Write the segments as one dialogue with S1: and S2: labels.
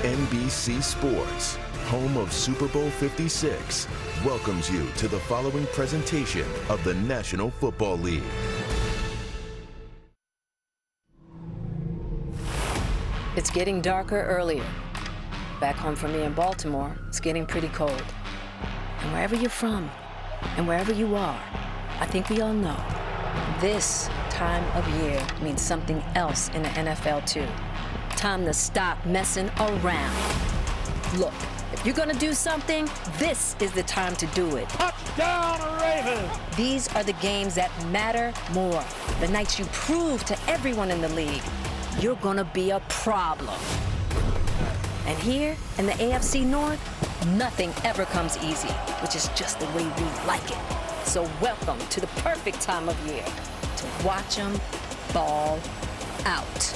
S1: NBC Sports, home of Super Bowl 56, welcomes you to the following presentation of the National Football League.
S2: It's getting darker earlier. Back home for me in Baltimore, it's getting pretty cold. And wherever you're from, and wherever you are, I think we all know, this time of year means something else in the NFL too. Time to stop messing around. Look, if you're gonna do something, this is the time to do it.
S3: Touchdown, Ravens!
S2: These are the games that matter more. The nights you prove to everyone in the league, you're gonna be a problem. And here in the AFC North, nothing ever comes easy, which is just the way we like it. So welcome to the perfect time of year to watch them ball out.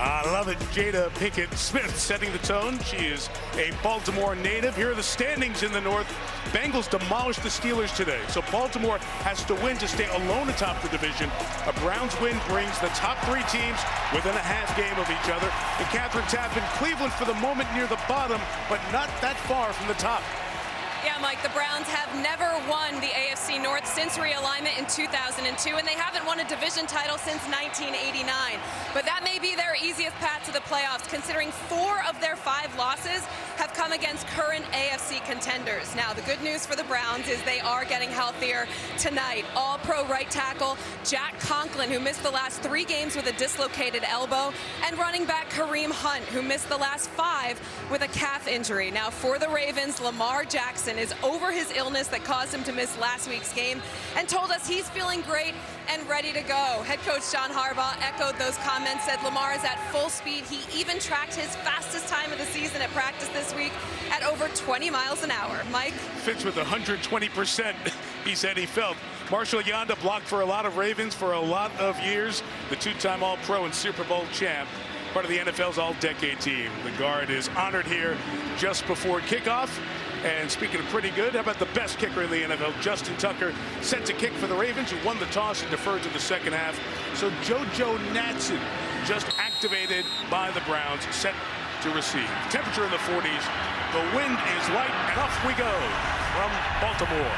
S3: I love it. Jada Pinkett Smith setting the tone. She is a Baltimore native. Here are the standings in the North. Bengals demolished the Steelers today, so Baltimore has to win to stay alone atop the division. A Browns win brings the top three teams within a half game of each other. And Catherine Tappan, Cleveland for the moment near the bottom, but not that far from the top.
S4: Yeah, Mike, the Browns have never won the AFC North since realignment in 2002, and they haven't won a division title since 1989. But that may be their easiest path to the playoffs, considering 4 of their 5 losses have come against current AFC contenders. Now, the good news for the Browns is they are getting healthier tonight. All-pro right tackle Jack Conklin, who missed the last 3 games with a dislocated elbow, and running back Kareem Hunt, who missed the last 5 with a calf injury. Now, for the Ravens, Lamar Jackson is over his illness that caused him to miss last week's game and told us he's feeling great and ready to go. Head coach John Harbaugh echoed those comments, said Lamar is at full speed. He even tracked his fastest time of the season at practice this week at over 20 miles an hour. Mike?
S3: Fits with 120%, he said he felt. Marshall Yanda blocked for a lot of Ravens for a lot of years. The 2-time All-Pro and Super Bowl champ, part of the NFL's all-decade team. The guard is honored here just before kickoff. And speaking of pretty good, how about the best kicker in the NFL, Justin Tucker, set to kick for the Ravens, who won the toss and deferred to the second half. So JoJo Natson just activated by the Browns, set to receive. Temperature in the 40s. The wind is light, and off we go from Baltimore.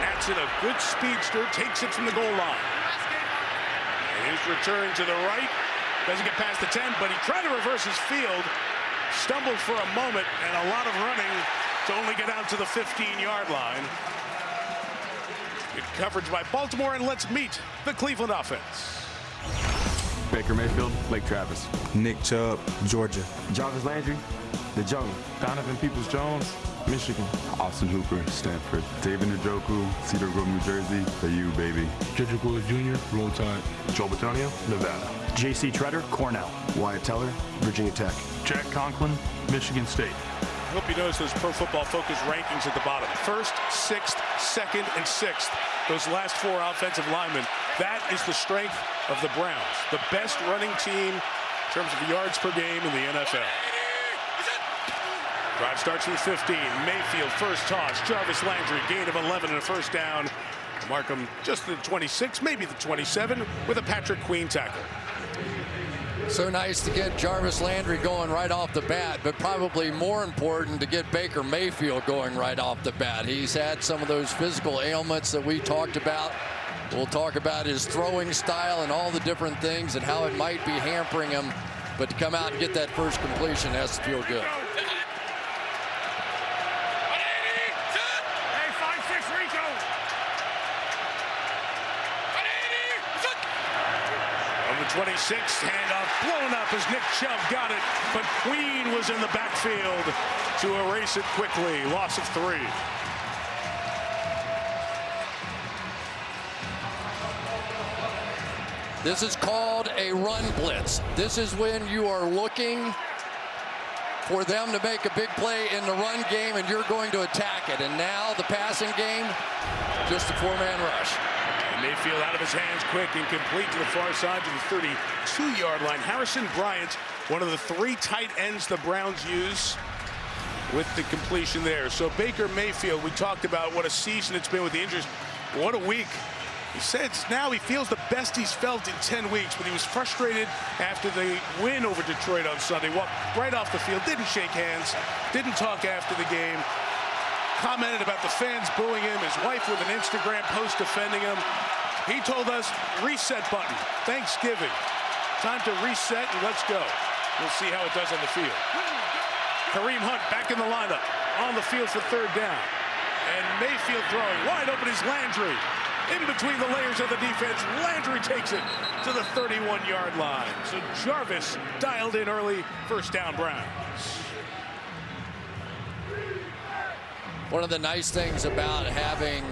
S3: Natson, a good speedster, takes it from the goal line. And he's returning to the right. Doesn't get past the 10, but he tried to reverse his field. Stumbled for a moment, and a lot of running to only get out to the 15-yard line. Good coverage by Baltimore, and let's meet the Cleveland offense.
S5: Baker Mayfield, Lake Travis.
S6: Nick Chubb, Georgia.
S7: Jarvis Landry, the Jungle.
S5: Donovan Peoples-Jones, Michigan. Austin Hooper, Stanford. David Njoku, Cedar Grove, New Jersey. You, baby.
S8: Jedrick Willis Jr., Roll Tide.
S5: Joel Bitonio, Nevada.
S9: J.C. Treader, Cornell.
S10: Wyatt Teller, Virginia Tech.
S8: Jack Conklin, Michigan State.
S3: I hope you notice those Pro Football Focus rankings at the bottom. 1st, 6th, 2nd, and 6th. Those last 4 offensive linemen. That is the strength of the Browns. The best running team in terms of yards per game in the NFL. Drive starts from the 15. Mayfield, first toss. Jarvis Landry, gain of 11 and a first down. Markham just the 26, maybe the 27, with a Patrick Queen tackle.
S11: So nice to get Jarvis Landry going right off the bat, but probably more important to get Baker Mayfield going right off the bat. He's had some of those physical ailments that we talked about. We'll talk about his throwing style and all the different things and how it might be hampering him, but to come out and get that first completion has to feel good.
S3: The 26, handoff blown up as Nick Chubb got it, but Queen was in the backfield to erase it quickly. Loss of 3.
S11: This is called a run blitz. This is when you are looking for them to make a big play in the run game and you're going to attack it. And now the passing game, just a 4-man rush.
S3: Mayfield out of his hands quick and complete to the far side to the 32-yard line. Harrison Bryant, one of the 3 tight ends the Browns use, with the completion there. So Baker Mayfield, we talked about what a season it's been with the injuries. What a week He says now he feels the best he's felt in 10 weeks, but he was frustrated after the win over Detroit on Sunday. Walked right off the field, didn't shake hands, didn't talk after the game, commented about the fans booing him, his wife with an Instagram post defending him. He told us, reset button, Thanksgiving. Time to reset and let's go. We'll see how it does on the field. Kareem Hunt back in the lineup, on the field for third down. And Mayfield throwing, wide open is Landry. In between the layers of the defense, Landry takes it to the 31-yard line. So Jarvis dialed in early, first down Browns.
S11: One of the nice things about having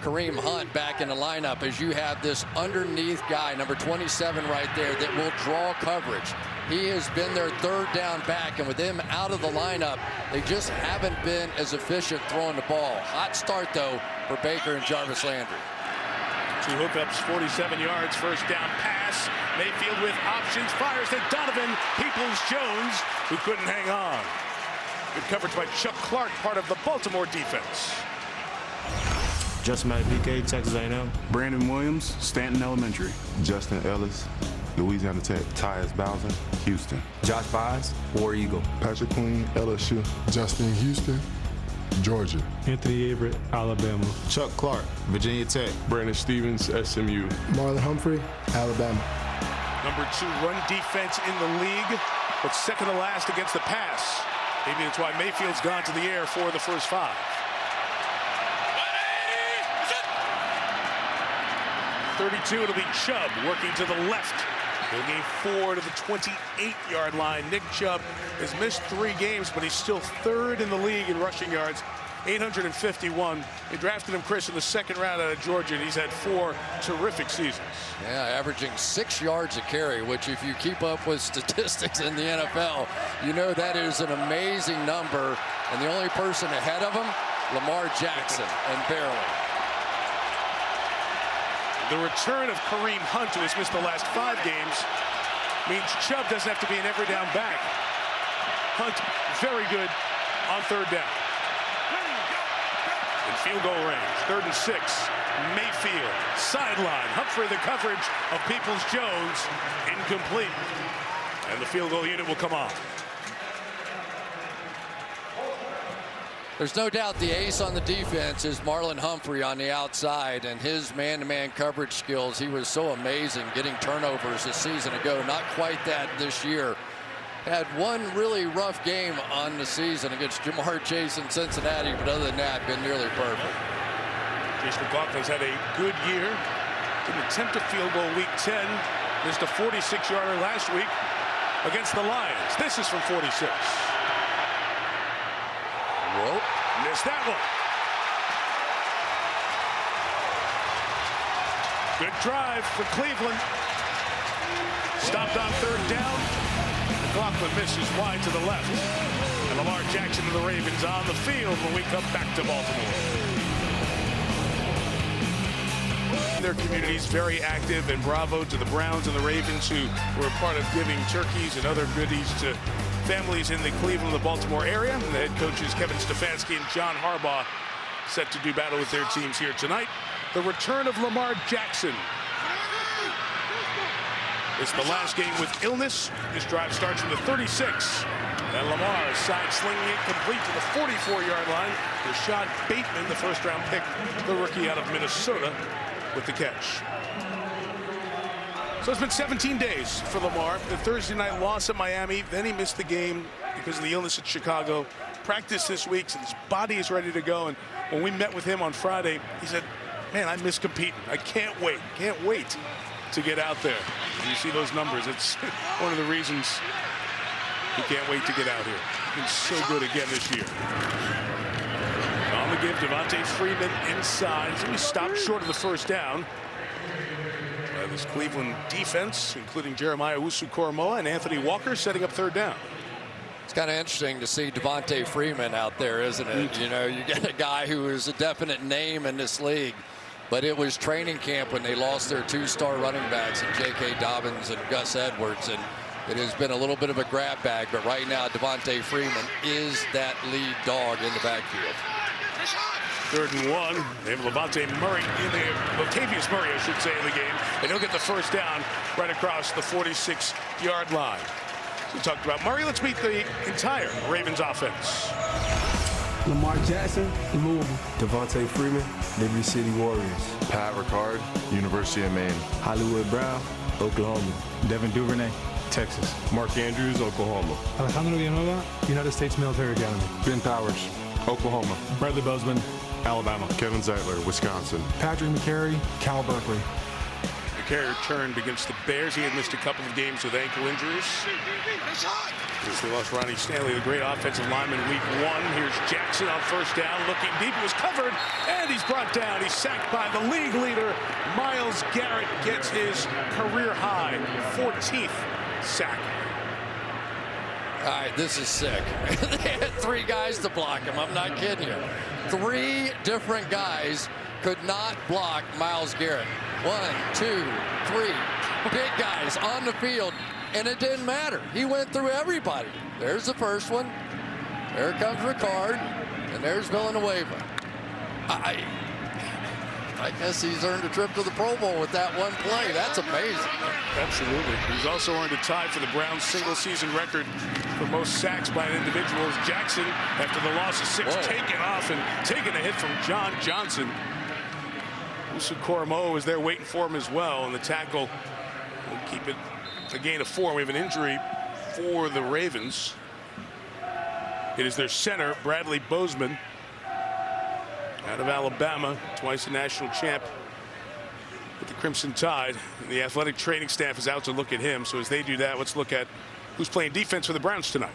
S11: Kareem Hunt back in the lineup is you have this underneath guy, number 27 right there, that will draw coverage. He has been their third down back, and with him out of the lineup, they just haven't been as efficient throwing the ball. Hot start, though, for Baker and Jarvis Landry.
S3: Two hookups, 47 yards, first down pass. Mayfield with options, fires to Donovan Peoples-Jones, who couldn't hang on. Good coverage by Chuck Clark, part of the Baltimore defense.
S6: Justin BK, Texas A&M.
S5: Brandon Williams, Stanton Elementary.
S10: Justin Ellis, Louisiana Tech. Tyus Bowser, Houston.
S6: Josh Byes, War Eagle.
S10: Patrick Queen, LSU.
S9: Justin Houston, Georgia.
S8: Anthony Everett, Alabama.
S6: Chuck Clark, Virginia Tech.
S5: Brandon Stevens, SMU.
S9: Marlon Humphrey, Alabama.
S3: Number 2 run defense in the league, but second to last against the pass. Maybe that's why Mayfield's gone to the air for the first 5. 32, it'll be Chubb working to the left. He'll gain 4 to the 28-yard line. Nick Chubb has missed 3 games, but he's still third in the league in rushing yards, 851. They drafted him, Chris, in the second round out of Georgia, and he's had 4 terrific seasons.
S11: Yeah, averaging 6 yards a carry, which if you keep up with statistics in the NFL, you know that is an amazing number. And the only person ahead of him, Lamar Jackson, and barely.
S3: The return of Kareem Hunt, who has missed the last 5 games, means Chubb doesn't have to be an every down back. Hunt, very good on third down. In field goal range, 3rd and 6. Mayfield, sideline. Humphrey, the coverage of Peoples-Jones, incomplete. And the field goal unit will come on.
S11: There's no doubt the ace on the defense is Marlon Humphrey on the outside, and his man-to-man coverage skills. He was so amazing getting turnovers a season ago. Not quite that this year. Had one really rough game on the season against Jamar Chase in Cincinnati, but other than that, been nearly perfect.
S3: Jason McLaughlin's had a good year. Didn't attempt a field goal week 10. Missed a 46-yarder last week against the Lions. This is from 46. Whoa, missed that one. Good drive for Cleveland. Stopped on third down. McLaughlin misses wide to the left. And Lamar Jackson and the Ravens on the field when we come back to Baltimore. Their communities very active, and bravo to the Browns and the Ravens who were a part of giving turkeys and other goodies to families in the Cleveland, the Baltimore area. And the head coaches Kevin Stefanski and John Harbaugh set to do battle with their teams here tonight. The return of Lamar Jackson. It's the last game with illness. This drive starts from the 36. And Lamar side slinging it complete to the 44-yard line. Rashad Bateman, the first-round pick, the rookie out of Minnesota, with the catch. So it's been 17 days for Lamar. The Thursday night loss at Miami, then he missed the game because of the illness at Chicago. Practiced this week, so his body is ready to go. And when we met with him on Friday, he said, man, I miss competing. I can't wait to get out there. And you see those numbers. It's one of the reasons he can't wait to get out here. He's so good again this year. On the give, Devontae Freeman inside. So he stopped short of the first down. This Cleveland defense, including Jeremiah Owusu-Koramoah and Anthony Walker, setting up third down.
S11: It's kind of interesting to see Devontae Freeman out there, isn't it? You know, you get a guy who is a definite name in this league, but it was training camp when they lost their 2-star running backs, and J.K. Dobbins and Gus Edwards, and it has been a little bit of a grab bag, but right now Devontae Freeman is that lead dog in the backfield.
S3: 3rd and 1. They have Latavius Murray I should say, in the game. And he'll get the first down right across the 46-yard line. We talked about Murray. Let's meet the entire Ravens offense.
S8: Lamar Jackson, Louisville.
S7: Devontae Freeman, Liberty City Warriors.
S10: Pat Ricard, University of Maine.
S7: Hollywood Brown, Oklahoma.
S8: Devin Duvernay, Texas.
S10: Mark Andrews, Oklahoma.
S8: Alejandro Villanueva, United States Military Academy.
S10: Ben Powers, Oklahoma.
S8: Bradley Bozeman, Alabama.
S10: Kevin Zeitler, Wisconsin.
S8: Patrick McCary, Cal Berkeley.
S3: McCary returned against the Bears. He had missed a couple of games with ankle injuries. They lost Ronnie Stanley, the great offensive lineman, week 1. Here's Jackson on first down, looking deep. He was covered, and he's brought down. He's sacked by the league leader. Myles Garrett gets his career-high 14th sack.
S11: All right, this is sick. They had 3 guys to block him. I'm not kidding you. 3 different guys could not block Myles Garrett. 1, 2, 3 big guys on the field, and it didn't matter. He went through everybody. There's the first one. There comes Ricard, and there's Villanueva. I guess he's earned a trip to the Pro Bowl with that one play. That's amazing.
S3: Absolutely. He's also earned a tie for the Browns' single-season record for most sacks by an individual. Jackson, after the loss of 6, taken off and taking a hit from John Johnson. Usu Koromo is there waiting for him as well, and the tackle will keep it a gain of 4. We have an injury for the Ravens. It is their center, Bradley Bozeman, out of Alabama, twice a national champ with the Crimson Tide. And the athletic training staff is out to look at him. So as they do that, let's look at who's playing defense for the Browns tonight.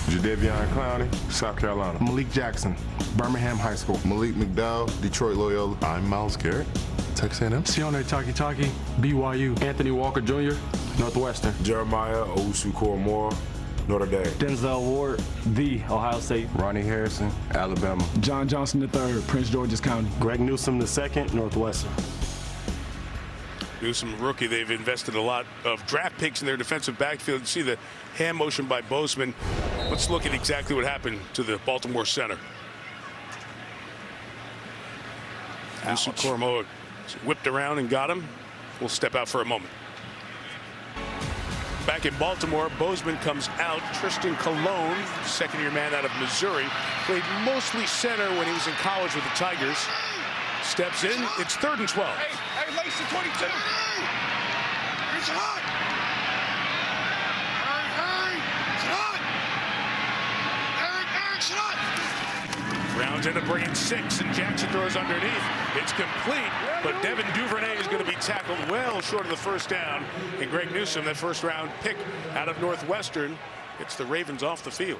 S10: Jadeveon Clowney, South Carolina.
S9: Malik Jackson, Birmingham High School.
S10: Malik McDowell, Detroit Loyola. I'm Myles Garrett, Texas A&M.
S8: Sione Takitaki, BYU.
S7: Anthony Walker Jr., Northwestern.
S9: Jeremiah Owusu-Koramoah, Notre Dame.
S7: Denzel Ward, The Ohio State.
S10: Ronnie Harrison, Alabama.
S8: John Johnson III, Prince George's County.
S7: Greg Newsome II, Northwestern.
S3: Newsome, rookie. They've invested a lot of draft picks in their defensive backfield. You see the hand motion by Bozeman. Let's look at exactly what happened to the Baltimore center. Usu Koromoa whipped around and got him. We'll step out for a moment. Back in Baltimore, Bozeman comes out. Tristan Colon, second-year man out of Missouri, played mostly center when he was in college with the Tigers. Steps in. It's 3rd and 12.
S12: Hey, lace the 22. It's hot. Hey, it's hot.
S3: Browns end up bringing 6, and Jackson throws underneath. It's complete, but Devin Duvernay is going to be tackled well short of the first down. And Greg Newsome, that first-round pick out of Northwestern, gets the Ravens off the field.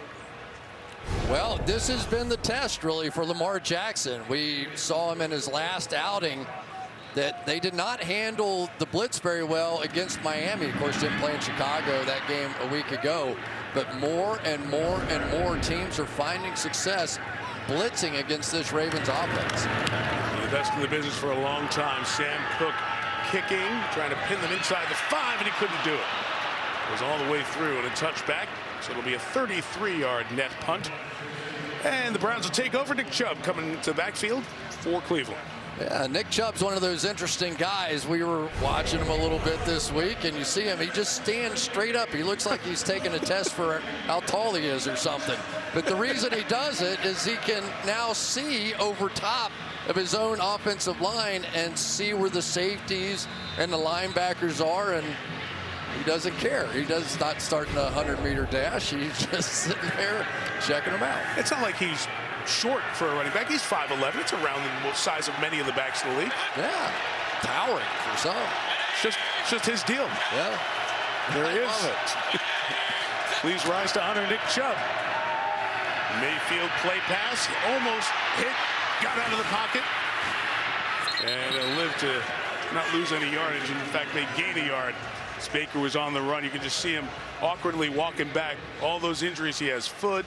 S11: Well, this has been the test, really, for Lamar Jackson. We saw him in his last outing that they did not handle the blitz very well against Miami. Of course, didn't play in Chicago that game a week ago. But more and more and more teams are finding success blitzing against this Ravens offense.
S3: The best in the business for a long time. Sam Cook kicking, trying to pin them inside the 5, and he couldn't do it. It was all the way through and a touchback. So it'll be a 33-yard net punt. And the Browns will take over. Nick Chubb coming to the backfield for Cleveland.
S11: Yeah, Nick Chubb's one of those interesting guys. We were watching him a little bit this week, and you see him, he just stands straight up. He looks like he's taking a test for how tall he is or something. But the reason he does it is he can now see over top of his own offensive line and see where the safeties and the linebackers are, and he doesn't care. He does not starting a 100-meter dash. He's just sitting there checking them out.
S3: It's not like he's short for a running back. He's 5'11". It's around the size of many of the backs in the league.
S11: Yeah, towering for some.
S3: It's just his deal.
S11: Yeah,
S3: there he is. Please rise to honor Nick Chubb. Mayfield play pass, almost hit, got out of the pocket, and lived to not lose any yardage. In fact, they gained a yard. As Baker was on the run, you can just see him awkwardly walking back. All those injuries he has: foot,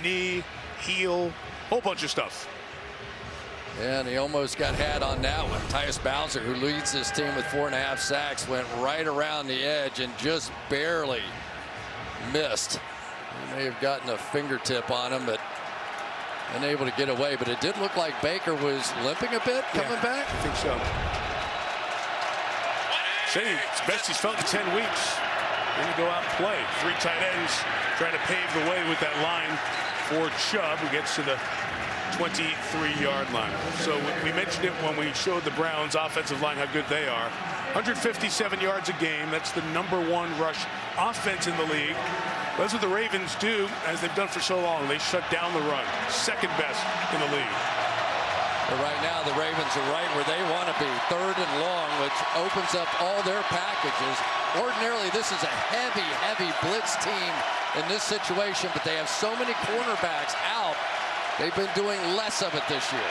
S3: knee, heel, whole bunch of stuff.
S11: And he almost got had on that one. Tyus Bowser, who leads this team with 4.5 sacks, went right around the edge and just barely missed. He may have gotten a fingertip on him, but and able to get away. But it did look like Baker was limping a bit coming back.
S3: I think so. Say it's best he's felt in 10 weeks. Then you go out and play. 3 tight ends trying to pave the way with that line for Chubb, who gets to the 23-yard line. So we mentioned it when we showed the Browns offensive line how good they are. 157 yards a game. That's the #1 rush offense in the league. That's what the Ravens do, as they've done for so long. They shut down the run. Second best in the league.
S11: But right now, the Ravens are right where they want to be. 3rd and long, which opens up all their packages. Ordinarily, this is a heavy, heavy blitz team in this situation, but they have so many cornerbacks out. They've been doing less of it this year.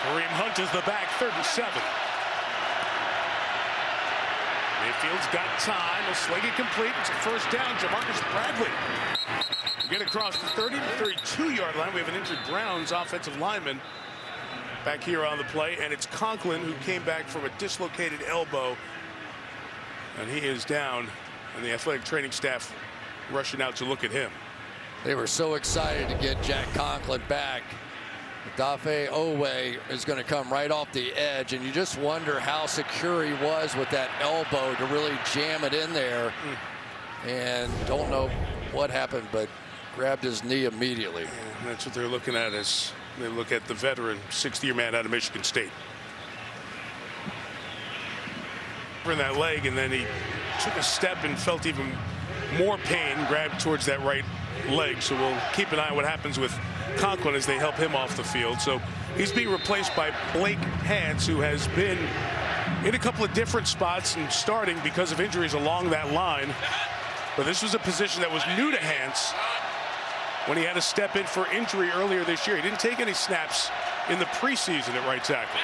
S3: Kareem Hunt is the back, 3rd and 7. Mayfield's got time. He'll sling it complete. It's a first down. Jamarcus Bradley. Get across the 30 to 32-yard line. We have an injured Browns offensive lineman back here on the play, and it's Conklin, who came back from a dislocated elbow, and he is down, and the athletic training staff rushing out to look at him.
S11: They were so excited to get Jack Conklin back. Dafe Owe is going to come right off the edge, and you just wonder how secure he was with that elbow to really jam it in there. And don't know what happened, but grabbed his knee immediately.
S3: And that's what they're looking at as they look at the veteran 60-year man out of Michigan State. In that leg, and then he took a step and felt even more pain, grabbed towards that right leg. So we'll keep an eye on what happens with Conklin as they help him off the field. So he's being replaced by Blake Hance, who has been in a couple of different spots and starting because of injuries along that line. But this was a position that was new to Hance when he had to step in for injury earlier this year. He didn't take any snaps in the preseason at right tackle.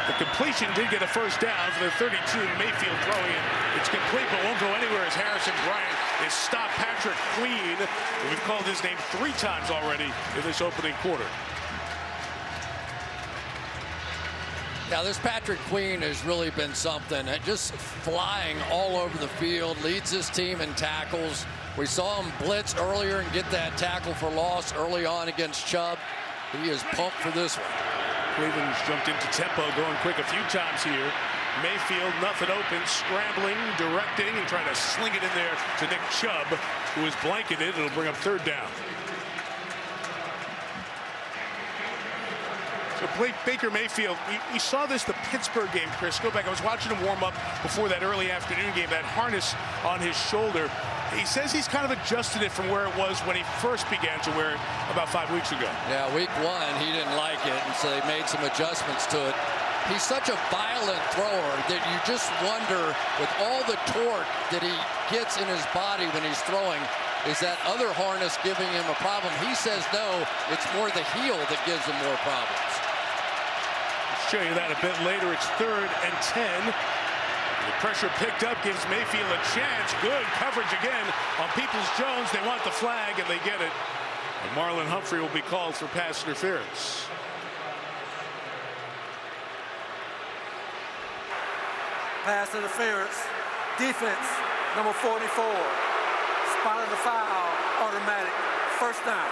S3: The completion did get a first down for the 32. Mayfield throwing it. It's complete, but won't go anywhere as Harrison Bryant is stopped. Patrick Queen, we've called his name 3 times already in this opening quarter.
S11: Now, this Patrick Queen has really been something. Just flying all over the field, leads his team in tackles. We saw him blitz earlier and get that tackle for loss early on against Chubb. He is pumped for this one.
S3: Cleveland's jumped into tempo, going quick a few times here. Mayfield, nothing open, scrambling, directing, and trying to sling it in there to Nick Chubb, who is blanketed. It'll bring up 3rd down. So Baker Mayfield, we saw this the Pittsburgh game, Chris. Go back. I was watching him warm up before that early afternoon game, that harness on his shoulder. He says he's kind of adjusted it from where it was when he first began to wear it about 5 weeks ago.
S11: Yeah, week 1, he didn't like it, and so they made some adjustments to it. He's such a violent thrower that you just wonder, with all the torque that he gets in his body when he's throwing, is that other harness giving him a problem? He says no, it's more the heel that gives him more problems.
S3: Show you that a bit later. It's 3rd and 10. The pressure picked up gives Mayfield a chance. Good coverage again on Peoples-Jones. They want the flag, and they get it. And Marlon Humphrey will be called for pass interference.
S13: Pass interference. Defense, number 44. Spotted the foul. Automatic. First down.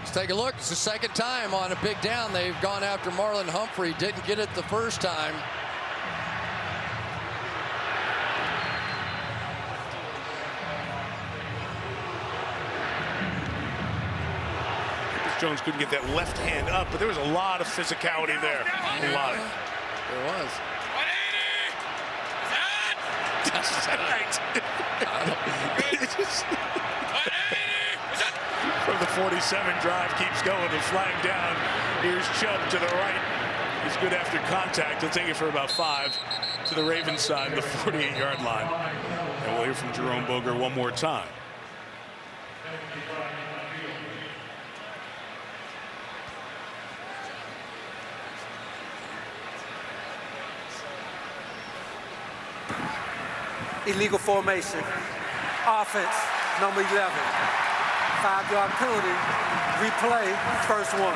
S11: Let's take a look. It's the 2nd time on a big down they've gone after Marlon Humphrey. Didn't get it the first time.
S3: Jones couldn't get that left hand up, but there was a lot of physicality there. A lot.
S11: There was.
S3: From the 47, drive keeps going. The flag down. Here's Chubb to the right. He's good after contact. He'll take it for about 5 to the Ravens side, the 48-yard line. And we'll hear from Jerome Boger one more time.
S13: Illegal formation. Offense, number 11. 5-yard penalty. Replay, first one.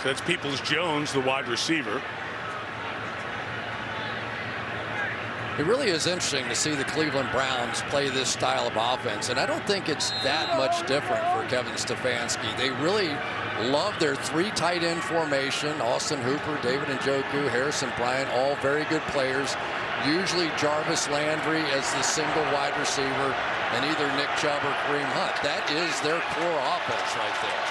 S3: So that's Peoples-Jones, the wide receiver.
S11: It really is interesting to see the Cleveland Browns play this style of offense, and I don't think it's that much different for Kevin Stefanski. They really love their 3 tight end formation. Austin Hooper, David Njoku, Harrison Bryant, all very good players. Usually Jarvis Landry as the single wide receiver, and either Nick Chubb or Kareem Hunt. That is their core offense right there.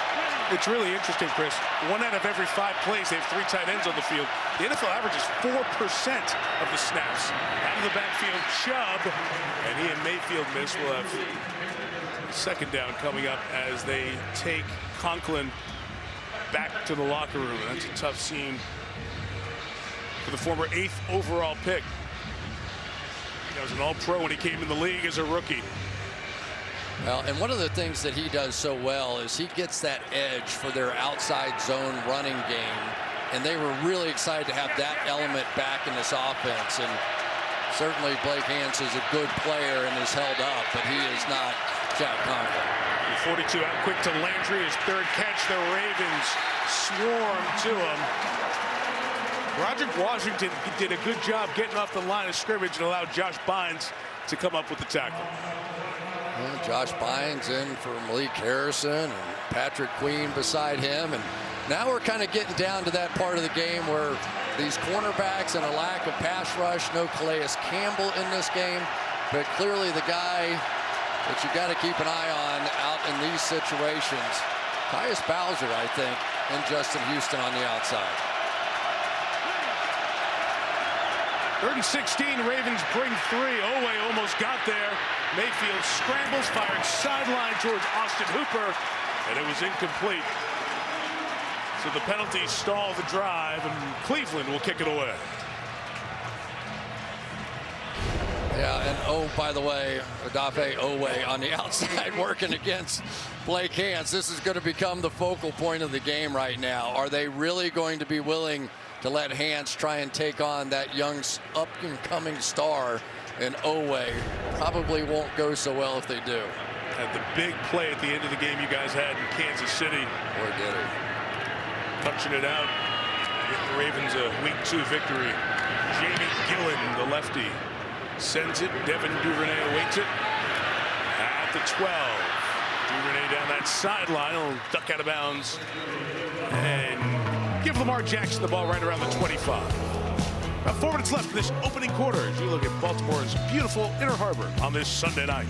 S3: It's really interesting, Chris. 1 out of every 5 plays, they have 3 tight ends on the field. The NFL averages 4% of the snaps. Out of the backfield, Chubb, and he and Mayfield miss. Will have second down coming up as they take Conklin back to the locker room. That's a tough scene for the former 8th overall pick. He was an all-pro when he came in the league as a rookie.
S11: Well, and one of the things that he does so well is he gets that edge for their outside zone running game. And they were really excited to have that element back in this offense. And certainly Blake Hance is a good player and is held up, but he is not Jack Conklin.
S3: 42 out quick to Landry, his 3rd catch. The Ravens swarm to him. Roderick Washington did a good job getting off the line of scrimmage and allowed Josh Bynes to come up with the tackle.
S11: Well, Josh Bynes in for Malik Harrison and Patrick Queen beside him. And now we're kind of getting down to that part of the game where these cornerbacks and a lack of pass rush, no Calais Campbell in this game, but clearly the guy that you got to keep an eye on out in these situations, Tyus Bowser, I think, and Justin Houston on the outside.
S3: 3rd and 16, Ravens bring 3. Oweh almost got there. Mayfield scrambles, firing sideline towards Austin Hooper, and it was incomplete. So the penalty stalled the drive, and Cleveland will kick it away.
S11: Yeah, and oh, by the way, Odafe Oweh on the outside working against Blake Hance. This is going to become the focal point of the game right now. Are they really going to be willing to let Hance try and take on that young up-and-coming star? And Oweh probably won't go so well if they do.
S3: Had the big play at the end of the game you guys had in Kansas City.
S11: Or did he?
S3: Punching it out. Getting the Ravens a Week 2 victory. Jamie Gillen, the lefty, sends it. Devin Duvernay awaits it at the 12. Duvernay down that sideline. Will duck out of bounds. And give Lamar Jackson the ball right around the 25. About 4 minutes left in this opening quarter as you look at Baltimore's beautiful Inner Harbor on this Sunday night.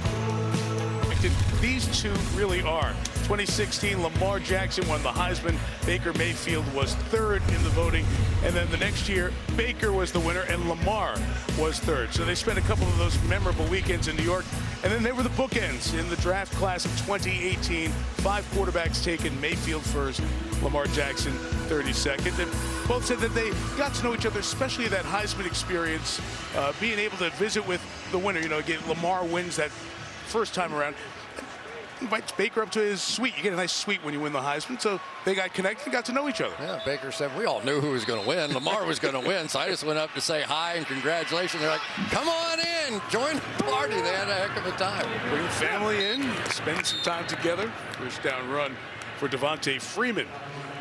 S3: These two really are. 2016, Lamar Jackson won the Heisman. Baker Mayfield was 3rd in the voting. And then the next year, Baker was the winner and Lamar was 3rd. So they spent a couple of those memorable weekends in New York. And then they were the bookends in the draft class of 2018. 5 quarterbacks taken, Mayfield first, Lamar Jackson 32nd. And both said that they got to know each other, especially that Heisman experience, being able to visit with the winner. You know, again, Lamar wins that first time around. Invites Baker up to his suite. You get a nice suite when you win the Heisman. So they got connected and got to know each other.
S11: Yeah, Baker said, we all knew who was going to win. Lamar was going to win. So I just went up to say hi and congratulations. They're like, come on in, join the party. They had a heck of a time.
S3: Bring family in, spend some time together. First down run for Devontae Freeman.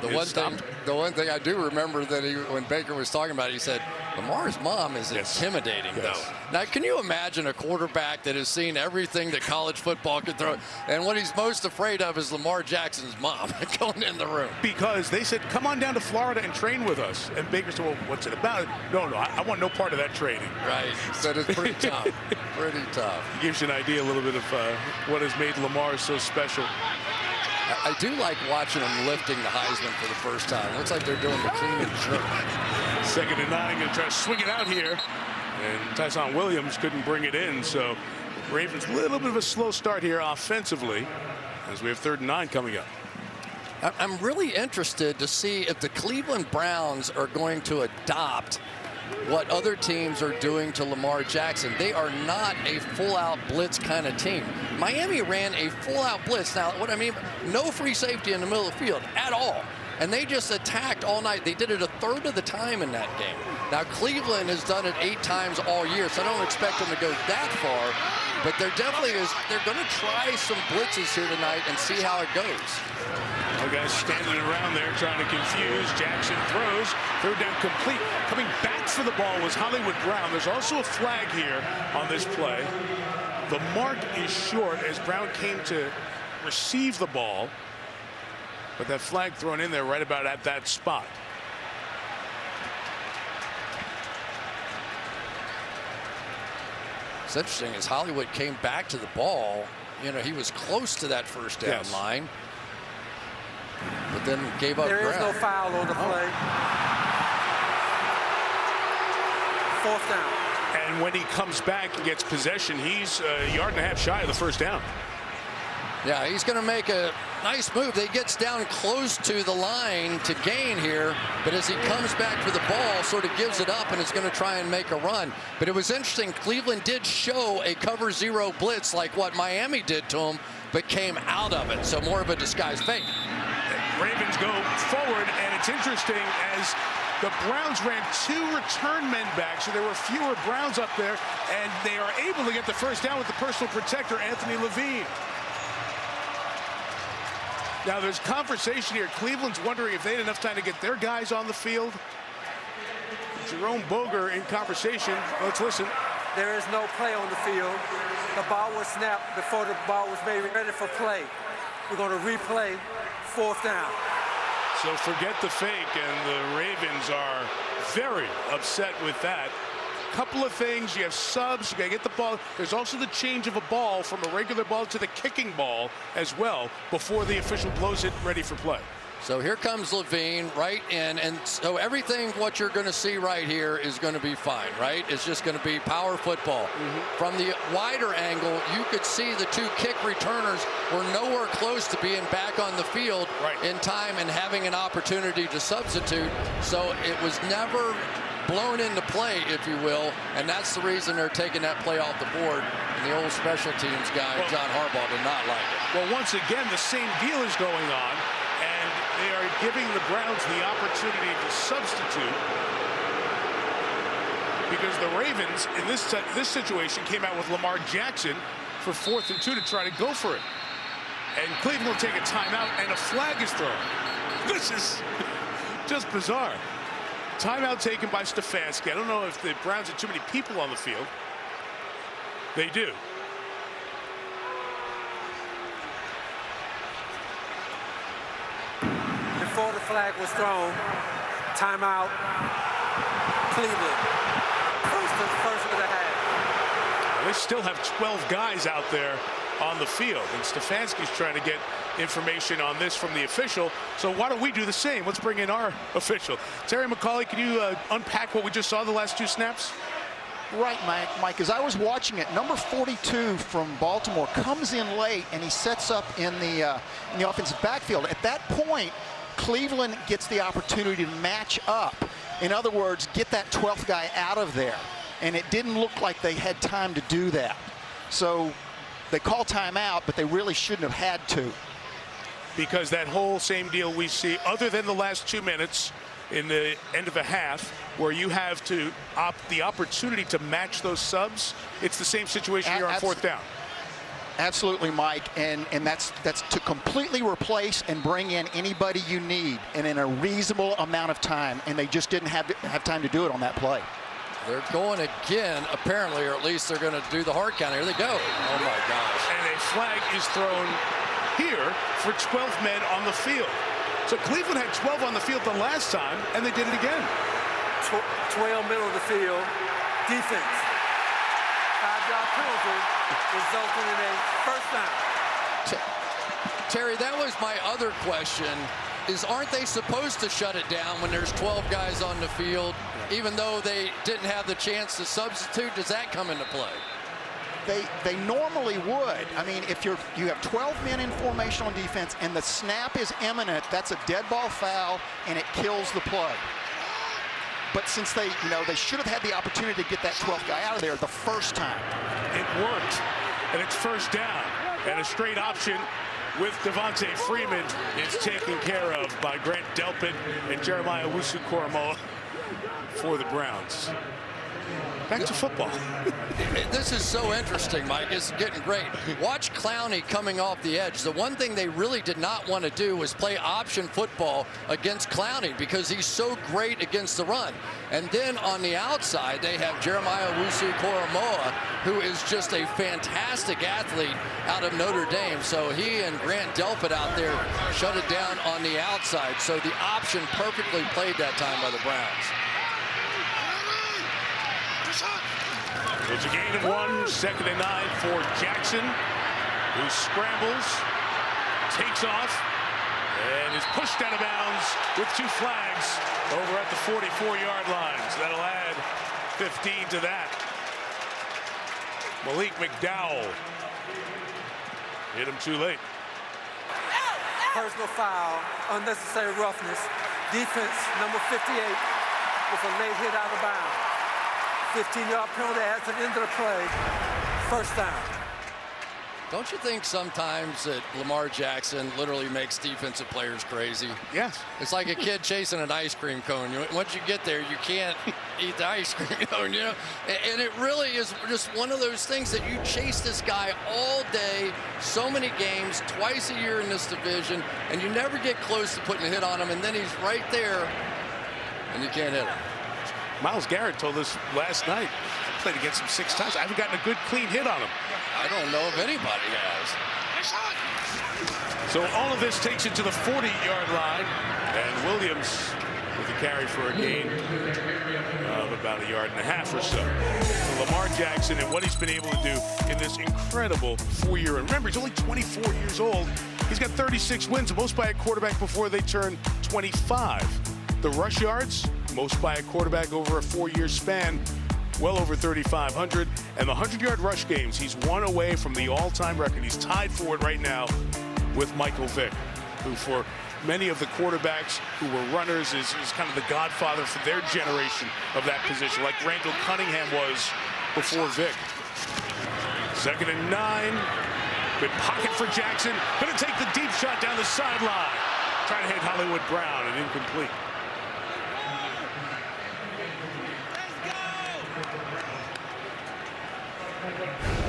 S11: The one thing I do remember that when Baker was talking about it, he said, Lamar's mom is intimidating, though. Now, can you imagine a quarterback that has seen everything that college football could throw, and what he's most afraid of is Lamar Jackson's mom going in the room?
S3: Because they said, come on down to Florida and train with us. And Baker said, well, what's it about? No, I want no part of that training.
S11: Right. So it's pretty tough. Pretty tough.
S3: It gives you an idea a little bit of what has made Lamar so special.
S11: I do like watching them lifting the Heisman for the first time. Looks like they're doing the clean and jerk.
S3: 2nd and 9, going to try to swing it out here. And Tyson Williams couldn't bring it in. So Ravens a little bit of a slow start here offensively as we have 3rd and 9 coming up.
S11: I'm really interested to see if the Cleveland Browns are going to adopt what other teams are doing to Lamar Jackson. They are not a full-out blitz kind of team. Miami ran a full-out blitz. Now, what I mean, no free safety in the middle of the field at all. And they just attacked all night. They did it 1/3 of the time in that game. Now, Cleveland has done it 8 times all year, so I don't expect them to go that far. But there definitely is. They're going to try some blitzes here tonight and see how it goes.
S3: The guys standing around there trying to confuse. Jackson throws. Third down complete. Coming back for the ball was Hollywood Brown. There's also a flag here on this play. The mark is short as Brown came to receive the ball. But that flag thrown in there right about at that spot.
S11: It's interesting as Hollywood came back to the ball. You know, he was close to that first down line, but then gave up ground.
S13: There is no foul on the play. Fourth down.
S3: And when he comes back and gets possession, he's a yard and a half shy of the first down.
S11: Yeah, he's going to make a nice move. He gets down close to the line to gain here, but as he comes back for the ball, sort of gives it up and is going to try and make a run. But it was interesting, Cleveland did show a cover zero blitz like what Miami did to him, but came out of it, so more of a disguised fake.
S3: Ravens go forward, and it's interesting as the Browns ran 2 return men back, so there were fewer Browns up there, and they are able to get the first down with the personal protector, Anthony Levine. Now there's conversation here. Cleveland's wondering if they had enough time to get their guys on the field. Jerome Boger in conversation. Let's listen.
S13: There is no play on the field. The ball was snapped before the ball was made ready for play. We're going to replay fourth down.
S3: So forget the fake, and the Ravens are very upset with that. Couple of things. You have subs. You got to get the ball. There's also the change of a ball from a regular ball to the kicking ball as well before the official blows it ready for play.
S11: So here comes Levine right in, and so everything what you're going to see right here is going to be fine, right? It's just going to be power football. From the wider angle, you could see the 2 kick returners were nowhere close to being back on the field in time and having an opportunity to substitute. So it was never blown into play, if you will, and that's the reason they're taking that play off the board. And the old special teams guy, John Harbaugh, did not like it.
S3: Well, once again, the same deal is going on, and they are giving the Browns the opportunity to substitute because the Ravens, in this situation, came out with Lamar Jackson for 4th and 2 to try to go for it. And Cleveland will take a timeout, and a flag is thrown. This is just bizarre. Timeout taken by Stefanski. I don't know if the Browns had too many people on the field. They do.
S13: Before the flag was thrown, timeout, Cleveland. First of the half.
S3: Well, they still have 12 guys out there on the field, and Stefanski's trying to get information on this from the official. So why don't we do the same? Let's bring in our official. Terry McCauley, can you unpack what we just saw the last 2 snaps?
S14: Right, Mike. As I was watching it, number 42 from Baltimore comes in late, and he sets up in the offensive backfield. At that point, Cleveland gets the opportunity to match up. In other words, get that 12th guy out of there. And it didn't look like they had time to do that. So they call timeout, but they really shouldn't have had to.
S3: Because that whole same deal we see, other than the last 2 minutes in the end of a half, where you have to the opportunity to match those subs, it's the same situation here on 4th down.
S14: Absolutely, Mike, and that's to completely replace and bring in anybody you need and in a reasonable amount of time, and they just didn't have time to do it on that play.
S11: They're going again, apparently, or at least they're going to do the hard count. Here they go. Oh, my gosh.
S3: And a flag is thrown here for 12 men on the field. So Cleveland had 12 on the field the last time, and they did it again.
S13: 12 middle of the field, defense. 5-yard penalty resulting in a first down.
S11: Terry, that was my other question. Aren't they supposed to shut it down when there's 12 guys on the field, even though they didn't have the chance to substitute? Does that come into play?
S14: They normally would. I mean, if you have 12 men in formation on defense and the snap is imminent, that's a dead ball foul and it kills the play. But since they should have had the opportunity to get that 12th guy out of there the first time.
S3: It worked, and it's first down, and a straight option with Devontae Freeman is taken care of by Grant Delpit and Jeremiah Owusu-Koramoah for the Browns. Back to football.
S11: This is so interesting, Mike. It's getting great. Watch Clowney coming off the edge. The one thing they really did not want to do was play option football against Clowney because he's so great against the run. And then on the outside, they have Jeremiah Owusu-Koramoah, who is just a fantastic athlete out of Notre Dame. So he and Grant Delpit out there shut it down on the outside. So the option perfectly played that time by the Browns.
S3: It's a gain of 1, 2nd and 9 for Jackson, who scrambles, takes off, and is pushed out of bounds with 2 flags over at the 44-yard line. So that'll add 15 to that. Malik McDowell hit him too late.
S13: Personal foul, unnecessary roughness. Defense, number 58, with a late hit out of bounds. 15-yard penalty adds an end to the play. First down.
S11: Don't you think sometimes that Lamar Jackson literally makes defensive players crazy?
S3: Yes.
S11: It's like a kid chasing an ice cream cone. Once you get there, you can't eat the ice cream cone, you know? And it really is just one of those things that you chase this guy all day, so many games, twice a year in this division, and you never get close to putting a hit on him, and then he's right there, and you can't hit him.
S3: Myles Garrett told us last night, played against him 6 times. I haven't gotten a good, clean hit on him.
S11: I don't know if anybody has.
S3: So all of this takes it to the 40-yard line, and Williams with a carry for a gain of about 1.5 yards or so. So Lamar Jackson and what he's been able to do in this incredible 4-year. And remember, he's only 24 years old. He's got 36 wins, most by a quarterback before they turn 25. The rush yards, most by a quarterback over a 4-year span, well over 3,500. And the 100-yard rush games, he's 1 away from the all-time record. He's tied for it right now with Michael Vick, who for many of the quarterbacks who were runners is kind of the godfather for their generation of that position, like Randall Cunningham was before Vick. 2nd and 9. Good pocket for Jackson. Going to take the deep shot down the sideline. Trying to hit Hollywood Brown and incomplete.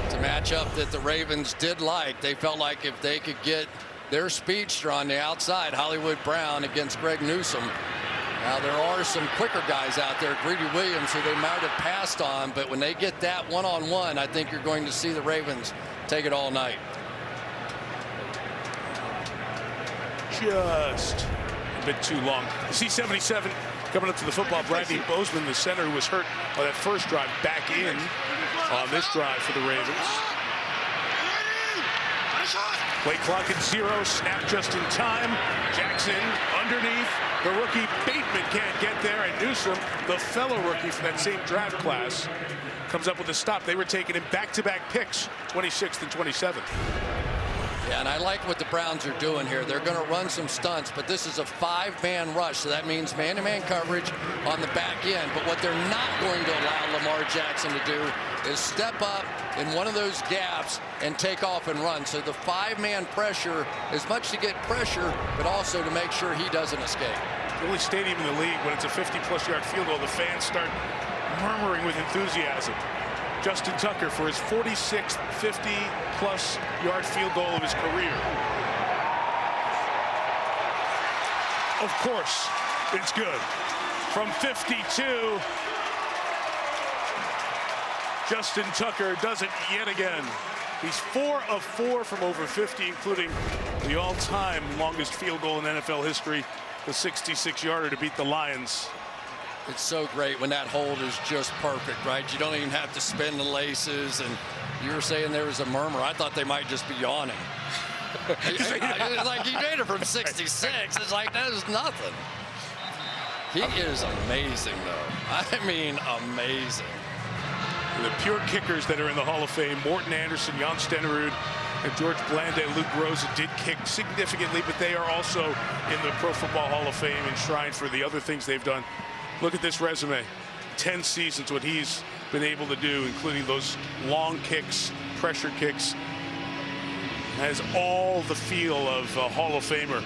S11: It's a matchup that the Ravens did like. They felt like if they could get their speedster on the outside, Hollywood Brown against Greg Newsome. Now there are some quicker guys out there, Greedy Williams, who they might have passed on, but when they get that one-on-one, I think you're going to see the Ravens take it all night.
S3: Just a bit too long. You see 77 coming up to the football. Bradley Bozeman, the center who was hurt on that first drive, back in on this drive for the Ravens. Play clock at 0, snap just in time. Jackson underneath. The rookie Bateman can't get there, and Newsome, the fellow rookie for that same draft class, comes up with a stop. They were taking him back-to-back picks, 26th and 27th.
S11: Yeah, and I like what the Browns are doing here. They're going to run some stunts, but this is a 5-man rush, so that means man-to-man coverage on the back end. But what they're not going to allow Lamar Jackson to do is step up in one of those gaps and take off and run. So the 5-man pressure is much to get pressure, but also to make sure he doesn't escape.
S3: The only stadium in the league when it's a 50-plus yard field goal, the fans start murmuring with enthusiasm. Justin Tucker for his 46th 50-plus yard field goal of his career. Of course, it's good. From 52, Justin Tucker does it yet again. He's 4 of 4 from over 50, including the all-time longest field goal in NFL history, the 66-yarder to beat the Lions.
S11: It's so great when that hold is just perfect, right? You don't even have to spin the laces, and you were saying there was a murmur. I thought they might just be yawning. Like, he made it from 66. It's like, that is nothing. He is amazing, though. I mean, amazing.
S3: The pure kickers that are in the Hall of Fame, Morton Anderson, Jan Stenerud, and George Blanda and Luke Rosa did kick significantly, but they are also in the Pro Football Hall of Fame enshrined for the other things they've done. Look at this resume. 10 seasons, what he's been able to do, including those long kicks, pressure kicks. Has all the feel of a Hall of Famer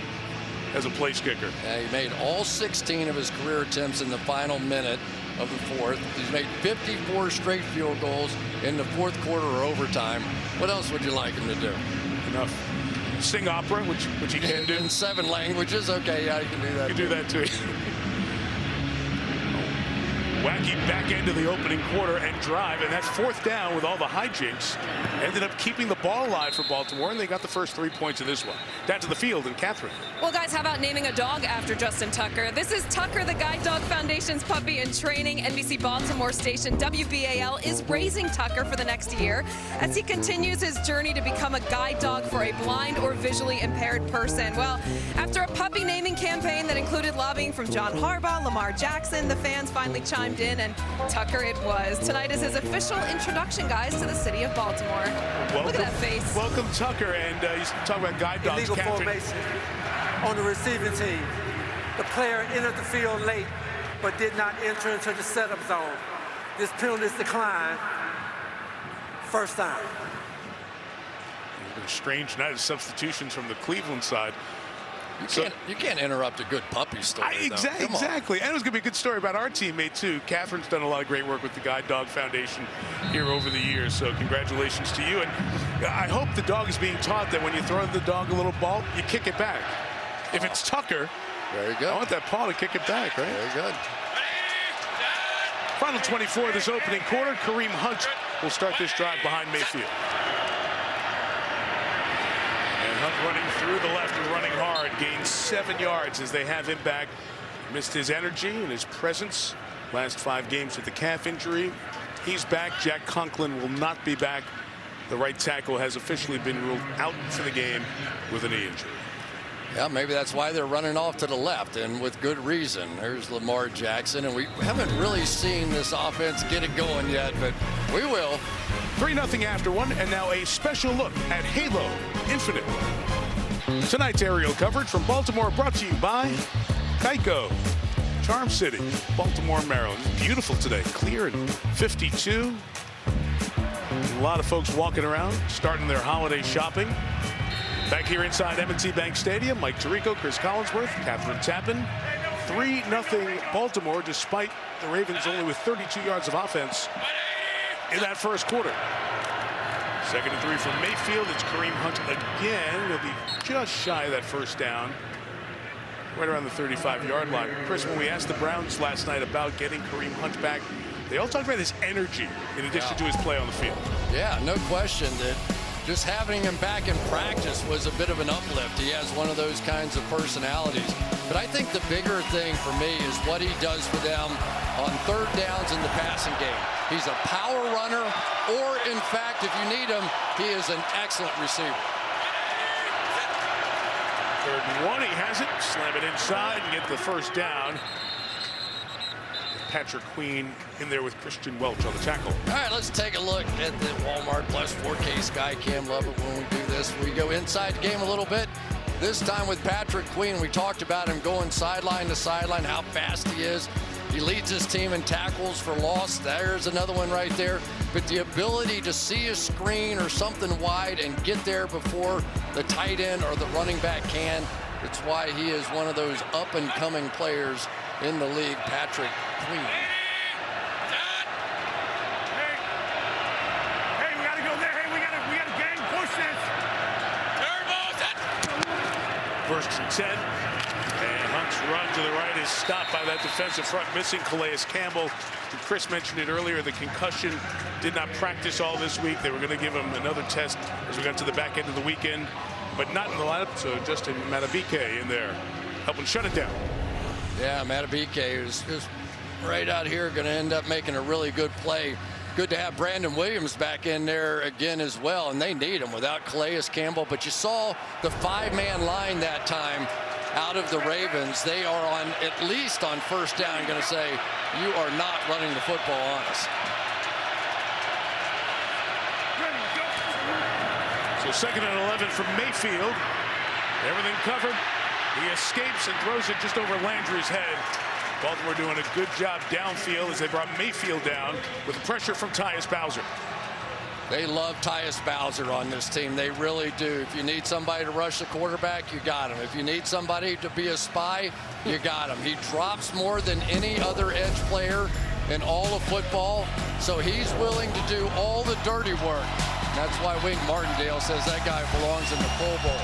S3: as a place kicker.
S11: Yeah, he made all 16 of his career attempts in the final minute. of the fourth. He's made 54 straight field goals in the fourth quarter or overtime. What else would you like him to do?
S3: Enough. Sing opera, which he can do.
S11: In 7 languages? Okay, yeah, he can do that.
S3: You can do that too. Wacky back end of the opening quarter and drive, and that's 4th down with all the hijinks. Ended up keeping the ball alive for Baltimore, and they got the first 3 points of this one. Down to the field, and Catherine.
S4: Well, guys, how about naming a dog after Justin Tucker? This is Tucker, the Guide Dog Foundation's puppy in training. NBC Baltimore station WBAL is raising Tucker for the next year as he continues his journey to become a guide dog for a blind or visually impaired person. Well, after a puppy naming campaign that included lobbying from John Harbaugh, Lamar Jackson, the fans finally chimed in, and Tucker it was. Tonight is his official introduction, guys, to the city of Baltimore.
S3: Welcome,
S4: look at that face.
S3: Welcome, Tucker, and you talk about guide dogs.
S13: Illegal formation on the receiving team. The player entered the field late, but did not enter into the setup zone. This penalty is declined. First down.
S3: It's been a strange night of substitutions from the Cleveland side.
S11: You can't interrupt a good puppy story.
S3: Exactly. And it was going to be a good story about our teammate, too. Catherine's done a lot of great work with the Guide Dog Foundation here over the years, so congratulations to you. And I hope the dog is being taught that when you throw the dog a little ball, you kick it back. If it's Tucker,
S11: very good.
S3: I want that paw to kick it back, right?
S11: Very good.
S3: Final 24 of this opening quarter. Kareem Hunt will start this drive behind Mayfield. Hunt running through the left and running hard, gains 7 yards as they have him back. Missed his energy and his presence last 5 games with the calf injury. He's back. Jack Conklin will not be back. The right tackle has officially been ruled out for the game with a knee injury.
S11: Yeah, maybe that's why they're running off to the left, and with good reason. There's Lamar Jackson, and we haven't really seen this offense get it going yet, but we will.
S3: 3-0 after one, and now a special look at Halo Infinite. Tonight's aerial coverage from Baltimore brought to you by Geico. Charm City, Baltimore, Maryland. Beautiful today, clear and 52. A lot of folks walking around, starting their holiday shopping. Back here inside M&T Bank Stadium, Mike Tirico, Chris Collinsworth, Catherine Tappan. 3-0 Baltimore, despite the Ravens only with 32 yards of offense in that first quarter. 2nd and 3 from Mayfield. It's Kareem Hunt again. He'll be just shy of that first down, right around the 35-yard line. Chris, when we asked the Browns last night about getting Kareem Hunt back, they all talked about his energy in addition to his play on the field.
S11: Yeah, no question that just having him back in practice was a bit of an uplift. He has one of those kinds of personalities. But I think the bigger thing for me is what he does for them on 3rd downs in the passing game. He's a power runner, or in fact, if you need him, he is an excellent receiver.
S3: 3rd and 1, he has it. Slam it inside and get the first down. Patrick Queen in there with Christian Welch on the tackle.
S11: All right, let's take a look at the Walmart Plus 4K Sky Cam. Love it when we do this. We go inside the game a little bit. This time with Patrick Queen. We talked about him going sideline to sideline, how fast he is. He leads his team in tackles for loss. There's another one right there. But the ability to see a screen or something wide and get there before the tight end or the running back can, it's why he is one of those up-and-coming players in the league, Patrick Queen.
S12: Hey, we got to go there. Hey, we got to gang push this.
S3: 1st and 10. And Hunt's run to the right is stopped by that defensive front, missing Calais Campbell. Chris mentioned it earlier, the concussion, did not practice all this week. They were going to give him another test as we got to the back end of the weekend, but not in the lineup, so Justin Matabike in there, helping shut it down.
S11: Yeah, Matabike is just right out here, going to end up making a really good play. Good to have Brandon Williams back in there again as well, and they need him without Calais Campbell. But you saw the 5-man line that time out of the Ravens. They are on, at least on 1st down, going to say, you are not running the football on us.
S3: So 2nd and 11 from Mayfield. Everything covered. He escapes and throws it just over Landry's head. Baltimore doing a good job downfield as they brought Mayfield down with pressure from Tyus Bowser.
S11: They love Tyus Bowser on this team. They really do. If you need somebody to rush the quarterback, you got him. If you need somebody to be a spy, you got him. He drops more than any other edge player in all of football, so he's willing to do all the dirty work. That's why Wink Martindale says that guy belongs in the Pro Bowl.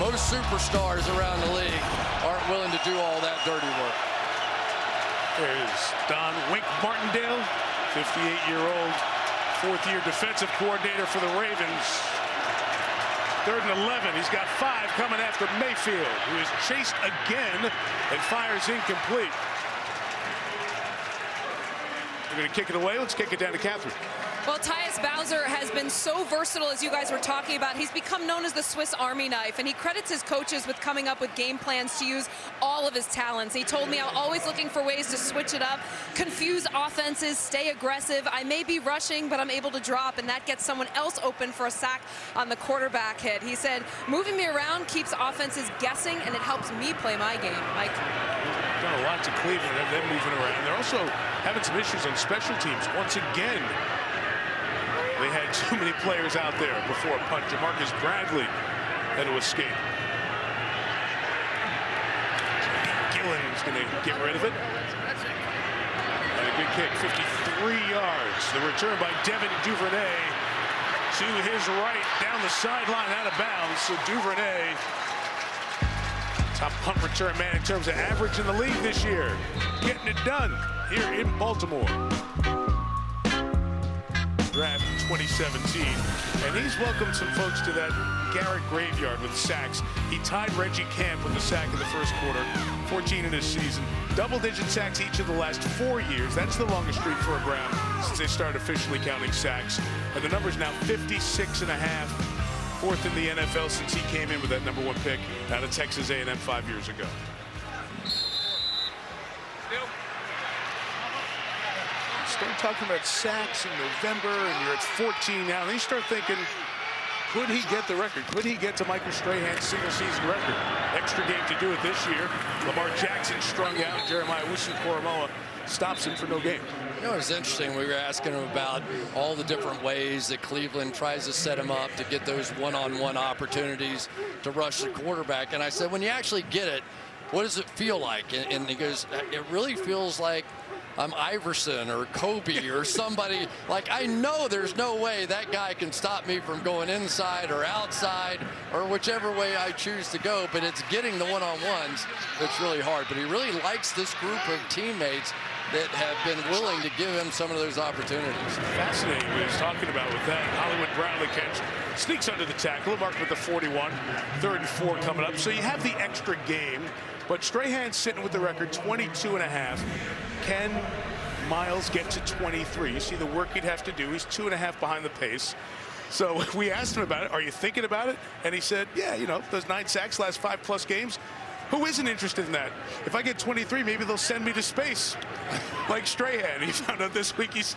S11: Most superstars around the league aren't willing to do all that dirty work.
S3: There's Don Wink Martindale, 58-year-old, fourth-year defensive coordinator for the Ravens. 3rd and 11. He's got 5 coming after Mayfield, who is chased again and fires incomplete. We're going to kick it away. Let's kick it down to Catherine.
S4: Well, Tyus Bowser has been so versatile, as you guys were talking about. He's become known as the Swiss Army knife, and he credits his coaches with coming up with game plans to use all of his talents. He told me, I'm always looking for ways to switch it up, confuse offenses, stay aggressive. I may be rushing, but I'm able to drop, and that gets someone else open for a sack on the quarterback hit. He said, moving me around keeps offenses guessing, and it helps me play my game. Mike?
S3: Done a lot to Cleveland, have them moving around. They're also having some issues on special teams. Once again, they had too many players out there before a punt. Jamarcus Bradley had to escape. Gillen's going to get rid of it. And a good kick, 53 yards. The return by Devin Duvernay to his right, down the sideline, out of bounds. So Duvernay, top punt return man in terms of average in the league this year, getting it done here in Baltimore. Draft 2017, and he's welcomed some folks to that Garrett graveyard with sacks. He tied Reggie Camp with a sack in the first quarter, 14 in his season. Double-digit sacks each of the last 4 years. That's the longest streak for a Brown since they started officially counting sacks. And the number's now 56 and a half, 4th in the NFL since he came in with that #1 pick out of Texas A&M 5 years ago. Start talking about sacks in November, and you're at 14 now. And then you start thinking, could he get the record? Could he get to Michael Strahan's single-season record? Extra game to do it this year. Lamar Jackson strung out. Jeremiah Owusu-Koramoah stops him for no gain.
S11: You know, it's interesting. We were asking him about all the different ways that Cleveland tries to set him up to get those one-on-one opportunities to rush the quarterback. And I said, when you actually get it, what does it feel like? And he goes, it really feels like I'm Iverson or Kobe or somebody. Like, I know there's no way that guy can stop me from going inside or outside or whichever way I choose to go, but it's getting the one-on-ones that's really hard. But he really likes this group of teammates that have been willing to give him some of those opportunities.
S3: Fascinating what he's talking about with that. Hollywood Brown, the catch, sneaks under the tackle, marked with the 41. 3rd and 4 coming up. So you have the extra game, but Strahan's sitting with the record 22 and a half. Can Miles get to 23? You see the work he'd have to do. He's 2.5 behind the pace. So we asked him about it. Are you thinking about it? And he said, yeah, you know, those 9 sacks last 5+ games. Who isn't interested in that? If I get 23, maybe they'll send me to space, like Strahan. He found out this week he's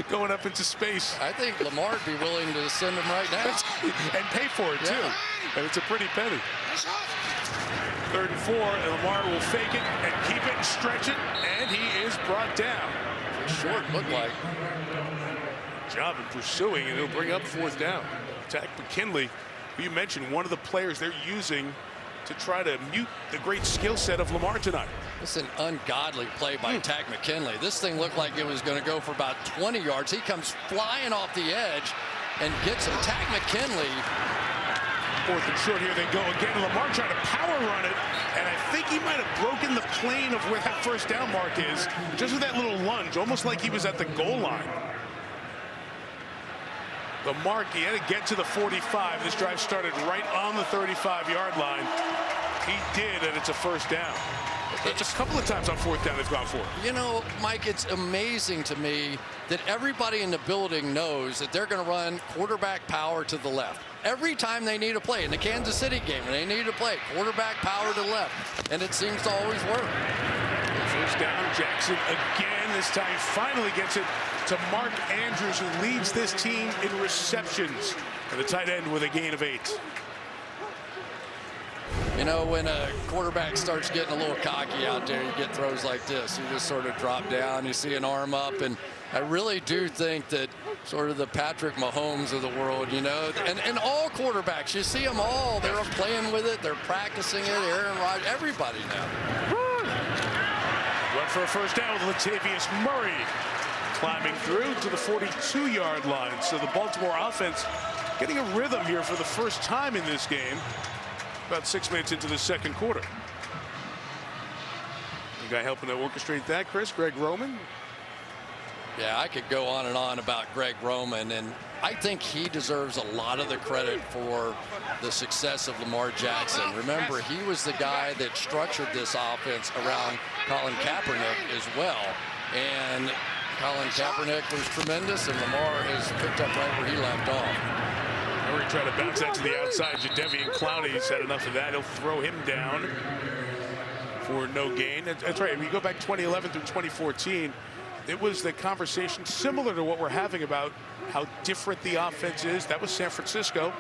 S3: going up into space.
S11: I think Lamar would be willing to send him right now.
S3: And pay for it, too. And it's a pretty penny. 3rd and 4, and Lamar will fake it and keep it and stretch it, and he is brought down.
S11: Short look like.
S3: Job in pursuing, and it'll bring up 4th down. Takk McKinley, who you mentioned, one of the players they're using to try to mute the great skill set of Lamar tonight.
S11: It's an ungodly play by Takk McKinley. This thing looked like it was going to go for about 20 yards. He comes flying off the edge and gets him. Takk McKinley.
S3: 4th and short, here they go again. Lamar trying to power run it, and I think he might have broken the plane of where that 1st down mark is, just with that little lunge, almost like he was at the goal line. The mark, he had to get to the 45. This drive started right on the 35-yard line. He did, and it's a 1st down. It's a couple of times on 4th down they've gone for it.
S11: You know, Mike, it's amazing to me that everybody in the building knows that they're going to run quarterback power to the left. Every time they need a play, in the Kansas City game, when they need a play, quarterback power to the left, and it seems to always work.
S3: 1st down, Jackson again. This time he finally gets it to Mark Andrews, who leads this team in receptions. And the tight end with a gain of 8.
S11: You know, when a quarterback starts getting a little cocky out there, you get throws like this. You just sort of drop down, you see an arm up, and I really do think that sort of the Patrick Mahomes of the world, you know, and all quarterbacks, you see them all, they're playing with it, they're practicing it, Aaron Rodgers, everybody now.
S3: Run for a 1st down with Latavius Murray. climbing through to the 42-yard line. So the Baltimore offense getting a rhythm here for the first time in this game. About 6 minutes into the second quarter. The guy helping to orchestrate that, Chris, Greg Roman.
S11: Yeah, I could go on and on about Greg Roman, and I think he deserves a lot of the credit for the success of Lamar Jackson. Remember, he was the guy that structured this offense around Colin Kaepernick as well. And Colin Kaepernick was tremendous, and Lamar has picked up right where he left off.
S3: Murray tried to bounce that to the outside. Jadeveon Clowney's had enough of that. He'll throw him down for no gain. That's right. If you go back 2011 through 2014, it was the conversation similar to what we're having about how different the offense is. That was San Francisco.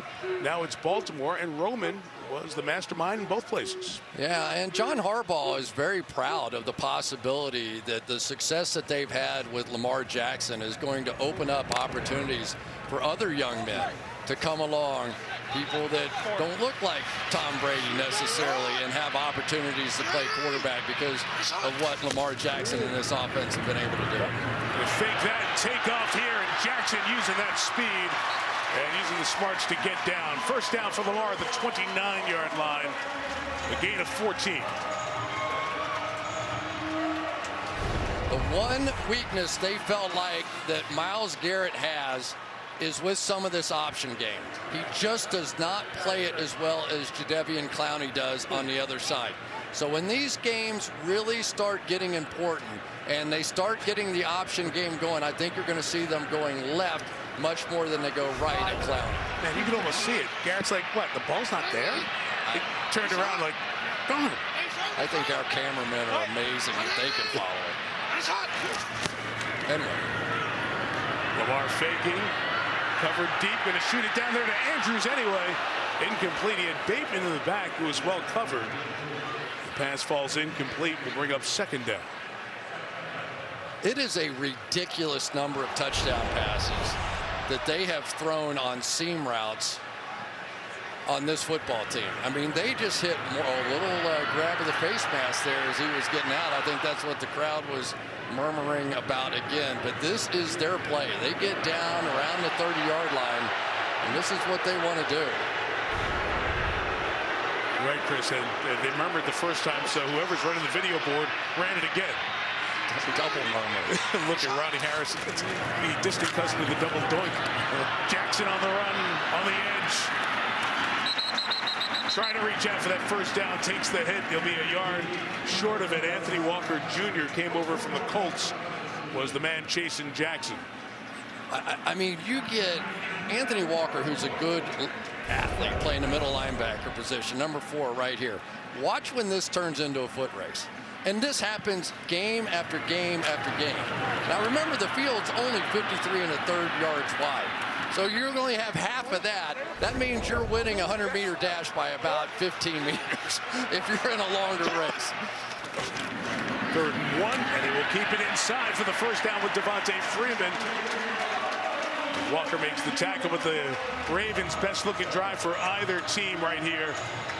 S3: Now it's Baltimore, and Roman was the mastermind in both places.
S11: Yeah, and John Harbaugh is very proud of the possibility that the success that they've had with Lamar Jackson is going to open up opportunities for other young men to come along, people that don't look like Tom Brady necessarily, and have opportunities to play quarterback because of what Lamar Jackson and this offense have been able to do.
S3: They fake that and take off here, and Jackson using that speed and using the smarts to get down. First down for Lamar at the 29-yard line. A gain of 14.
S11: The one weakness they felt like that Myles Garrett has is with some of this option game. He just does not play it as well as Jadeveon Clowney does on the other side. So when these games really start getting important and they start getting the option game going, I think you're going to see them going left much more than they go right at Clowney.
S3: Man, you can almost see it. Garrett's like, what, the ball's not there? He turned around like, gone.
S11: I think our cameramen are amazing that they can follow it. Anyway.
S3: Lamar faking. Covered deep, going to shoot it down there to Andrews anyway. Incomplete. He had Bateman in the back, who was well covered. The pass falls incomplete. Will bring up second down.
S11: It is a ridiculous number of touchdown passes that they have thrown on seam routes on this football team. I mean, they just hit a little grab of the face mask there as he was getting out. I think that's what the crowd was murmuring about again, but this is their play. They get down around the 30-yard line, and this is what they want to do.
S3: Right, Chris, and they murmured the first time, so whoever's running the video board ran it again.
S11: That's a double murmur.
S3: Look at Ronnie Harrison, the distant cousin of the double doink. Jackson on the run, on the edge. Trying to reach out for that first down, takes the hit. He'll be a yard short of it. Anthony Walker Jr. came over from the Colts, was the man chasing Jackson.
S11: I mean, you get Anthony Walker, who's a good athlete, playing the middle linebacker position, number 4 right here. Watch when this turns into a foot race. And this happens game after game after game. Now remember, the field's only 53 1/3 yards wide. So you're going to have half of that. That means you're winning a 100-meter dash by about 15 meters if you're in a longer race.
S3: 3rd and 1, and he will keep it inside for the first down with Devontae Freeman. Walker makes the tackle, but the Ravens' best-looking drive for either team right here,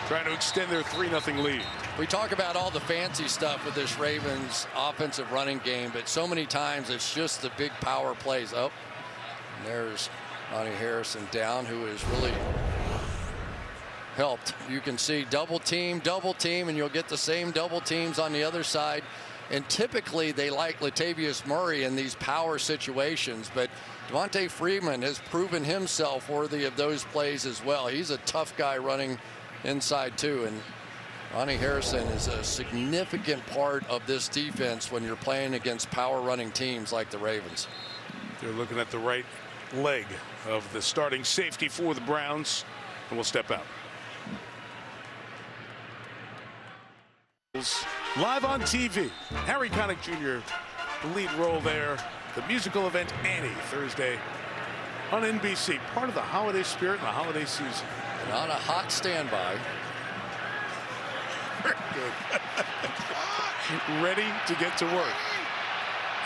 S3: trying to extend their 3-0 lead.
S11: We talk about all the fancy stuff with this Ravens offensive running game, but so many times it's just the big power plays. Oh, and there's Ronnie Harrison down, who has really helped. You can see double team, and you'll get the same double teams on the other side. And typically they like Latavius Murray in these power situations, but Devontae Freeman has proven himself worthy of those plays as well. He's a tough guy running inside too, and Ronnie Harrison is a significant part of this defense when you're playing against power running teams like the Ravens.
S3: They're looking at the right leg of the starting safety for the Browns, and we'll step out. Live on TV, Harry Connick Jr., the lead role there. The musical event Annie, Thursday on NBC, part of the holiday spirit and the holiday season.
S11: And on a hot standby.
S3: Very good. Ready to get to work.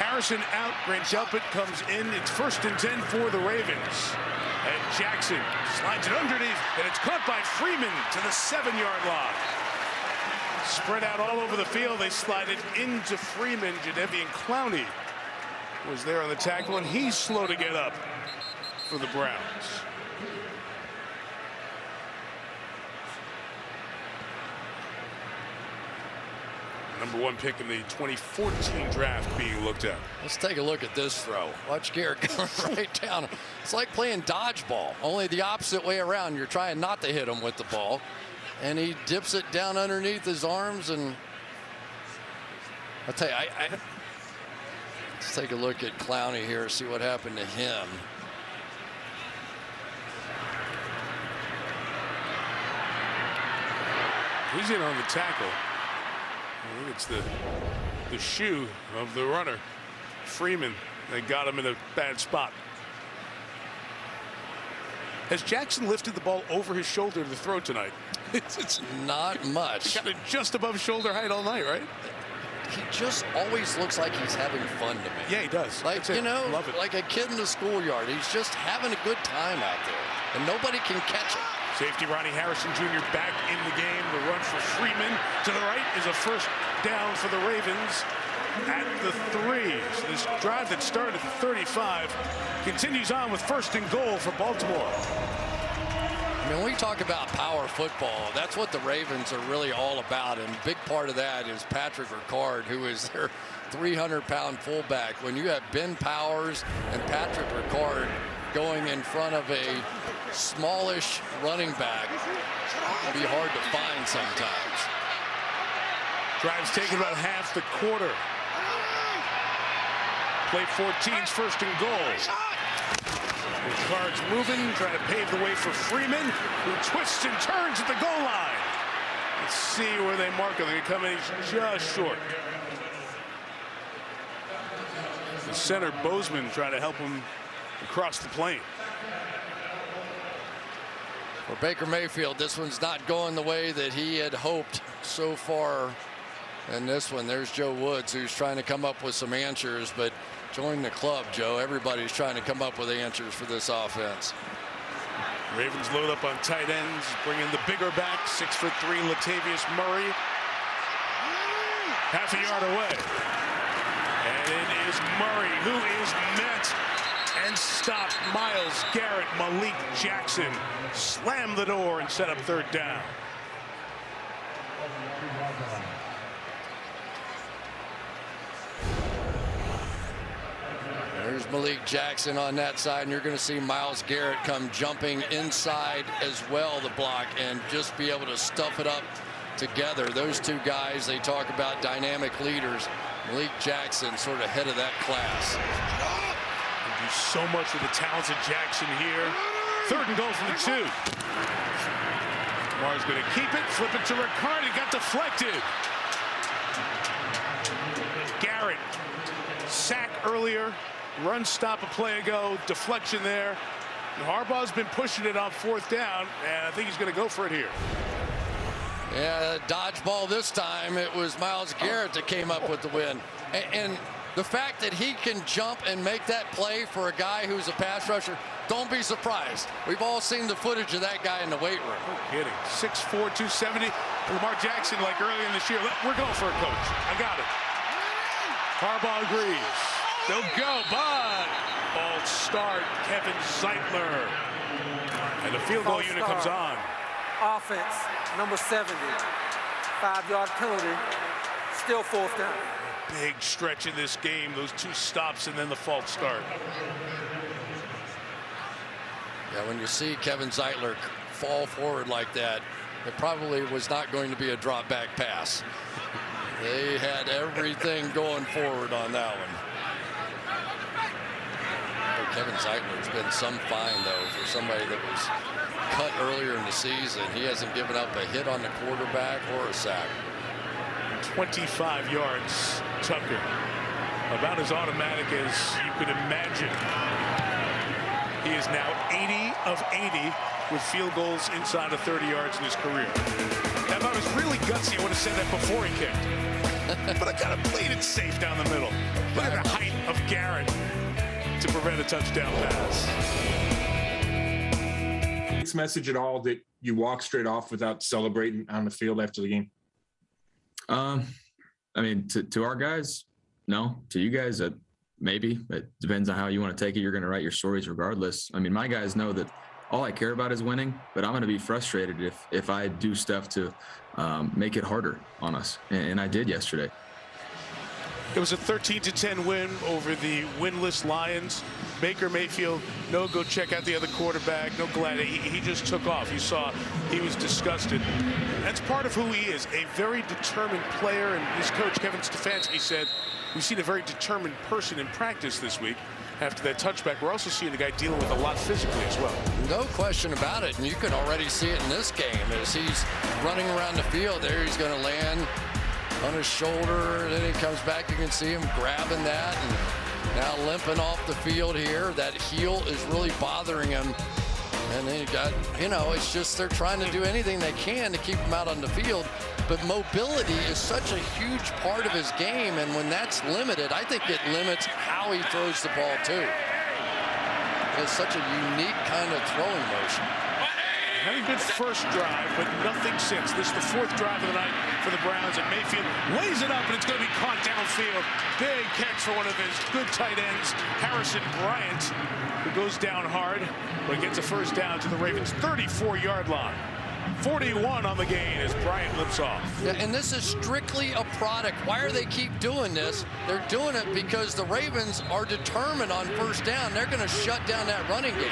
S3: Harrison out, Grant Delpit comes in. It's 1st and 10 for the Ravens. And Jackson slides it underneath, and it's caught by Freeman to the 7-yard line. Spread out all over the field. They slide it into Freeman. Jadeveon Clowney was there on the tackle, and he's slow to get up for the Browns. #1 pick in the 2014 draft being looked at.
S11: Let's take a look at this throw. Watch Garrett come right down. It's like playing dodgeball, only the opposite way around. You're trying not to hit him with the ball, and he dips it down underneath his arms. And I'll tell you, let's take a look at Clowney here, see what happened to him.
S3: He's in on the tackle. I think it's the shoe of the runner, Freeman. They got him in a bad spot. Has Jackson lifted the ball over his shoulder to throw tonight?
S11: It's not much.
S3: He got it just above shoulder height all night, right?
S11: He just always looks like he's having fun to me.
S3: Yeah, he does.
S11: Like, you know, like a kid in the schoolyard. He's just having a good time out there, and nobody can catch him.
S3: Safety Ronnie Harrison Jr. back in the game. The run for Freeman to the right is a first down for the Ravens at the 3. So this drive that started at the 35 continues on with 1st and goal for Baltimore.
S11: I mean, when we talk about power football, that's what the Ravens are really all about, and a big part of that is Patrick Ricard, who is their 300-pound fullback. When you have Ben Powers and Patrick Ricard going in front of a smallish running back, it can be hard to find sometimes.
S3: Drive's taken about half the quarter. Play 14's 1st and goal. Ricard's moving, trying to pave the way for Freeman, who twists and turns at the goal line. Let's see where they mark him. They come in, he's just short. The center, Bozeman, trying to help him across the plane.
S11: For Baker Mayfield, this one's not going the way that he had hoped so far. And this one, there's Joe Woods, who's trying to come up with some answers, but join the club, Joe. Everybody's trying to come up with answers for this offense.
S3: Ravens load up on tight ends, bring in the bigger back, 6'3" Latavius Murray. Half a yard away. And it is Murray who is met and stopped. Myles Garrett, Malik Jackson slammed the door and set up 3rd down.
S11: There's Malik Jackson on that side, and you're going to see Myles Garrett come jumping inside as well, the block, and just be able to stuff it up together. Those two guys, they talk about dynamic leaders. Malik Jackson sort of head of that class.
S3: They do so much with the talented Jackson here. 3rd and goal from the 2. Lamar's going to keep it, flip it to Ricard. It got deflected. Garrett, sack earlier. Run stop a play ago, deflection there. And Harbaugh's been pushing it on 4th down, and I think he's going to go for it here.
S11: Yeah, dodgeball this time. It was Myles Garrett that came up with the win. And the fact that he can jump and make that play for a guy who's a pass rusher, don't be surprised. We've all seen the footage of that guy in the weight room.
S3: No kidding. 6'4", 270. Lamar Jackson, like earlier in this year, we're going for it, coach. I got it. Harbaugh agrees. They'll go, but false start, Kevin Zeitler. And the field goal unit comes on.
S13: Offense, number 70. 5-yard penalty, still 4th down.
S3: Big stretch in this game, those 2 stops and then the false start.
S11: Yeah, when you see Kevin Zeitler fall forward like that, it probably was not going to be a drop back pass. They had everything going forward on that one. Kevin Zeitler's been some fine, though, for somebody that was cut earlier in the season. He hasn't given up a hit on the quarterback or a sack.
S3: 25 yards, Tucker. About as automatic as you could imagine. He is now 80 of 80 with field goals inside of 30 yards in his career. Now, if I was really gutsy, I would have said that before he kicked. But I kind of played it safe down the middle. Look at the height of Garrett to prevent a touchdown pass.
S15: Mixed message at all that you walk straight off without celebrating on the field after the game?
S16: I mean, to our guys, no. To you guys, Maybe. It depends on how you want to take it. You're going to write your stories regardless. I mean, my guys know that all I care about is winning, but I'm going to be frustrated if I do stuff to make it harder on us. And I did yesterday.
S3: It was a 13-10 win over the winless Lions. Baker Mayfield, no, go check out the other quarterback. No, glad he just took off. You saw he was disgusted. That's part of who he is, a very determined player. And his coach, Kevin Stefanski, said, we've seen a very determined person in practice this week. After that touchback, we're also seeing a guy dealing with a lot physically as well.
S11: No question about it. And you can already see it in this game as he's running around the field. There he's going to land on his shoulder, and then he comes back. You can see him grabbing that and now limping off the field here. That heel is really bothering him. And then you got, you know, it's just they're trying to do anything they can to keep him out on the field. But mobility is such a huge part of his game, and when that's limited, I think it limits how he throws the ball too. It's such a unique kind of throwing motion.
S3: Had a good first drive, but nothing since. This is the fourth drive of the night for the Browns, and Mayfield lays it up, and it's going to be caught downfield. Big catch for one of his good tight ends, Harrison Bryant, who goes down hard, but gets a first down to the Ravens' 34-yard line. 41 on the gain as Bryant limps off.
S11: Yeah, and this is strictly a product. Why are they keep doing this? They're doing it because the Ravens are determined on first down. They're going to shut down that running game.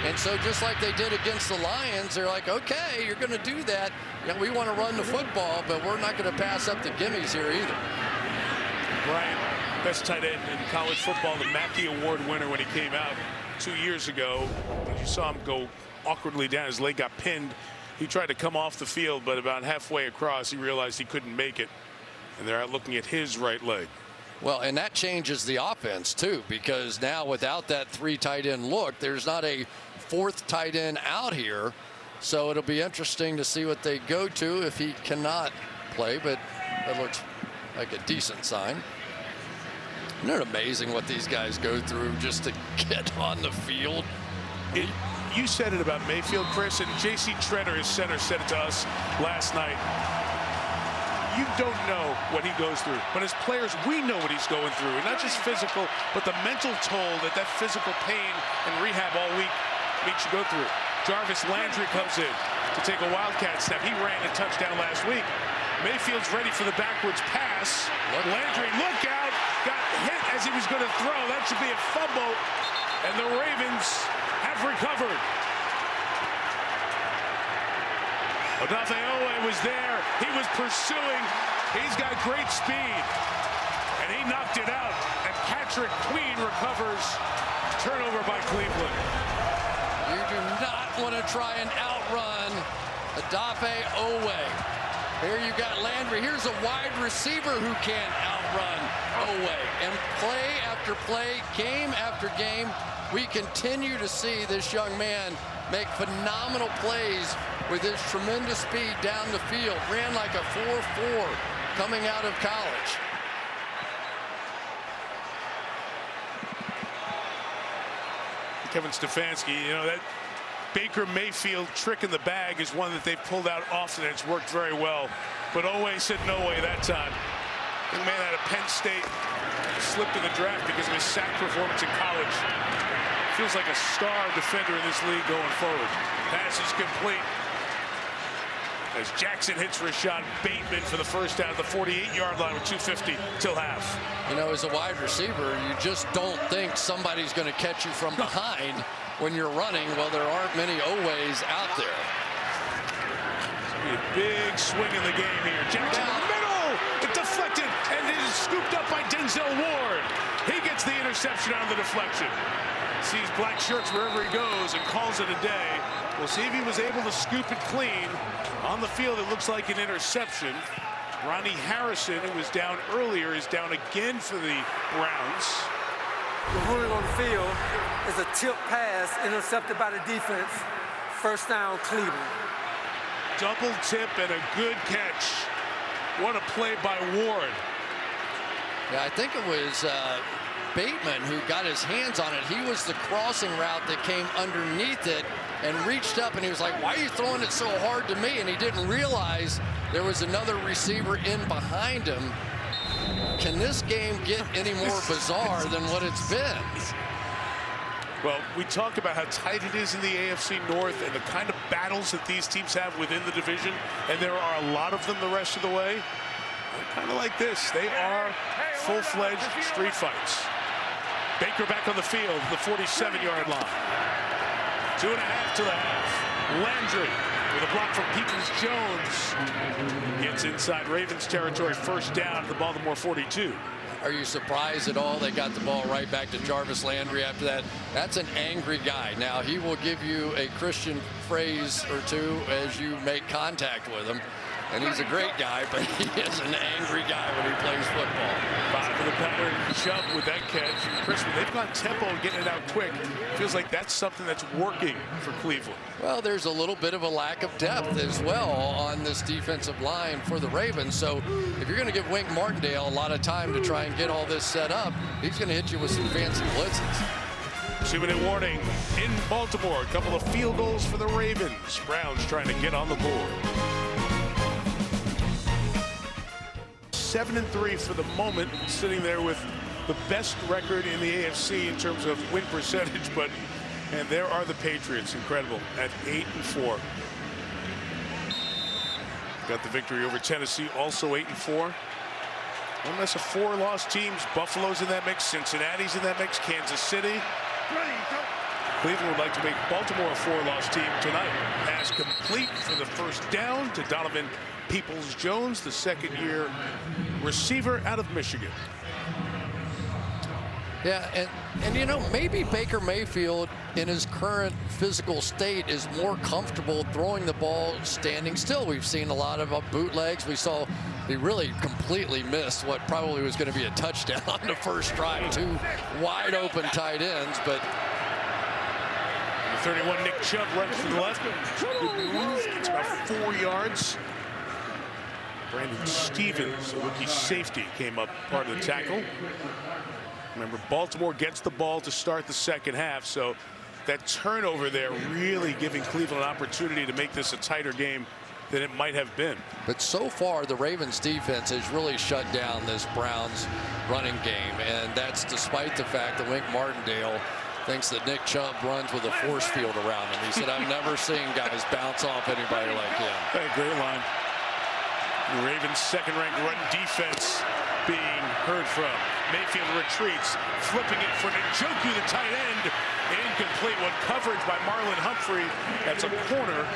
S11: And so just like they did against the Lions, they're like, okay, you're going to do that. You know, we want to run the football, but we're not going to pass up the gimmies here either.
S3: Bryant, best tight end in college football, the Mackey Award winner when he came out 2 years ago. You saw him go awkwardly down. His leg got pinned. He tried to come off the field, but about halfway across, he realized he couldn't make it. And they're out looking at his right leg.
S11: Well, and that changes the offense, too, because now without that three tight end look, there's not a fourth tight end out here. So it'll be interesting to see what they go to if he cannot play, but that looks like a decent sign. Isn't it amazing what these guys go through just to get on the field?
S3: You said it about Mayfield, Chris, and J.C. Treader, his center, said it to us last night. You don't know what he goes through, but as players, we know what he's going through, and not just physical, but the mental toll that physical pain and rehab all week makes you go through. Jarvis Landry comes in to take a wildcat snap. He ran a touchdown last week. Mayfield's ready for the backwards pass. Landry, look out, got hit as he was going to throw. That should be a fumble, and the Ravens have recovered. Odafe Owe was there. He was pursuing. He's got great speed. And he knocked it out. And Patrick Queen recovers. Turnover by Cleveland.
S11: You do not want to try and outrun Odafe Owe. Here you got Landry. Here's a wide receiver who can't outrun Owe. And play after play, game after game, we continue to see this young man make phenomenal plays with his tremendous speed down the field. Ran like a 4.4 coming out of college.
S3: Kevin Stefanski, you know, that Baker Mayfield trick in the bag is one that they've pulled out often, and it's worked very well. But Owe said no way that time. The man out of Penn State slipped in the draft because of his sack performance in college. Feels like a star defender in this league going forward. Pass is complete. As Jackson hits Rashad Bateman for the first down at the 48-yard line with 2:50 till half.
S11: You know, as a wide receiver, you just don't think somebody's going to catch you from behind when you're running. Well, there aren't many Owes out there.
S3: A big swing in the game here. Jackson in the middle. It deflected, and it is scooped up by Denzel Ward. He gets the interception on the deflection. Sees black shirts wherever he goes and calls it a day. We'll see if he was able to scoop it clean. On the field, it looks like an interception. Ronnie Harrison, who was down earlier, is down again for the Browns.
S13: The ruling on the field is a tip pass intercepted by the defense. First down, Cleveland.
S3: Double tip and a good catch. What a play by Ward.
S11: Yeah, I think it was Bateman who got his hands on it. He was the crossing route that came underneath it and reached up, and he was like, why are you throwing it so hard to me? And he didn't realize there was another receiver in behind him. Can this game get any more bizarre than what it's been?
S3: Well, we talked about how tight it is in the AFC North and the kind of battles that these teams have within the division, and there are a lot of them the rest of the way. Kind of like this. They are full-fledged street fights. Baker back on the field, the 47-yard line. 2.5 to the half. Landry with a block from Peoples-Jones. Gets inside Ravens territory, first down at the Baltimore 42.
S11: Are you surprised at all they got the ball right back to Jarvis Landry after that? That's an angry guy. Now, he will give you a Christian phrase or two as you make contact with him. And he's a great guy, but he is an angry guy when he plays football.
S3: 5 for the pattern, Chubb with that catch. Crispin, they've got tempo and getting it out quick. Feels like that's something that's working for Cleveland.
S11: Well, there's a little bit of a lack of depth as well on this defensive line for the Ravens. So if you're going to give Wink Martindale a lot of time to try and get all this set up, he's going to hit you with some fancy blitzes.
S3: 2-minute warning in Baltimore. A couple of field goals for the Ravens. Browns trying to get on the board. 7-3 for the moment, sitting there with the best record in the AFC in terms of win percentage, and there are the Patriots, incredible, at 8-4. Got the victory over Tennessee, also 8-4. One less of 4 lost teams. Buffalo's in that mix, Cincinnati's in that mix, Kansas City. Cleveland would like to make Baltimore a 4-loss team tonight. Pass complete for the first down to Donovan Peoples-Jones, the second-year receiver out of Michigan.
S11: Yeah, and you know, maybe Baker Mayfield in his current physical state is more comfortable throwing the ball standing still. We've seen a lot of bootlegs. We saw he really completely missed what probably was going to be a touchdown on the first drive. 2 wide open tight ends, but
S3: 31, Nick Chubb runs to the left. Good move. It's about 4 yards. Brandon Stevens, a rookie safety, came up part of the tackle. Remember, Baltimore gets the ball to start the second half, so that turnover there really giving Cleveland an opportunity to make this a tighter game than it might have been.
S11: But so far, the Ravens defense has really shut down this Browns running game, and that's despite the fact that Wink Martindale thinks that Nick Chubb runs with a force field around him. He said, I've never seen guys bounce off anybody like him.
S3: Hey, great line. The Ravens' second-ranked run defense being heard from. Mayfield retreats, flipping it for Njoku, the tight end. Incomplete. One coverage by Marlon Humphrey. That's a corner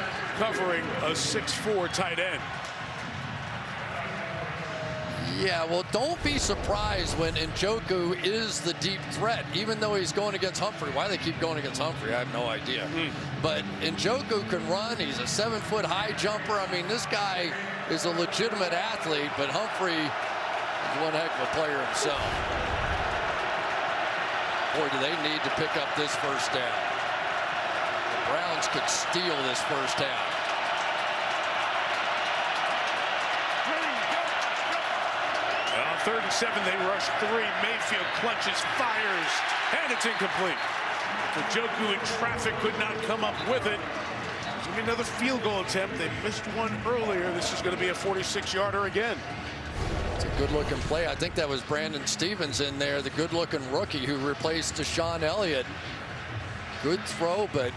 S3: covering a 6'4" tight end.
S11: Yeah, well, don't be surprised when Njoku is the deep threat, even though he's going against Humphrey. Why they keep going against Humphrey, I have no idea. But Njoku can run. He's a 7-foot high jumper. I mean, this guy is a legitimate athlete, but Humphrey is one heck of a player himself. Boy, do they need to pick up this first down. The Browns could steal this first down.
S3: On 3rd and 7, they rush 3. Mayfield clutches, fires, and it's incomplete. Njoku in traffic could not come up with it. It's going to be another field goal attempt. They missed one earlier. This is going to be a 46-yarder again.
S11: It's a good-looking play. I think that was Brandon Stevens in there, the good-looking rookie who replaced Deshaun Elliott. Good throw, but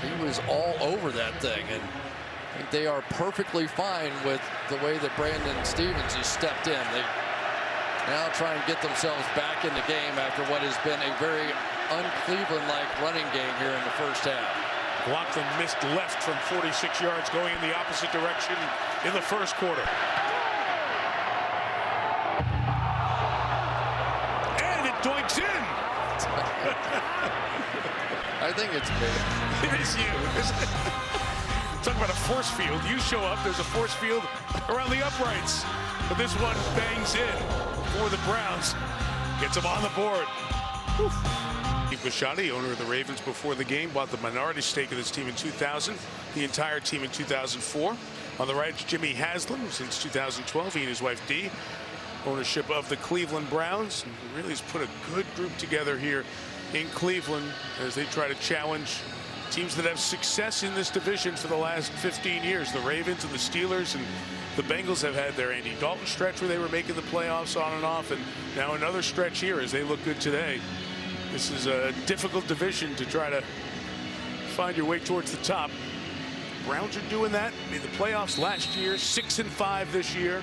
S11: he was all over that thing. And I think they are perfectly fine with the way that Brandon Stevens has stepped in. They now try and get themselves back in the game after what has been a very un-Cleveland-like running game here in the first half.
S3: Laughlin missed left from 46 yards, going in the opposite direction in the first quarter. And it doinks in.
S11: I think it's me.
S3: It is you. Talk about a force field. You show up, there's a force field around the uprights. But this one bangs in for the Browns. Gets them on the board. Steve Bisciotti, owner of the Ravens before the game, bought the minority stake of this team in 2000, the entire team in 2004. On the right, Jimmy Haslam, since 2012, he and his wife Dee, ownership of the Cleveland Browns. And really has put a good group together here in Cleveland as they try to challenge teams that have success in this division for the last 15 years. The Ravens and the Steelers and The Bengals have had their Andy Dalton stretch where they were making the playoffs on and off, and now another stretch here as they look good today. This is a difficult division to try to find your way towards the top. Browns are doing that. Made the playoffs last year, 6-5 this year.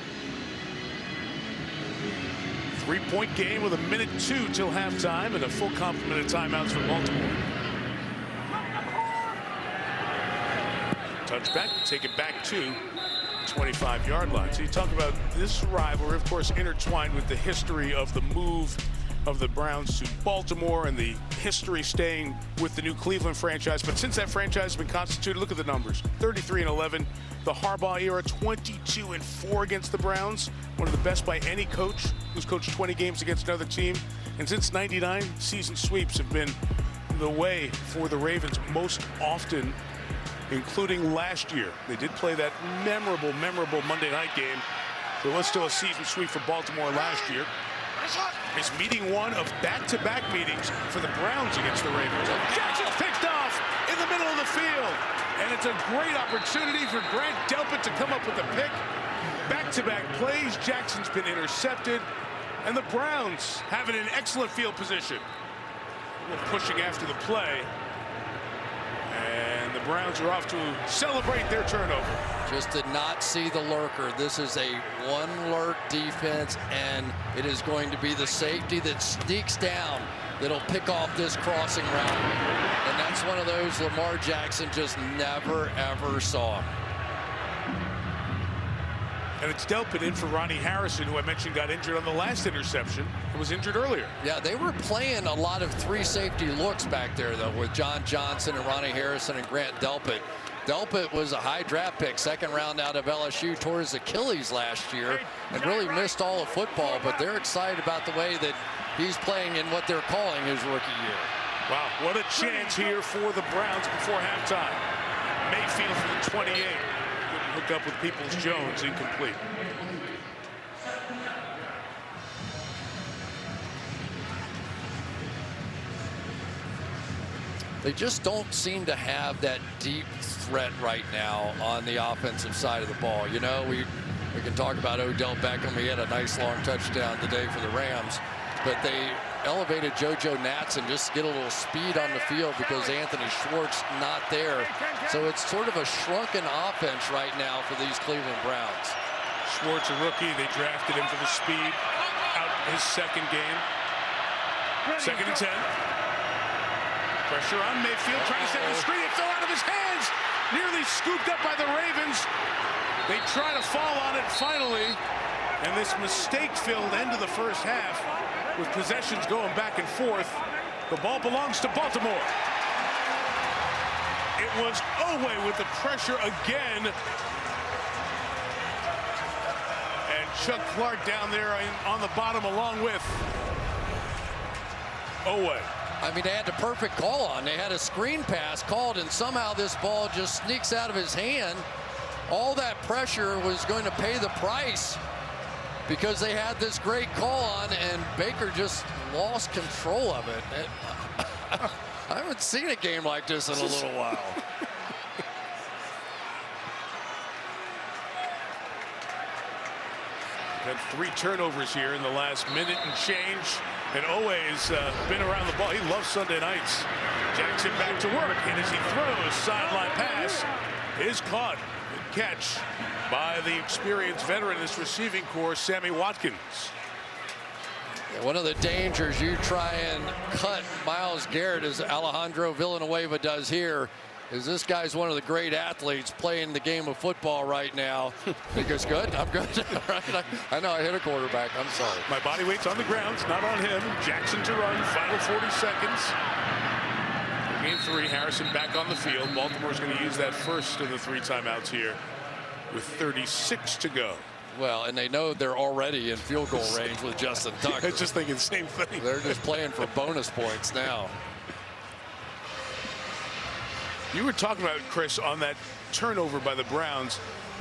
S3: 3-point game with 1:02 till halftime and a full complement of timeouts for Baltimore. Touchback, take it back to 25-yard line. So you talk about this rivalry, of course, intertwined with the history of the move of the Browns to Baltimore and the history staying with the new Cleveland franchise. But since that franchise has been constituted, look at the numbers: 33-11. The Harbaugh era, 22-4 against the Browns, one of the best by any coach who's coached 20 games against another team. And since '99, season sweeps have been the way for the Ravens most often, including last year. They did play that memorable Monday night game. There was still a season sweep for Baltimore last year. It's meeting one of back-to-back meetings for the Browns against the Ravens. Jackson's picked off in the middle of the field. And it's a great opportunity for Grant Delpit to come up with a pick. Back-to-back plays. Jackson's been intercepted. And the Browns have it in excellent field position. Pushing after the play. And the Browns are off to celebrate their turnover.
S11: Just did not see the lurker. This is a one lurk defense, and it is going to be the safety that sneaks down that'll pick off this crossing route. And that's one of those Lamar Jackson just never, ever saw.
S3: And it's Delpit in for Ronnie Harrison, who I mentioned got injured on the last interception and was injured earlier.
S11: Yeah, they were playing a lot of three safety looks back there, though, with John Johnson and Ronnie Harrison and Grant Delpit. Delpit was a high draft pick, second round out of LSU, tore his Achilles last year and really missed all of football, but they're excited about the way that he's playing in what they're calling his rookie year.
S3: Wow, what a chance here for the Browns before halftime. Mayfield for the 28. Couldn't hook up with Peoples-Jones, incomplete.
S11: They just don't seem to have that deep threat right now on the offensive side of the ball. You know, we can talk about Odell Beckham. He had a nice long touchdown today for the Rams, but they elevated JoJo Natson just to get a little speed on the field because Anthony Schwartz not there. So it's sort of a shrunken offense right now for these Cleveland Browns.
S3: Schwartz, a rookie, they drafted him for the speed. Out his second game. 2nd and 10. Pressure on Mayfield, trying to set the screen. It fell out of his hands. Nearly scooped up by the Ravens. They try to fall on it finally. And this mistake-filled end of the first half with possessions going back and forth. The ball belongs to Baltimore. It was Owe with the pressure again. And Chuck Clark down there on the bottom along with Owe.
S11: I mean, they had the perfect call on. They had a screen pass called, and somehow this ball just sneaks out of his hand. All that pressure was going to pay the price because they had this great call on, and Baker just lost control of it. I haven't seen a game like this in a little while.
S3: Had 3 turnovers here in the last minute and change. And Owe's been around the ball. He loves Sunday nights. Jackson back to work. And as he throws, sideline pass is caught. Good catch by the experienced veteran in this receiving corps, Sammy Watkins.
S11: Yeah, one of the dangers you try and cut Myles Garrett, as Alejandro Villanueva does here, is this guy's one of the great athletes playing the game of football right now. He goes, good, I'm good. I know I hit a quarterback, I'm sorry.
S3: My body weight's on the ground, it's not on him. Jackson to run, final 40 seconds. Game 3, Harrison back on the field. Baltimore's going to use that first of the 3 timeouts here with 36 to go.
S11: Well, and they know they're already in field goal range with Justin Tucker.
S3: I was just thinking the same thing.
S11: They're just playing for bonus points now.
S3: You were talking about, Chris, on that turnover by the Browns,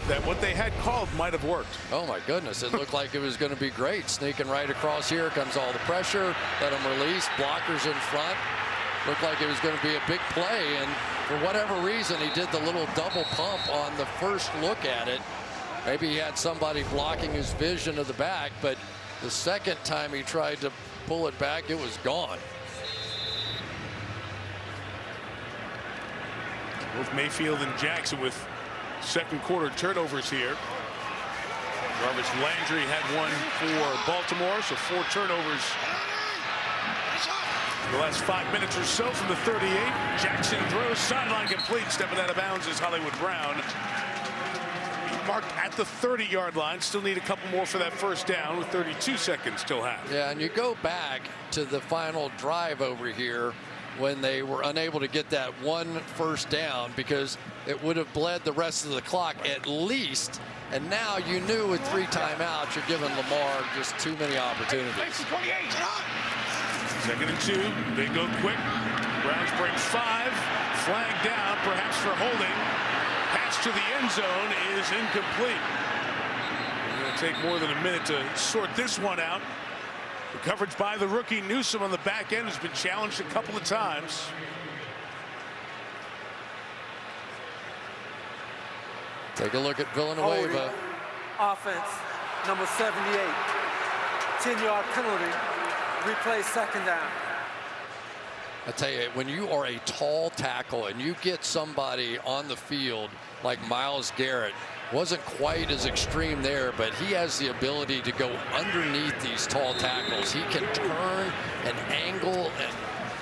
S3: that what they had called might have worked.
S11: Oh, my goodness. It looked like it was going to be great. Sneaking right across here comes all the pressure. Let him release. Blockers in front. Looked like it was going to be a big play. And for whatever reason, he did the little double pump on the first look at it. Maybe he had somebody blocking his vision of the back, but the second time he tried to pull it back, it was gone.
S3: Both Mayfield and Jackson with second quarter turnovers here. Jarvis Landry had one for Baltimore, so 4 turnovers in the last 5 minutes or so from the 38. Jackson throws, sideline complete, stepping out of bounds is Hollywood Brown. Marked at the 30-yard line. Still need a couple more for that first down with 32 seconds till half.
S11: Yeah, and you go back to the final drive over here when they were unable to get that one first down because it would have bled the rest of the clock at least. And now you knew with 3 timeouts, you're giving Lamar just too many opportunities.
S3: 2nd and 2. They go quick. Browns bring 5. Flag down, perhaps for holding. Pass to the end zone is incomplete. It's going to take more than a minute to sort this one out. The coverage by the rookie Newsome on the back end has been challenged a couple of times.
S11: Take a look at Villanueva.
S13: Offense, number 78. 10-yard penalty. Replay 2nd down.
S11: I tell you, when you are a tall tackle and you get somebody on the field like Myles Garrett, wasn't quite as extreme there, but he has the ability to go underneath these tall tackles. He can turn and angle and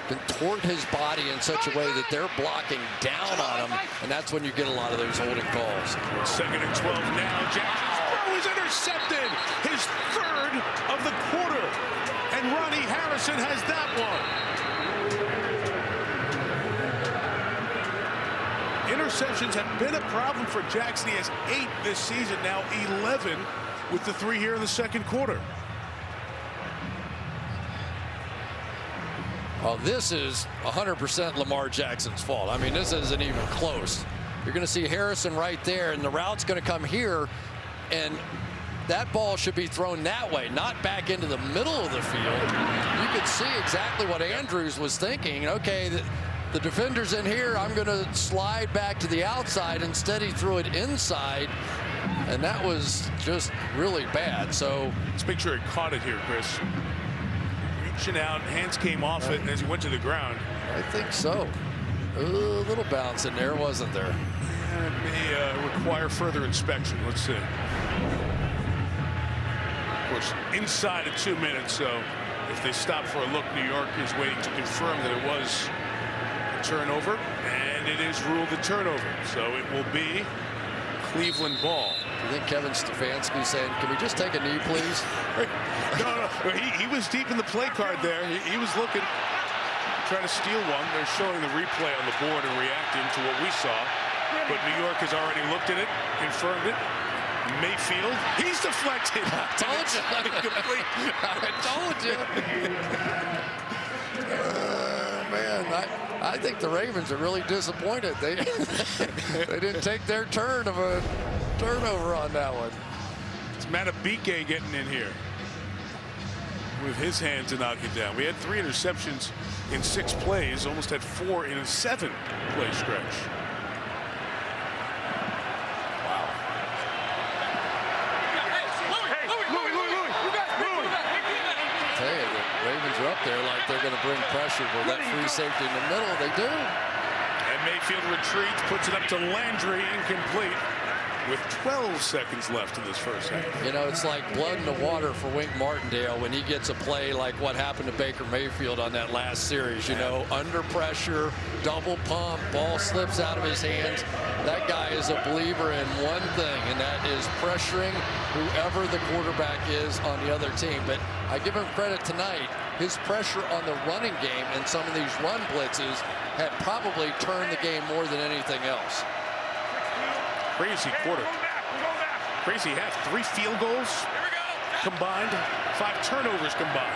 S11: contort his body in such a way that they're blocking down on him, and that's when you get a lot of those holding calls.
S3: 2nd and 12 now. Jackson's throw is intercepted. His 3rd of the quarter. And Ronnie Harrison has that one. Interceptions have been a problem for Jackson. He has 8 this season, now 11 with the 3 here in the second quarter.
S11: Well, this is 100% Lamar Jackson's fault. I mean, this isn't even close. You're going to see Harrison right there, and the route's going to come here, and that ball should be thrown that way, not back into the middle of the field. You could see exactly what Andrews was thinking. Okay, the defender's in here. I'm going to slide back to the outside. Instead, he threw it inside, and that was just really bad. So
S3: let's make sure he caught it here, Chris. Reaching out, hands came off it as he went to the ground.
S11: I think so. A little bounce in there, wasn't there?
S3: It may require further inspection. Let's see. Of course, inside of 2 minutes, so if they stop for a look, New York is waiting to confirm that it was a turnover, and it is ruled a turnover. So it will be Cleveland ball.
S11: Do you think Kevin Stefanski's saying, can we just take a knee, please?
S3: No, he was deep in the play card there. He was looking, trying to steal one. They're showing the replay on the board and reacting to what we saw. But New York has already looked at it, confirmed it. Mayfield, he's deflected.
S11: I told you. I told you. Man, I think the Ravens are really disappointed. They didn't take their turn of a turnover on that one.
S3: It's Matabike getting in here with his hand to knock it down. We had 3 interceptions in 6 plays, almost had 4 in a 7-play stretch.
S11: Ravens are up there like they're going to bring pressure with that free safety in the middle. They do.
S3: And Mayfield retreats, puts it up to Landry, incomplete, with 12 seconds left in this first half.
S11: You know, it's like blood in the water for Wink Martindale when he gets a play like what happened to Baker Mayfield on that last series. You know, under pressure, double pump, ball slips out of his hands. That guy is a believer in one thing, and that is pressuring whoever the quarterback is on the other team. But I give him credit tonight. His pressure on the running game and some of these run blitzes have probably turned the game more than anything else.
S3: Crazy quarter. Crazy half. 3 field goals combined, 5 turnovers combined.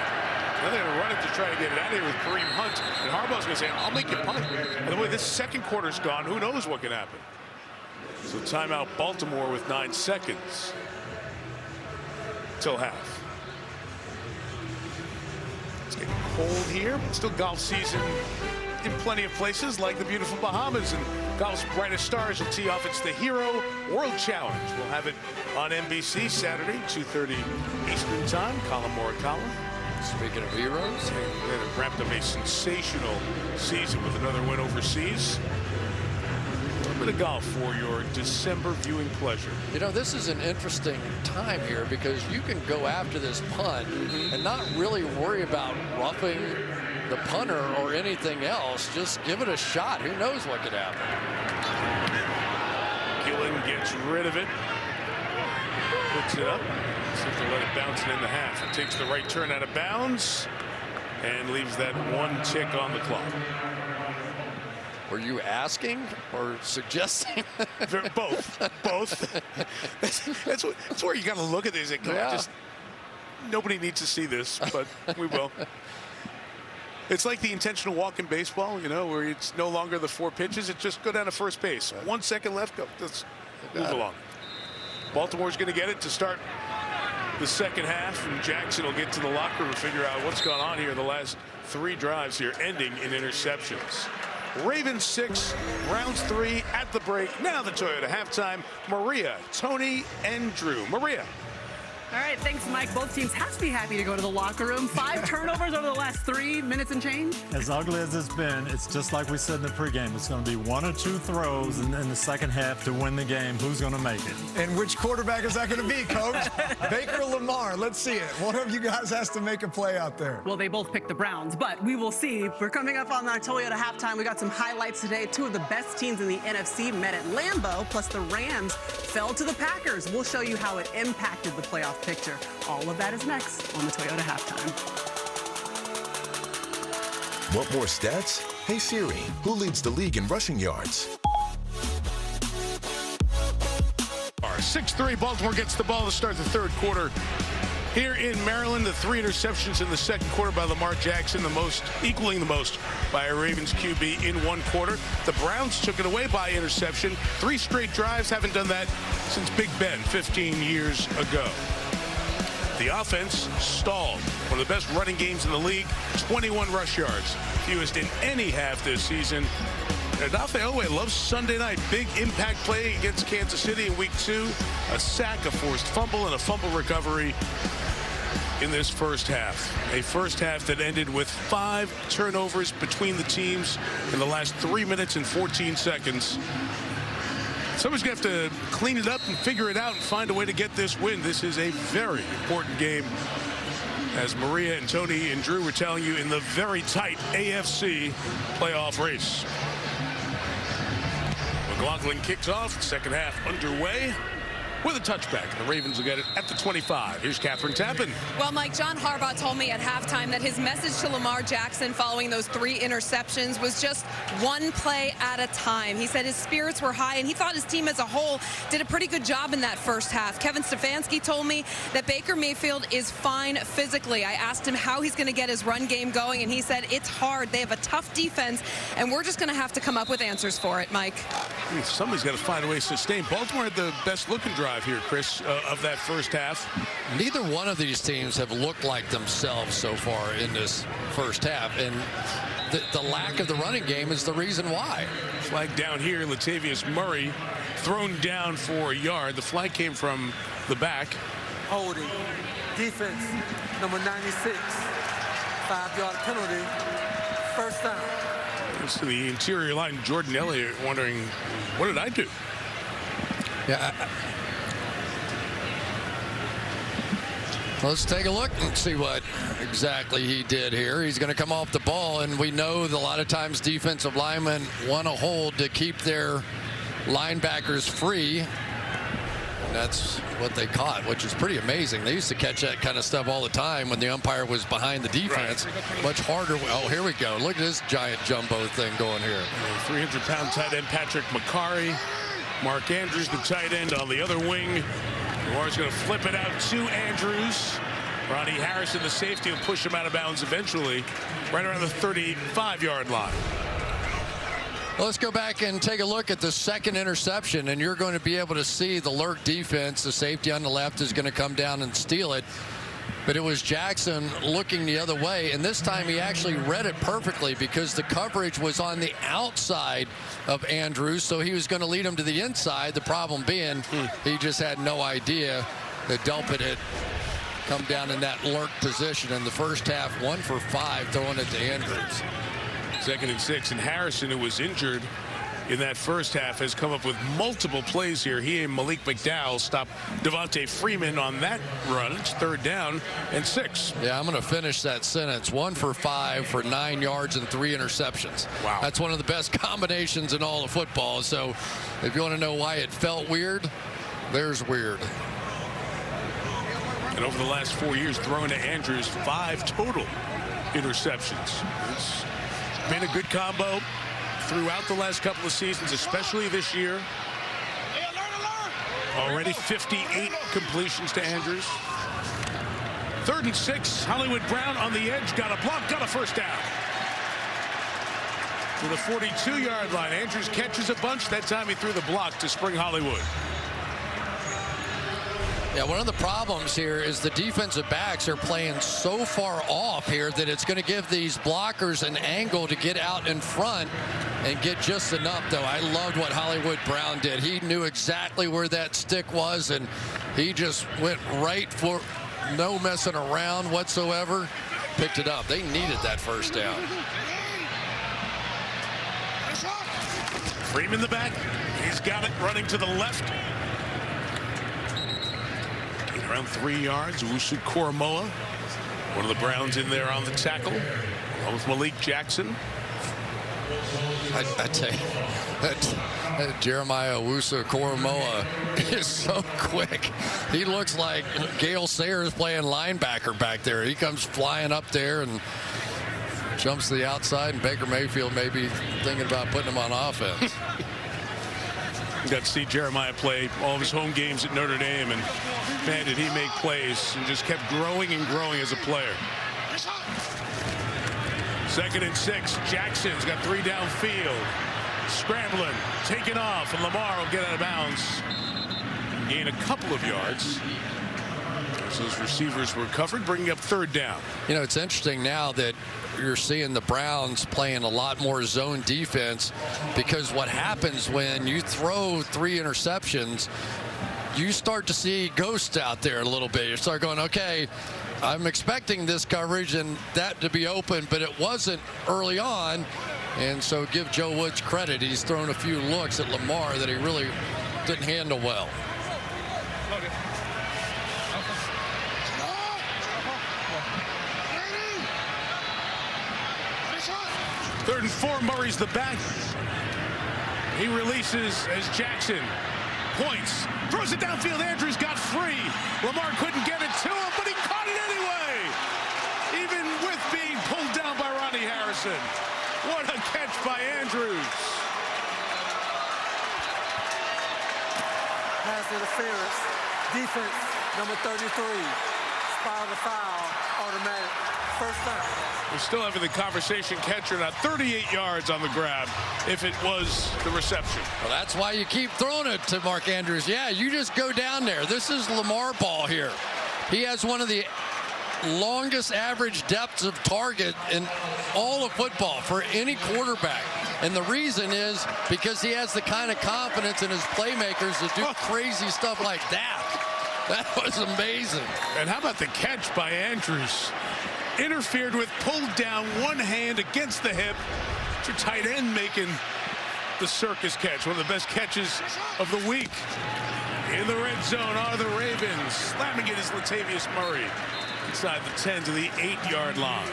S3: Now they're going to run it to try to get it out of here with Kareem Hunt. And Harbaugh's going to say, I'll make you punt. By the way, this second quarter's gone. Who knows what can happen? So timeout Baltimore with 9 seconds till half. It's getting cold here. Still golf season in plenty of places like the beautiful Bahamas and Golf's brightest stars will tee off. It's the Hero World Challenge. We'll have it on NBC Saturday, 2:30 Eastern Time. Colin Morikawa.
S11: Speaking of heroes,
S3: they wrapped up a sensational season with another win overseas. A little bit of golf for your December viewing pleasure.
S11: You know, this is an interesting time here because you can go after this punt and not really worry about roughing the punter or anything else. Just give it a shot. Who knows what could happen?
S3: Gillen gets rid of it. Puts it up. See if they let it bounce in the half. It takes the right turn out of bounds and leaves that one tick on the clock.
S11: Were you asking or suggesting?
S3: Both. That's where you got to look at this. Like, nobody needs to see this, but we will. It's like the intentional walk in baseball, you know, where it's no longer the 4 pitches. It's just go down to first base. 1 second left. Go. Let's move along. Baltimore's going to get it to start the second half, and Jackson will get to the locker room and figure out what's gone on here. The last 3 drives here ending in interceptions. Ravens 6, Browns 3 at the break. Now the Toyota halftime. Maria, Tony, and Drew. Maria.
S17: All right, thanks, Mike. Both teams have to be happy to go to the locker room. 5 turnovers over the last 3 minutes and change.
S18: As ugly as it's been, it's just like we said in the pregame. It's going to be 1 or 2 throws in the second half to win the game. Who's going to make it?
S19: And which quarterback is that going to be, Coach? Baker or Lamar? Let's see it. One of you guys has to make a play out there.
S17: Well, they both picked the Browns, but we will see. We're coming up on our Toyota halftime. We got some highlights today. 2 of the best teams in the NFC met at Lambeau, plus the Rams fell to the Packers. We'll show you how it impacted the playoff picture. All of that is next on the Toyota halftime.
S1: Want more stats? Hey Siri, who leads the league in rushing yards?
S3: 6-3, Baltimore gets the ball to start the third quarter. Here in Maryland, the 3 interceptions in the second quarter by Lamar Jackson, equaling the most by a Ravens QB in 1 quarter. The Browns took it away by interception. 3 straight drives, haven't done that since Big Ben 15 years ago. The offense stalled. One of the best running games in the league, 21 rush yards, fewest in any half this season. And Odafe Oweh loves Sunday night. Big impact play against Kansas City in week 2. A sack, a forced fumble, and a fumble recovery in this first half. A first half that ended with 5 turnovers between the teams in the last 3 minutes and 14 seconds. Someone's going to have to clean it up and figure it out and find a way to get this win. This is a very important game, as Maria and Tony and Drew were telling you, in the very tight AFC playoff race. McLaughlin kicks off, second half underway with a touchback. The Ravens will get it at the 25. Here's Catherine Tappan.
S4: Well, Mike, John Harbaugh told me at halftime that his message to Lamar Jackson following those 3 interceptions was just 1 play at a time. He said his spirits were high, and he thought his team as a whole did a pretty good job in that first half. Kevin Stefanski told me that Baker Mayfield is fine physically. I asked him how he's going to get his run game going, and he said it's hard. They have a tough defense, and we're just going to have to come up with answers for it, Mike.
S3: Somebody's got to find a way to sustain. Baltimore had the best looking drive here, Chris, of that first half.
S11: Neither one of these teams have looked like themselves so far in this first half, and the lack of the running game is the reason why.
S3: Flag down here, Latavius Murray thrown down for a yard. The flag came from the back.
S13: Holding. Defense, number 96. 5-yard penalty. First down.
S3: It's to the interior line. Jordan Elliott wondering, what did I do?
S11: Yeah. Let's take a look and see what exactly he did here. He's going to come off the ball, and we know that a lot of times defensive linemen want to hold to keep their linebackers free. And that's what they caught, which is pretty amazing. They used to catch that kind of stuff all the time when the umpire was behind the defense. Right. Much harder. Oh, here we go. Look at this giant jumbo thing going here.
S3: 300-pound tight end Patrick McCarry. Mark Andrews, the tight end, on the other wing. Lamar's going to flip it out to Andrews. Ronnie Harrison, the safety, will push him out of bounds eventually, right around the 35-yard line.
S11: Well, let's go back and take a look at the second interception, and you're going to be able to see the lurk defense. The safety on the left is going to come down and steal it. But it was Jackson looking the other way, and this time he actually read it perfectly because the coverage was on the outside of Andrews, so he was going to lead him to the inside. The problem being he just had no idea that Delpit had come down in that lurk position in the first half. 1 for 5 throwing it to Andrews.
S3: 2nd and 6, and Harrison, who was injured in that first half, has come up with multiple plays here. He and Malik McDowell stopped Devontae Freeman on that run. It's 3rd down and 6.
S11: Yeah, I'm going to finish that sentence. 1 for 5 for 9 yards and 3 interceptions.
S3: Wow.
S11: That's one of the best combinations in all of football. So if you want to know why it felt weird, there's weird.
S3: And over the last 4 years, thrown to Andrews 5 total interceptions. It's been a good combo throughout the last couple of seasons, especially this year. Already 58 completions to Andrews. 3rd and 6, Hollywood Brown on the edge, got a block, got a first down. To the 42-yard line, Andrews catches a bunch. That time he threw the block to Spring Hollywood.
S11: Yeah, one of the problems here is the defensive backs are playing so far off here that it's going to give these blockers an angle to get out in front and get just enough, though. I loved what Hollywood Brown did. He knew exactly where that stick was, and he just went right for no messing around whatsoever. Picked it up. They needed that first down.
S3: Freeman the back. He's got it running to the left. Around 3 yards. Owusu Koromoa, one of the Browns in there on the tackle, along with Malik Jackson.
S11: I tell you, that Jeremiah Owusu Koromoa is so quick. He looks like Gale Sayers playing linebacker back there. He comes flying up there and jumps to the outside, and Baker Mayfield may be thinking about putting him on offense.
S3: Got to see Jeremiah play all of his home games at Notre Dame, and man, did he make plays and just kept growing and growing as a player. 2nd and 6, Jackson's got 3 downfield. Scrambling, taking off, and Lamar will get out of bounds. Gain a couple of yards. So those receivers were covered, bringing up 3rd down.
S11: You know, it's interesting now that you're seeing the Browns playing a lot more zone defense, because what happens when you throw 3 interceptions, you start to see ghosts out there a little bit. You start going, okay, I'm expecting this coverage and that to be open, but it wasn't early on. And so give Joe Woods credit. He's thrown a few looks at Lamar that he really didn't handle well.
S3: Third and 4, Murray's the back. He releases as Jackson points, throws it downfield. Andrews got free. Lamar couldn't get it to him, but he caught it anyway, even with being pulled down by Ronnie Harrison. What a catch by Andrews.
S13: Pass interference. Defense, number 33. Spot the foul, automatic. First down.
S3: We're still having the conversation, catcher not 38 yards on the grab if it was the reception.
S11: Well, that's why you keep throwing it to Mark Andrews. Yeah, you just go down there. This is Lamar ball here. He has one of the longest average depths of target in all of football for any quarterback. And the reason is because he has the kind of confidence in his playmakers to do crazy stuff like that. That was amazing.
S3: And how about the catch by Andrews? Interfered with, pulled down, one hand against the hip. It's your tight end making the circus catch, one of the best catches of the week. In the red zone are the Ravens. Slamming it is Latavius Murray inside the 10 to the 8-yard line.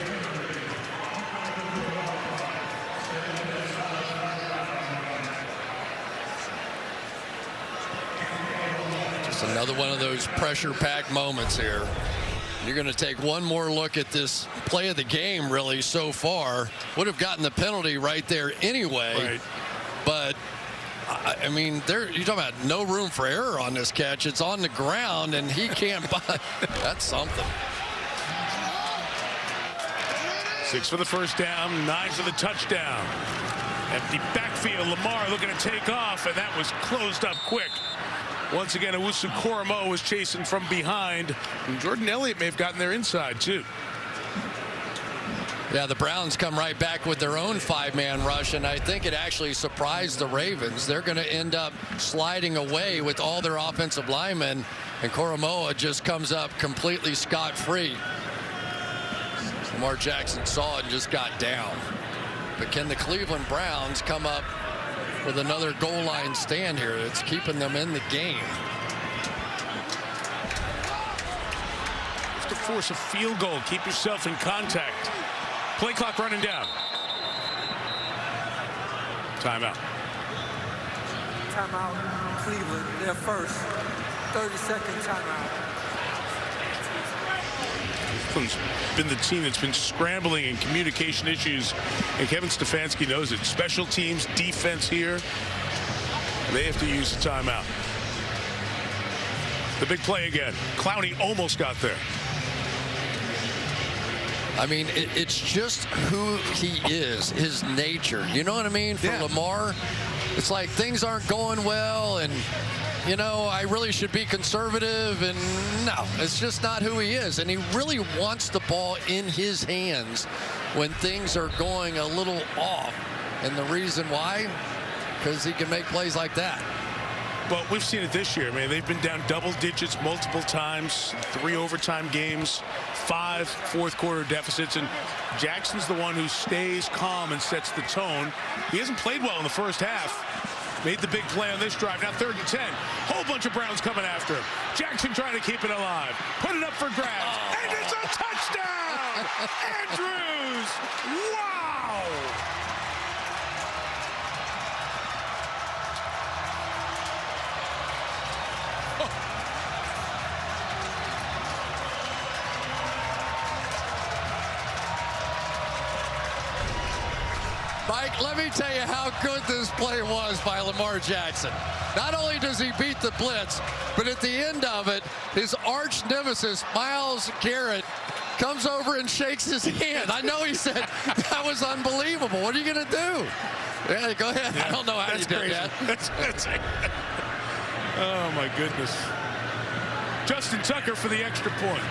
S11: Just another one of those pressure-packed moments here. You're going to take one more look at this play of the game, really, so far. Would have gotten the penalty right there anyway.
S3: Right.
S11: But, I mean, you're talking about no room for error on this catch. It's on the ground, and he can't buy. That's something.
S3: 6 for the first down, 9 for the touchdown. Empty backfield, Lamar looking to take off, and that was closed up quick Once again, Owusu-Koramoah was chasing from behind. And Jordan Elliott may have gotten there inside, too.
S11: Yeah, the Browns come right back with their own 5-man rush, and I think it actually surprised the Ravens. They're going to end up sliding away with all their offensive linemen, and Koramoah just comes up completely scot-free. Lamar Jackson saw it and just got down. But can the Cleveland Browns come up with another goal line stand here? It's keeping them in the game.
S3: To force a field goal, keep yourself in contact. Play clock running down. Timeout.
S13: Timeout, Cleveland, their first 30-second timeout.
S3: Cleveland's been the team that's been scrambling and communication issues, and Kevin Stefanski knows it. Special teams, defense here, they have to use the timeout. The big play again. Clowney almost got there.
S11: I mean, it's just who he is, his nature. You know what I mean? For Lamar, it's like things aren't going well, and, you know, I really should be conservative. And no, it's just not who he is. And he really wants the ball in his hands when things are going a little off. And the reason why? Because he can make plays like that.
S3: Well, we've seen it this year. I mean, they've been down double digits multiple times, 3 overtime games, 5 fourth-quarter deficits, and Jackson's the one who stays calm and sets the tone. He hasn't played well in the first half. Made the big play on this drive. Now 3rd and 10. Whole bunch of Browns coming after him. Jackson trying to keep it alive. Put it up for grabs. And it's a touchdown! Andrews! Wow!
S11: Mike, let me tell you how good this play was by Lamar Jackson. Not only does he beat the blitz, but at the end of it, his arch nemesis, Myles Garrett, comes over and shakes his hand. I know he said that was unbelievable. What are you going to do? Yeah, go ahead. Yeah, I don't know how you did that.
S3: That's oh, my goodness. Justin Tucker for the extra point.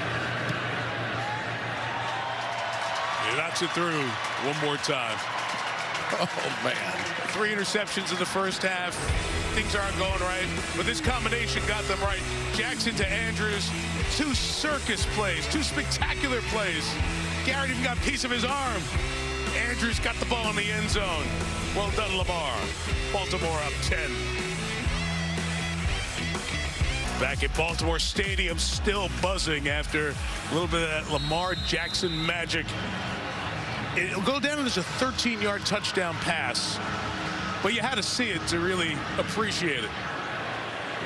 S3: He knocks it through one more time.
S11: Oh, man.
S3: 3 interceptions in the first half. Things aren't going right, but this combination got them right. Jackson to Andrews. 2 circus plays, 2 spectacular plays. Garrett even got a piece of his arm. Andrews got the ball in the end zone. Well done, Lamar. Baltimore up 10. Back at Baltimore Stadium, still buzzing after a little bit of that Lamar Jackson magic. It'll go down as a 13-yard touchdown pass, but you had to see it to really appreciate it.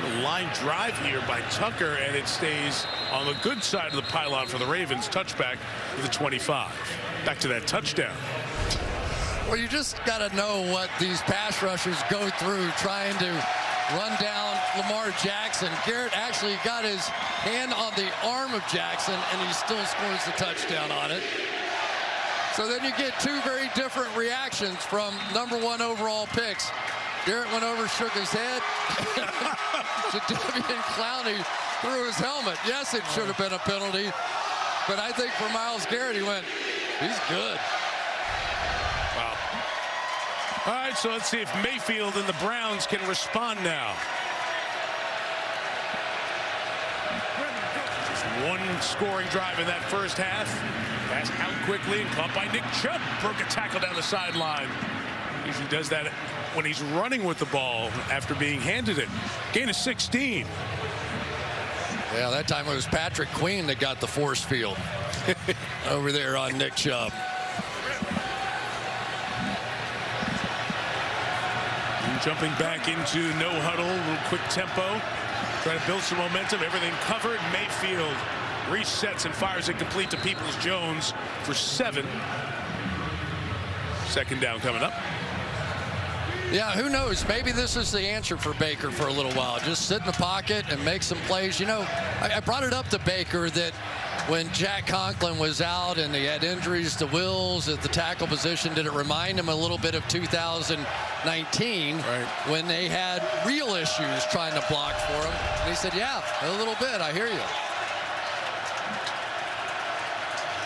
S3: A line drive here by Tucker, and it stays on the good side of the pylon for the Ravens. Touchback to the 25. Back to that touchdown.
S11: Well, you just got to know what these pass rushers go through trying to run down Lamar Jackson. Garrett actually got his hand on the arm of Jackson, and he still scores the touchdown on it. So then you get 2 very different reactions from #1 overall picks. Garrett went over, shook his head. Jadeveon Clowney threw his helmet. Yes, it should have been a penalty. But I think for Myles Garrett, he went, he's good.
S3: Wow. All right, so let's see if Mayfield and the Browns can respond now. Just 1 scoring drive in that first half. Pass out quickly and caught by Nick Chubb. Broke a tackle down the sideline. Usually does that when he's running with the ball after being handed it. Gain of 16.
S11: Yeah, that time it was Patrick Queen that got the force field over there on Nick Chubb.
S3: And jumping back into no huddle, a little quick tempo. Trying to build some momentum. Everything covered. Mayfield resets and fires it complete to Peoples-Jones for 7. 2nd down coming up.
S11: Yeah, who knows? Maybe this is the answer for Baker for a little while. Just sit in the pocket and make some plays. You know, I brought it up to Baker that when Jack Conklin was out and he had injuries to Wills at the tackle position, did it remind him a little bit of 2019 when they had real issues trying to block for him? And he said, yeah, a little bit. I hear you.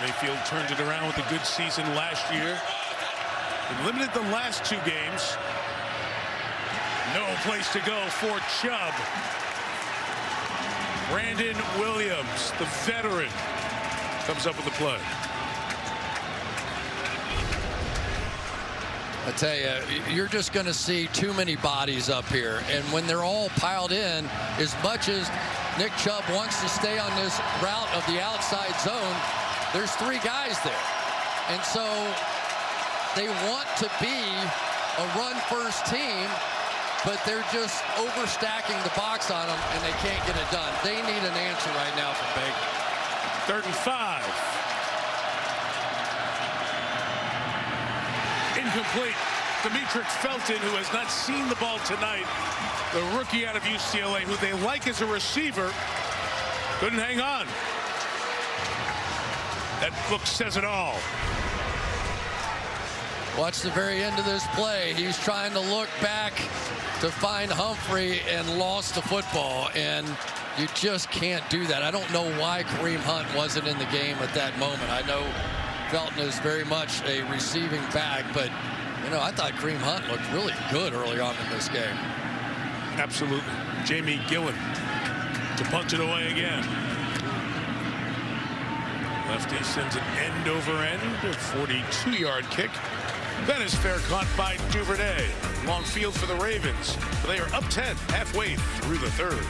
S3: Mayfield turned it around with a good season last year. He limited the last 2 games. No place to go for Chubb. Brandon Williams, the veteran, comes up with the play.
S11: I tell you, you're just going to see too many bodies up here. And when they're all piled in, as much as Nick Chubb wants to stay on this route of the outside zone, there's 3 guys there. And so they want to be a run-first team, but they're just overstacking the box on them, and they can't get it done. They need an answer right now from Baker.
S3: 3rd and 5. Incomplete. Demetric Felton, who has not seen the ball tonight, the rookie out of UCLA, who they like as a receiver, couldn't hang on. That look says it all.
S11: Watch the very end of this play. He's trying to look back to find Humphrey and lost the football, and you just can't do that. I don't know why Kareem Hunt wasn't in the game at that moment. I know Felton is very much a receiving back, but you know, I thought Kareem Hunt looked really good early on in this game.
S3: Absolutely. Jamie Gillen to punt it away again. Lefty sends an end over end, a 42-yard kick. That is fair, caught by Duvernay. Long field for the Ravens. They are up 10, halfway through the 3rd.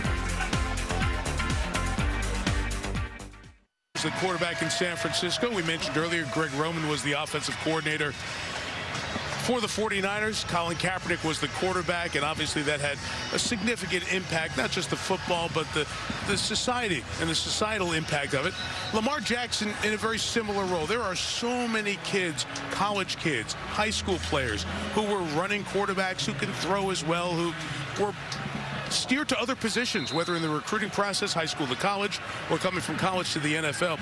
S3: The quarterback in San Francisco. We mentioned earlier Greg Roman was the offensive coordinator for the 49ers. Colin Kaepernick was the quarterback, and obviously that had a significant impact, not just the football, but the society and the societal impact of it. Lamar Jackson in a very similar role. There are so many kids, college kids, high school players, who were running quarterbacks, who can throw as well, who were steered to other positions, whether in the recruiting process, high school to college, or coming from college to the NFL.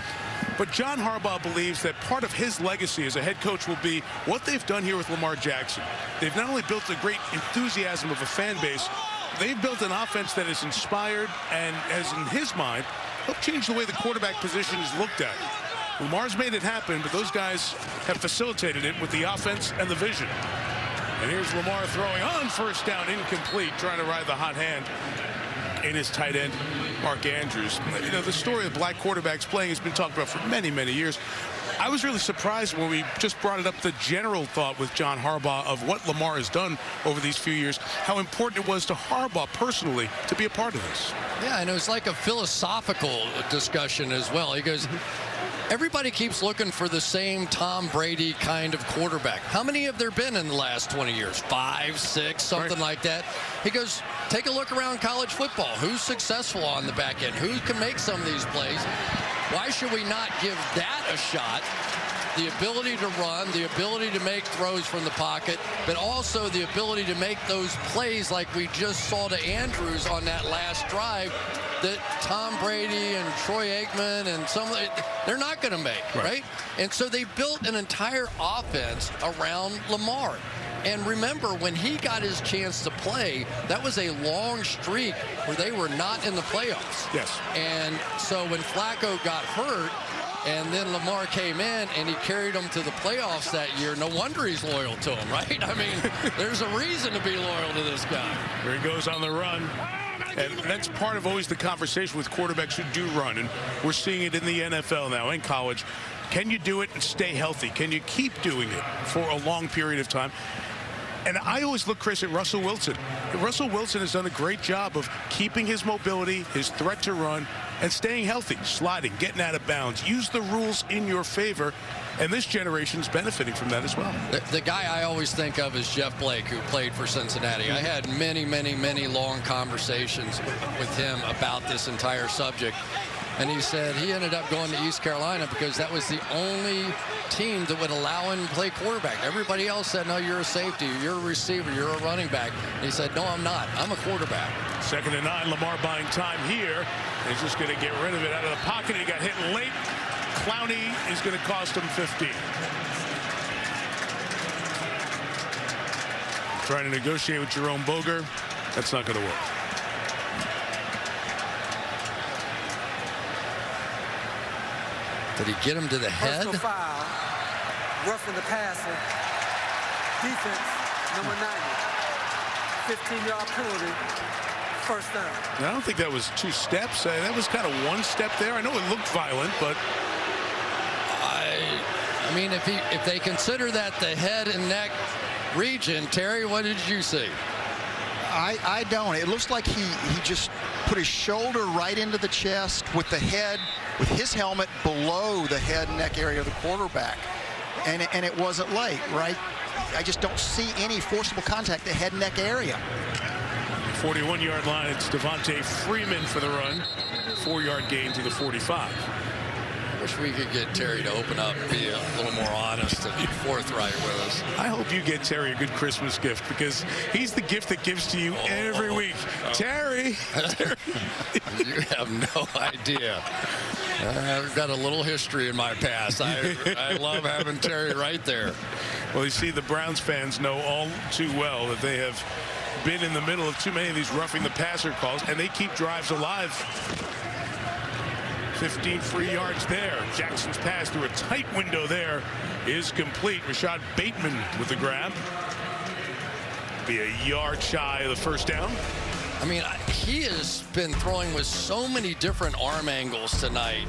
S3: But John Harbaugh believes that part of his legacy as a head coach will be what they've done here with Lamar Jackson. They've not only built a great enthusiasm of a fan base, they've built an offense that is inspired and, as in his mind, helped change the way the quarterback position is looked at. Lamar's made it happen, but those guys have facilitated it with the offense and the vision. And here's Lamar throwing on 1st down, incomplete, trying to ride the hot hand in his tight end, Mark Andrews. You know, the story of black quarterbacks playing has been talked about for many, many years. I was really surprised when we just brought it up, the general thought with John Harbaugh of what Lamar has done over these few years, how important it was to Harbaugh personally to be a part of this.
S11: Yeah, and it was like a philosophical discussion as well. He goes, everybody keeps looking for the same Tom Brady kind of quarterback. How many have there been in the last 20 years? 5, 6, something like that. He goes, take a look around college football. Who's successful on the back end? Who can make some of these plays? Why should we not give that a shot? The ability to run, the ability to make throws from the pocket, but also the ability to make those plays like we just saw to Andrews on that last drive that Tom Brady and Troy Aikman and some of they're not going to make, right? And so they built an entire offense around Lamar. And remember, when he got his chance to play, that was a long streak where they were not in the playoffs.
S3: Yes.
S11: And so when Flacco got hurt, and then Lamar came in and he carried them to the playoffs that year. No wonder he's loyal to him, right? I mean, there's a reason to be loyal to this guy.
S3: Here he goes on the run. And that's part of always the conversation with quarterbacks who do run. And we're seeing it in the NFL now, in college. Can you do it and stay healthy? Can you keep doing it for a long period of time? And I always look, Chris, at Russell Wilson. Russell Wilson has done a great job of keeping his mobility, his threat to run, and staying healthy, sliding, getting out of bounds. Use the rules in your favor, and this generation's benefiting from that as well.
S11: The guy I always think of is Jeff Blake, who played for Cincinnati. I had many, many, many long conversations with him about this entire subject. And he said he ended up going to East Carolina because that was the only team that would allow him to play quarterback. Everybody else said, no, you're a safety, you're a receiver, you're a running back. And he said, no, I'm not. I'm a quarterback.
S3: 2nd and 9, Lamar buying time here. He's just going to get rid of it out of the pocket. He got hit late Clowney is going to cost him 15. Trying to negotiate with Jerome Boger. That's not going to work.
S11: Did he get him to the head?
S13: Personal foul. Roughing the passer. Defense, number 90. 15-yard penalty. First down.
S3: I don't think that was 2 steps. That was kind of 1 step there. I know it looked violent, but
S11: I mean, if they consider that the head and neck region, Terry, what did you see?
S14: I don't. It looks like he just put his shoulder right into the chest with the head, with his helmet below the head and neck area of the quarterback. And it wasn't late, right? I just don't see any forcible contact at the head and neck area.
S3: 41-yard line, it's Devontae Freeman for the run. 4-yard gain to the 45.
S11: I wish we could get Terry to open up and be a little more honest and be forthright with us.
S3: I hope you get Terry a good Christmas gift, because he's the gift that gives to you every week. Terry!
S11: You have no idea. I've got a little history in my past. I love having Terry right there.
S3: Well, you see, the Browns fans know all too well that they have been in the middle of too many of these roughing the passer calls, and they keep drives alive. 15 free yards there. Jackson's pass through a tight window there is complete. Rashad Bateman with the grab. Be a yard shy of the first down.
S11: I mean, he has been throwing with so many different arm angles tonight.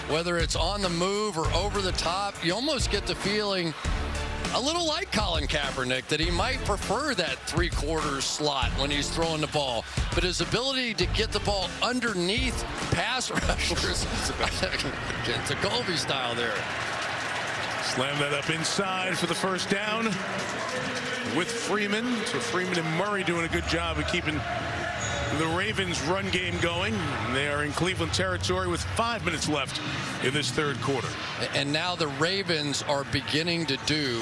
S11: Whether it's on the move or over the top, you almost get the feeling, a little like Colin Kaepernick, that he might prefer that 3/4 slot when he's throwing the ball. But his ability to get the ball underneath pass rushers, it's a Colby style there.
S3: Slam that up inside for the first down with Freeman. So Freeman and Murray doing a good job of keeping the Ravens run game going. They are in Cleveland territory with 5 minutes left in this third quarter.
S11: And now the Ravens are beginning to do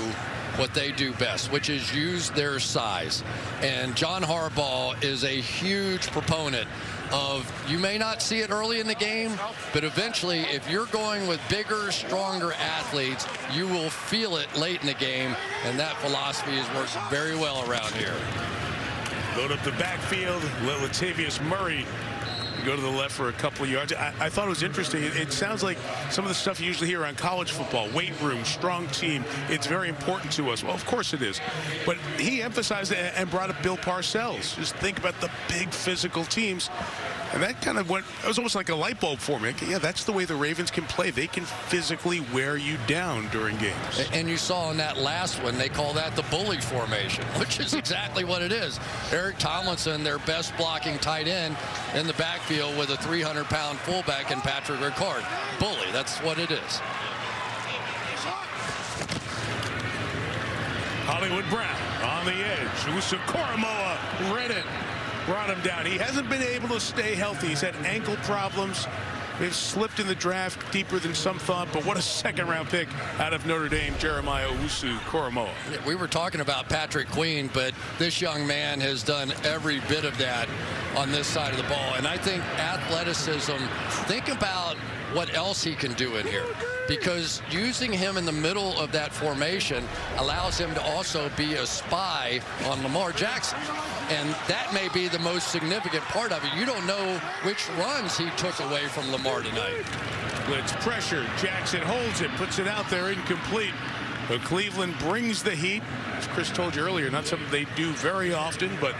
S11: what they do best, which is use their size. And John Harbaugh is a huge proponent of, you may not see it early in the game, but eventually if you're going with bigger, stronger athletes, you will feel it late in the game. And that philosophy has worked very well around here.
S3: Load up the backfield. Let Latavius Murray go to the left for a couple of yards. I thought it was interesting. It sounds like some of the stuff you usually hear on college football. Weight room, strong team. It's very important to us. Well, of course it is. But he emphasized it and brought up Bill Parcells. Just think about the big physical teams. And that kind of went, it was almost like a light bulb for me. Yeah, that's the way the Ravens can play. They can physically wear you down during games.
S11: And you saw in that last one, they call that the bully formation, which is exactly what it is. Eric Tomlinson, their best blocking tight end, in the backfield with a 300-pound fullback and Patrick Ricard. Bully, that's what it is.
S3: Hollywood Brown on the edge. Usa Koromoa read it. Brought him down. He hasn't been able to stay healthy. He's had ankle problems. They've slipped in the draft deeper than some thought, but what a second-round pick out of Notre Dame, Jeremiah Owusu-Koramoah.
S11: We were talking about Patrick Queen, but this young man has done every bit of that on this side of the ball. And I think athleticism, think about what else he can do in here, because using him in the middle of that formation allows him to also be a spy on Lamar Jackson. And that may be the most significant part of it. You don't know which runs he took away from Lamar tonight.
S3: Blitz pressure. Jackson holds it, puts it out there, incomplete. But Cleveland brings the heat. As Chris told you earlier, not something they do very often, but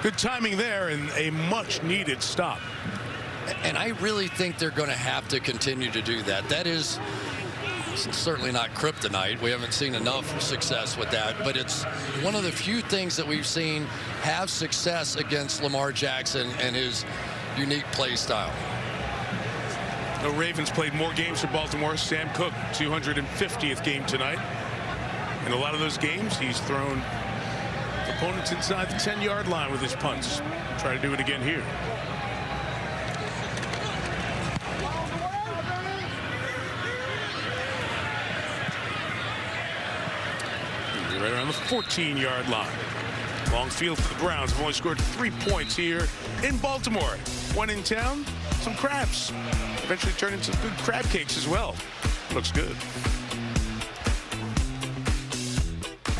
S3: good timing there and a much-needed stop.
S11: And I really think they're going to have to continue to do that. That is certainly not kryptonite. We haven't seen enough success with that, but it's one of the few things that we've seen have success against Lamar Jackson and his unique play style.
S3: The Ravens played more games for Baltimore. Sam Cook, 250th game tonight. In a lot of those games, he's thrown opponents inside the 10-yard line with his punts. Try to do it again here. Right around the 14-yard line. Long field for the Browns. Have only scored 3 points here in Baltimore. When in town, some crabs. Eventually turned into good crab cakes as well. Looks good.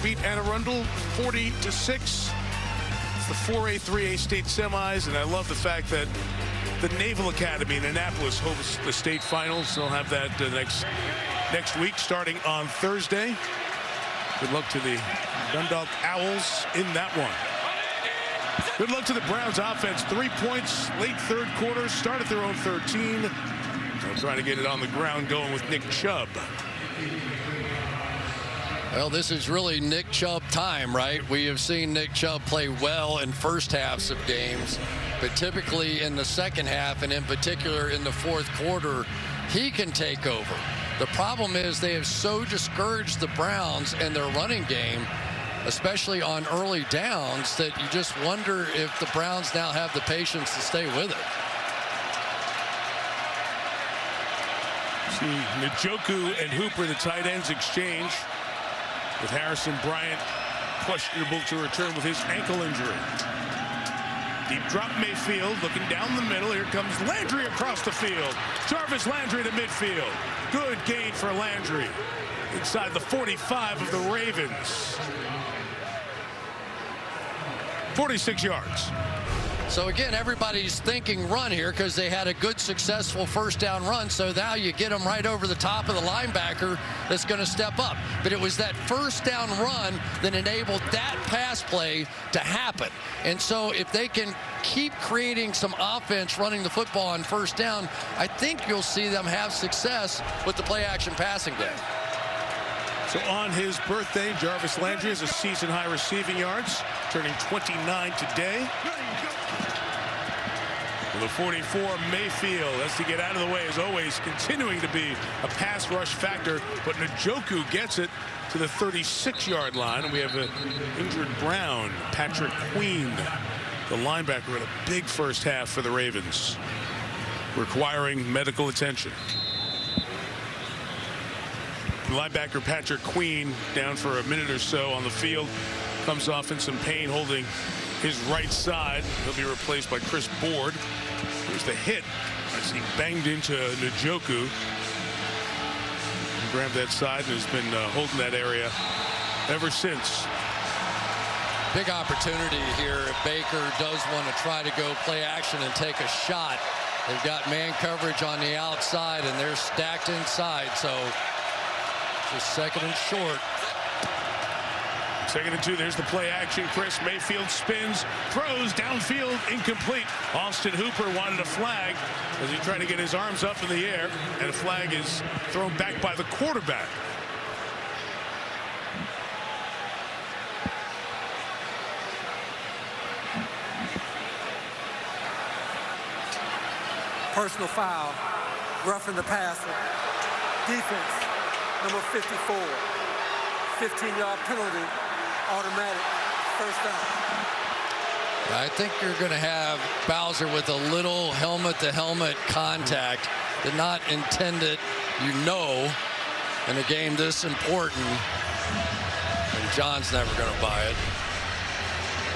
S3: Beat Anne Arundel 40-6. It's the 4A, 3A state semis, and I love the fact that the Naval Academy in Annapolis hosts the state finals. They'll have that next week, starting on Thursday. Good luck to the Dundalk Owls in that one. Good luck to the Browns offense. 3 points, late third quarter, started their own 13. They're trying to get it on the ground, going with Nick Chubb.
S11: Well, this is really Nick Chubb time, right? We have seen Nick Chubb play well in first halves of games, but typically in the second half, and in particular in the fourth quarter, he can take over. The problem is they have so discouraged the Browns and their running game, especially on early downs, that you just wonder if the Browns now have the patience to stay with it.
S3: See Njoku and Hooper, the tight ends, exchange, with Harrison Bryant questionable to return with his ankle injury. Deep drop Mayfield, looking down the middle. Here comes Landry across the field. Jarvis Landry to midfield. Good gain for Landry inside the 45 of the Ravens. 46 yards.
S11: So again, everybody's thinking run here because they had a good, successful first down run. So now you get them right over the top of the linebacker that's going to step up. But it was that first down run that enabled that pass play to happen. And so if they can keep creating some offense running the football on first down, I think you'll see them have success with the play action passing game.
S3: So on his birthday, Jarvis Landry has a season-high receiving yards, turning 29 today. The 44, Mayfield has to get out of the way, as always, continuing to be a pass rush factor, but Njoku gets it to the 36-yard line, and we have an injured Brown, Patrick Queen, the linebacker, had a big first half for the Ravens, requiring medical attention. Linebacker Patrick Queen down for a minute or so on the field, comes off in some pain, holding his right side. He'll be replaced by Chris Board. Here's the hit as he banged into Njoku. Grabbed that side and has been holding that area ever since.
S11: Big opportunity here if Baker does want to try to go play action and take a shot. They've got man coverage on the outside and they're stacked inside, so just second and short.
S3: 2nd and 2, there's the play action. Chris Mayfield spins, throws downfield, incomplete. Austin Hooper wanted a flag as he tried to get his arms up in the air, and a flag is thrown back by the quarterback.
S13: Personal foul, roughing the passer. Defense, number 54. 15-yard penalty, automatic, first down.
S11: I think you're going to have Bowser with a little helmet-to-helmet contact. Did not intend it, you know, in a game this important. And John's never going to buy it.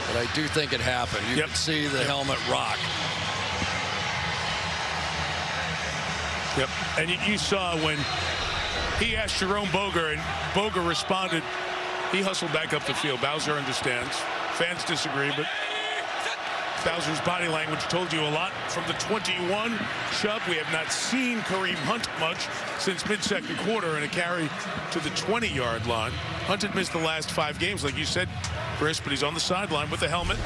S11: But I do think it happened. You can see the helmet rock.
S3: Yep, and you saw when he asked Jerome Boger, and Boger responded. He hustled back up the field. Bowser understands. Fans disagree, but Bowser's body language told you a lot. From the 21, Chubb, we have not seen Kareem Hunt much since mid-second quarter, and a carry to the 20-yard line. Hunt had missed the last 5 games, like you said, Chris, but he's on the sideline with the helmet,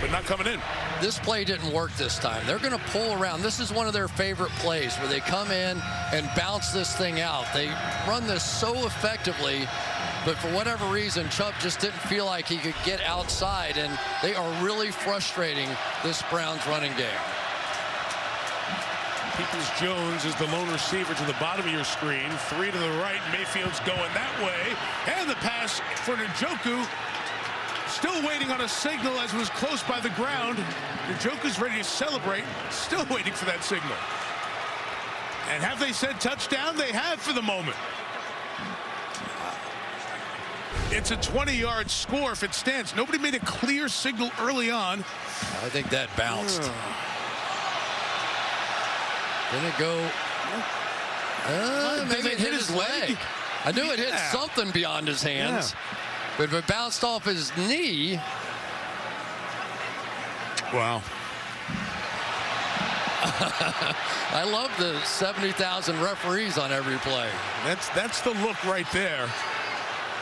S3: but not coming in.
S11: This play didn't work this time. They're going to pull around. This is one of their favorite plays where they come in and bounce this thing out. They run this so effectively, but for whatever reason, Chubb just didn't feel like he could get outside, and they are really frustrating this Browns running game.
S3: Peoples-Jones is the lone receiver to the bottom of your screen. 3 to the right. Mayfield's going that way. And the pass for Njoku. Still waiting on a signal as was close by the ground. Njoku's ready to celebrate. Still waiting for that signal. And have they said touchdown? They have for the moment. It's a 20-yard score if it stands. Nobody made a clear signal early on.
S11: I think that bounced. Didn't it go? Maybe it hit his leg. I knew it hit something beyond his hands. But if it bounced off his knee.
S3: Wow.
S11: I love the 70,000 referees on every play.
S3: That's the look right there.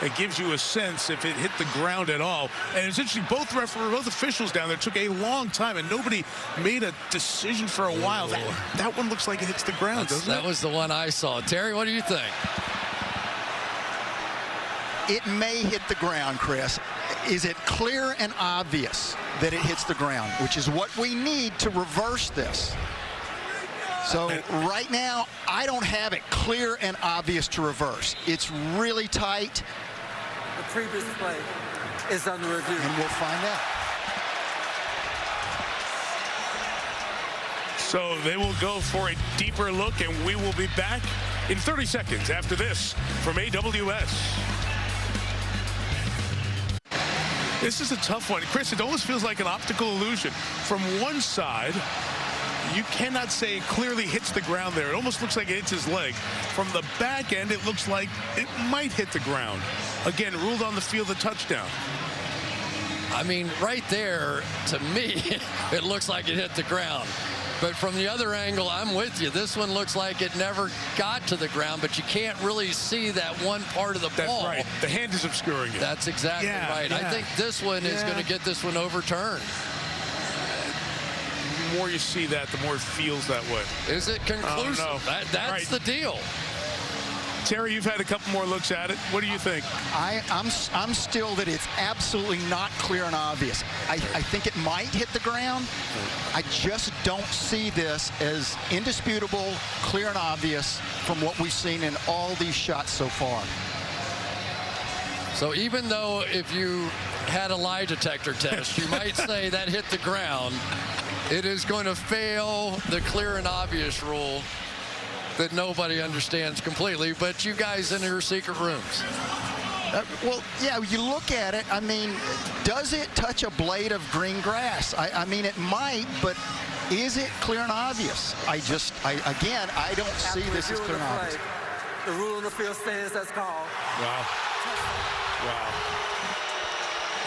S3: It gives you a sense if it hit the ground at all. And it's interesting, both officials down there took a long time, and nobody made a decision for a while. That one looks like it hits the ground, doesn't it?
S11: That was the one I saw. Terry, what do you think?
S14: It may hit the ground, Chris. Is it clear and obvious that it hits the ground, which is what we need to reverse this? So right now, I don't have it clear and obvious to reverse. It's really tight.
S13: The previous play is under review.
S14: And we'll find out.
S3: So they will go for a deeper look, and we will be back in 30 seconds after this from AWS. This is a tough one. Chris, it almost feels like an optical illusion. From one side, you cannot say it clearly hits the ground there. It almost looks like it hits his leg. From the back end, it looks like it might hit the ground. Again, ruled on the field a touchdown.
S11: I mean, right there, to me, it looks like it hit the ground. But from the other angle, I'm with you. This one looks like it never got to the ground, but you can't really see that one part of the ball.
S3: That's right. The hand is obscuring it.
S11: That's exactly right. I think this one is going to get this one overturned.
S3: The more you see that, the more it feels that way.
S11: Is it conclusive?
S3: Oh, no.
S11: That's the deal.
S3: Terry, you've had a couple more looks at it. What do you think?
S14: I'm still that it's absolutely not clear and obvious. I think it might hit the ground. I just don't see this as indisputable, clear and obvious from what we've seen in all these shots so far.
S11: So even though if you had a lie detector test, you might say that hit the ground, it is going to fail the clear and obvious rule that nobody understands completely, but you guys in your secret rooms.
S14: Well, yeah, you look at it, I mean, does it touch a blade of green grass? I mean, it might, but is it clear and obvious? Again, I don't see this as clear and obvious.
S13: The rule on the field stands, that's called.
S3: Wow. Wow.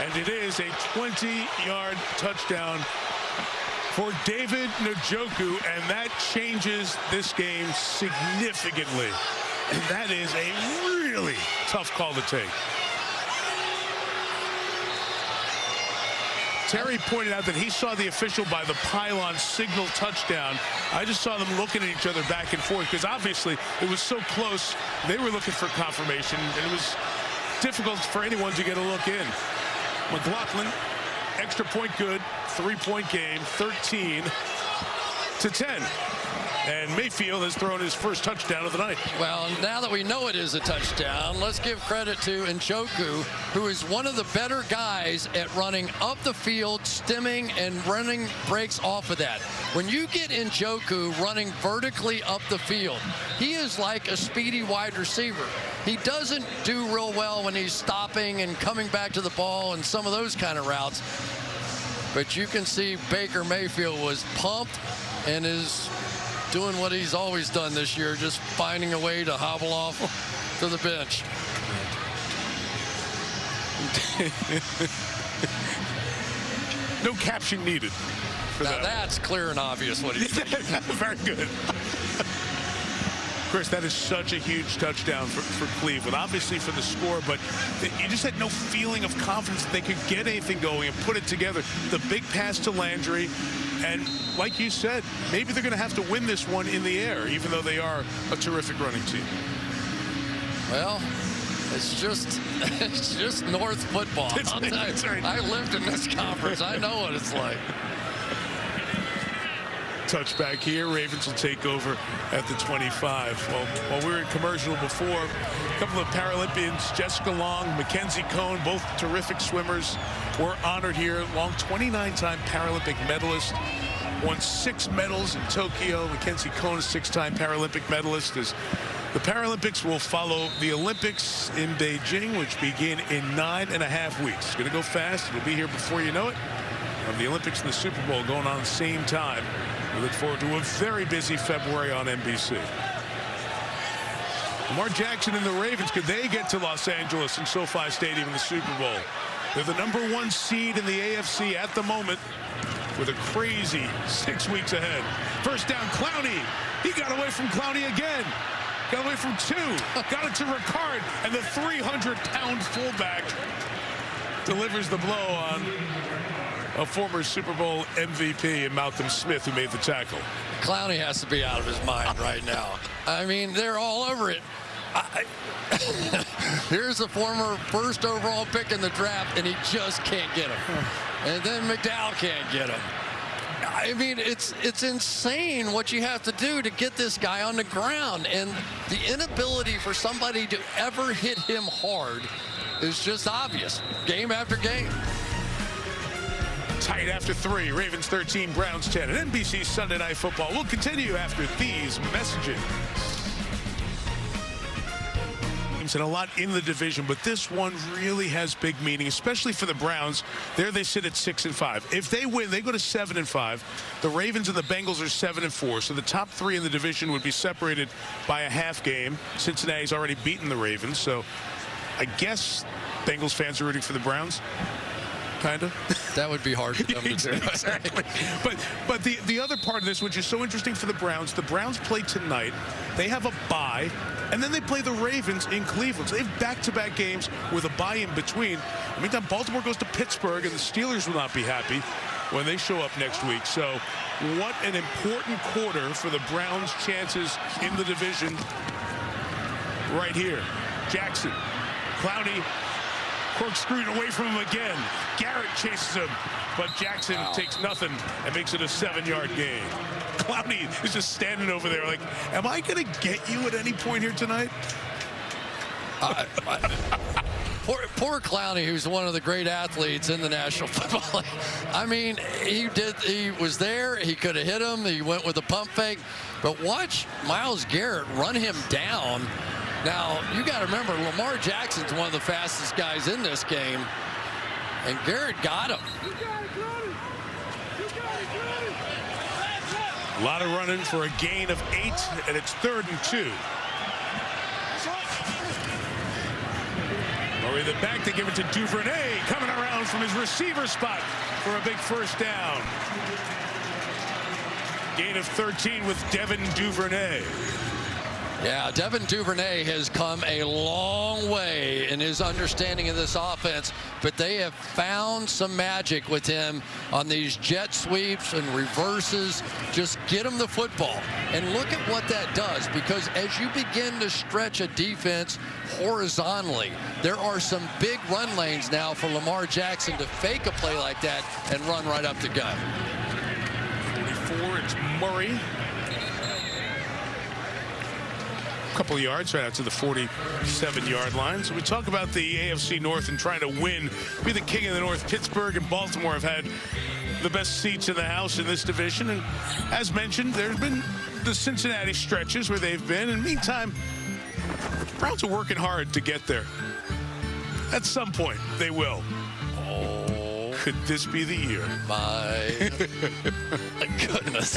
S3: And it is a 20-yard touchdown for David Njoku, and that changes this game significantly. And that is a really tough call to take. Terry pointed out that he saw the official by the pylon signal touchdown. I just saw them looking at each other back and forth because obviously it was so close. They were looking for confirmation, and it was difficult for anyone to get a look in. McLaughlin, extra point good, 3-point game, 13-10. And Mayfield has thrown his first touchdown of the night.
S11: Well, now that we know it is a touchdown, let's give credit to Njoku, who is one of the better guys at running up the field, stemming, and running breaks off of that. When you get Njoku running vertically up the field, he is like a speedy wide receiver. He doesn't do real well when he's stopping and coming back to the ball and some of those kind of routes. But you can see Baker Mayfield was pumped and is doing what he's always done this year, just finding a way to hobble off to the bench.
S3: No caption needed.
S11: Now that's clear and obvious what he's doing.
S3: Very good. Chris, that is such a huge touchdown for Cleveland, obviously for the score, but you just had no feeling of confidence that they could get anything going and put it together. The big pass to Landry, and like you said, maybe they're going to have to win this one in the air, even though they are a terrific running team.
S11: Well, it's just North football. I lived in this conference. I know what it's like.
S3: Touchback here. Ravens will take over at the 25. Well, while we were in commercial before, a couple of Paralympians, Jessica Long, Mackenzie Cone, both terrific swimmers, were honored here. Long, 29-time Paralympic medalist, won 6 medals in Tokyo. Mackenzie Cone, 6-time Paralympic medalist. As the Paralympics will follow the Olympics in Beijing, which begin in 9.5 weeks. It's going to go fast. It'll be here before you know it. The Olympics and the Super Bowl going on at the same time. We look forward to a very busy February on NBC. Lamar Jackson and the Ravens, could they get to Los Angeles and SoFi Stadium in the Super Bowl? They're the #1 seed in the AFC at the moment with a crazy 6 weeks ahead. First down, Clowney. He got away from Clowney again. Got away from 2. Got it to Ricard, and the 300-pound fullback delivers the blow on a former Super Bowl MVP in Malcolm Smith, who made the tackle.
S11: Clowney has to be out of his mind right now. I mean, they're all over it. Here's a former first overall pick in the draft, and he just can't get him. And then McDowell can't get him. I mean, it's insane what you have to do to get this guy on the ground. And the inability for somebody to ever hit him hard is just obvious, game after game.
S3: Tight after 3, Ravens 13, Browns 10. And NBC Sunday Night Football will continue after these messages. And a lot in the division, but this one really has big meaning, especially for the Browns. There they sit at 6-5. If they win, they go to 7-5. The Ravens and the Bengals are 7-4. So the top 3 in the division would be separated by a half game. Cincinnati's already beaten the Ravens, so I guess Bengals fans are rooting for the Browns. Kind of.
S11: That would be hard for them to do.
S3: Exactly. But the other part of this, which is so interesting for the Browns play tonight. They have a bye, and then they play the Ravens in Cleveland. So they have back-to-back games with a bye in between. In the meantime, Baltimore goes to Pittsburgh, and the Steelers will not be happy when they show up next week. So what an important quarter for the Browns' chances in the division right here. Jackson, Clowney, corkscrewed away from him again. Garrett chases him, but Jackson takes nothing and makes it a 7-yard gain. Clowney is just standing over there like, am I going to get you at any point here tonight?
S11: Poor Clowney, who's one of the great athletes in the National Football League. I mean, he was there. He could have hit him. He went with a pump fake. But watch Myles Garrett run him down. Now, you got to remember, Lamar Jackson's one of the fastest guys in this game, and Garrett got him.
S3: A lot of running for a gain of 8, and it's 3rd and 2. Murray the back, they give it to Duvernay, coming around from his receiver spot for a big first down. Gain of 13 with Devin Duvernay.
S11: Yeah, Devin Duvernay has come a long way in his understanding of this offense, but they have found some magic with him on these jet sweeps and reverses. Just get him the football. And look at what that does, because as you begin to stretch a defense horizontally, there are some big run lanes now for Lamar Jackson to fake a play like that and run right up the gut.
S3: 44, it's Murray. Couple of yards right out to the 47-yard line. So we talk about the AFC North and trying to win, be the king of the North. Pittsburgh and Baltimore have had the best seats in the house in this division, and as mentioned, there's been the Cincinnati stretches where they've been. In the meantime, Browns are working hard to get there. At some point, they will.
S11: Oh,
S3: could this be the year?
S11: My goodness.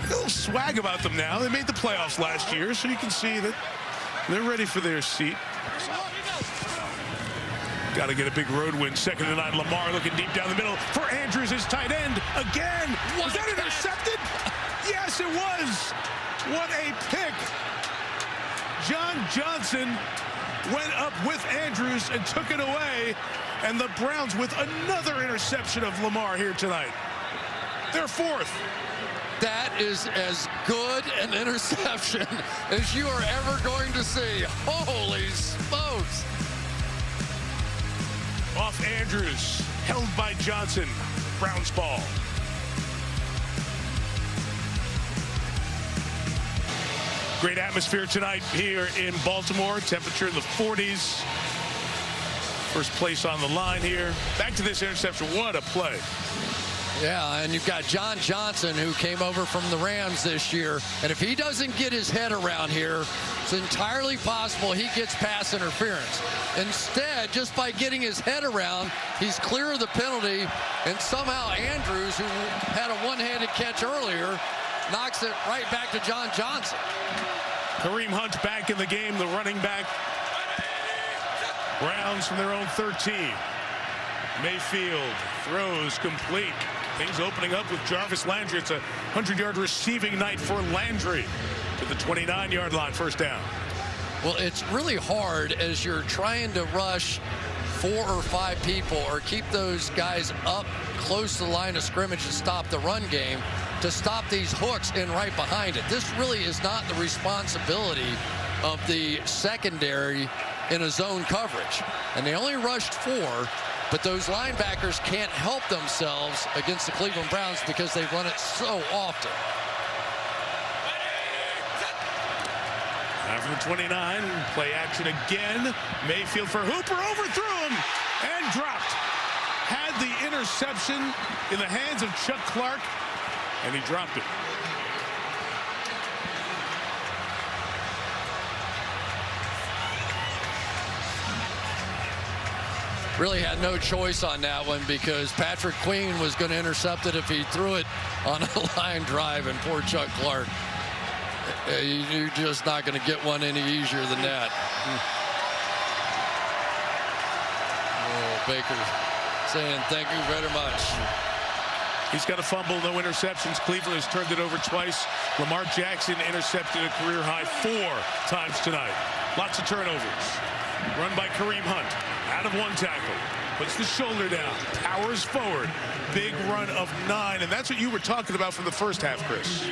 S3: A little swag about them now. They made the playoffs last year, so you can see that they're ready for their seat. Got to get a big road win. 2nd and 9. Lamar looking deep down the middle for Andrews, his tight end. Again. Was that intercepted? Yes, it was. What a pick. John Johnson went up with Andrews and took it away. And the Browns with another interception of Lamar here tonight. They're 4th.
S11: That is as good an interception as you are ever going to see. Holy smokes.
S3: Off Andrews, held by Johnson. Browns ball. Great atmosphere tonight here in Baltimore. Temperature in the 40s. First place on the line here. Back to this interception. What a play.
S11: Yeah, and you've got John Johnson, who came over from the Rams this year. And if he doesn't get his head around here, it's entirely possible he gets pass interference. Instead, just by getting his head around, he's clear of the penalty. And somehow Andrews, who had a one-handed catch earlier, knocks it right back to John Johnson.
S3: Kareem Hunt back in the game, the running back. Browns from their own 13. Mayfield throws complete. Things opening up with Jarvis Landry. It's a 100-yard receiving night for Landry to the 29-yard line, first down.
S11: Well, it's really hard as you're trying to rush 4 or 5 people or keep those guys up close to the line of scrimmage to stop the run game, to stop these hooks in right behind it. This really is not the responsibility of the secondary in a zone coverage. And they only rushed 4, but those linebackers can't help themselves against the Cleveland Browns because they run it so often.
S3: After the 29, play action again. Mayfield for Hooper, overthrew him and dropped. Had the interception in the hands of Chuck Clark, and he dropped it.
S11: Really had no choice on that one because Patrick Queen was going to intercept it if he threw it on a line drive, and poor Chuck Clark. You're just not going to get one any easier than that. Oh, Baker saying thank you very much.
S3: He's got a fumble, no interceptions. Cleveland has turned it over twice. Lamar Jackson intercepted a career-high 4 times tonight. Lots of turnovers. Run by Kareem Hunt. Out of 1 tackle. Puts the shoulder down. Powers forward. Big run of 9. And that's what you were talking about from the first half, Chris.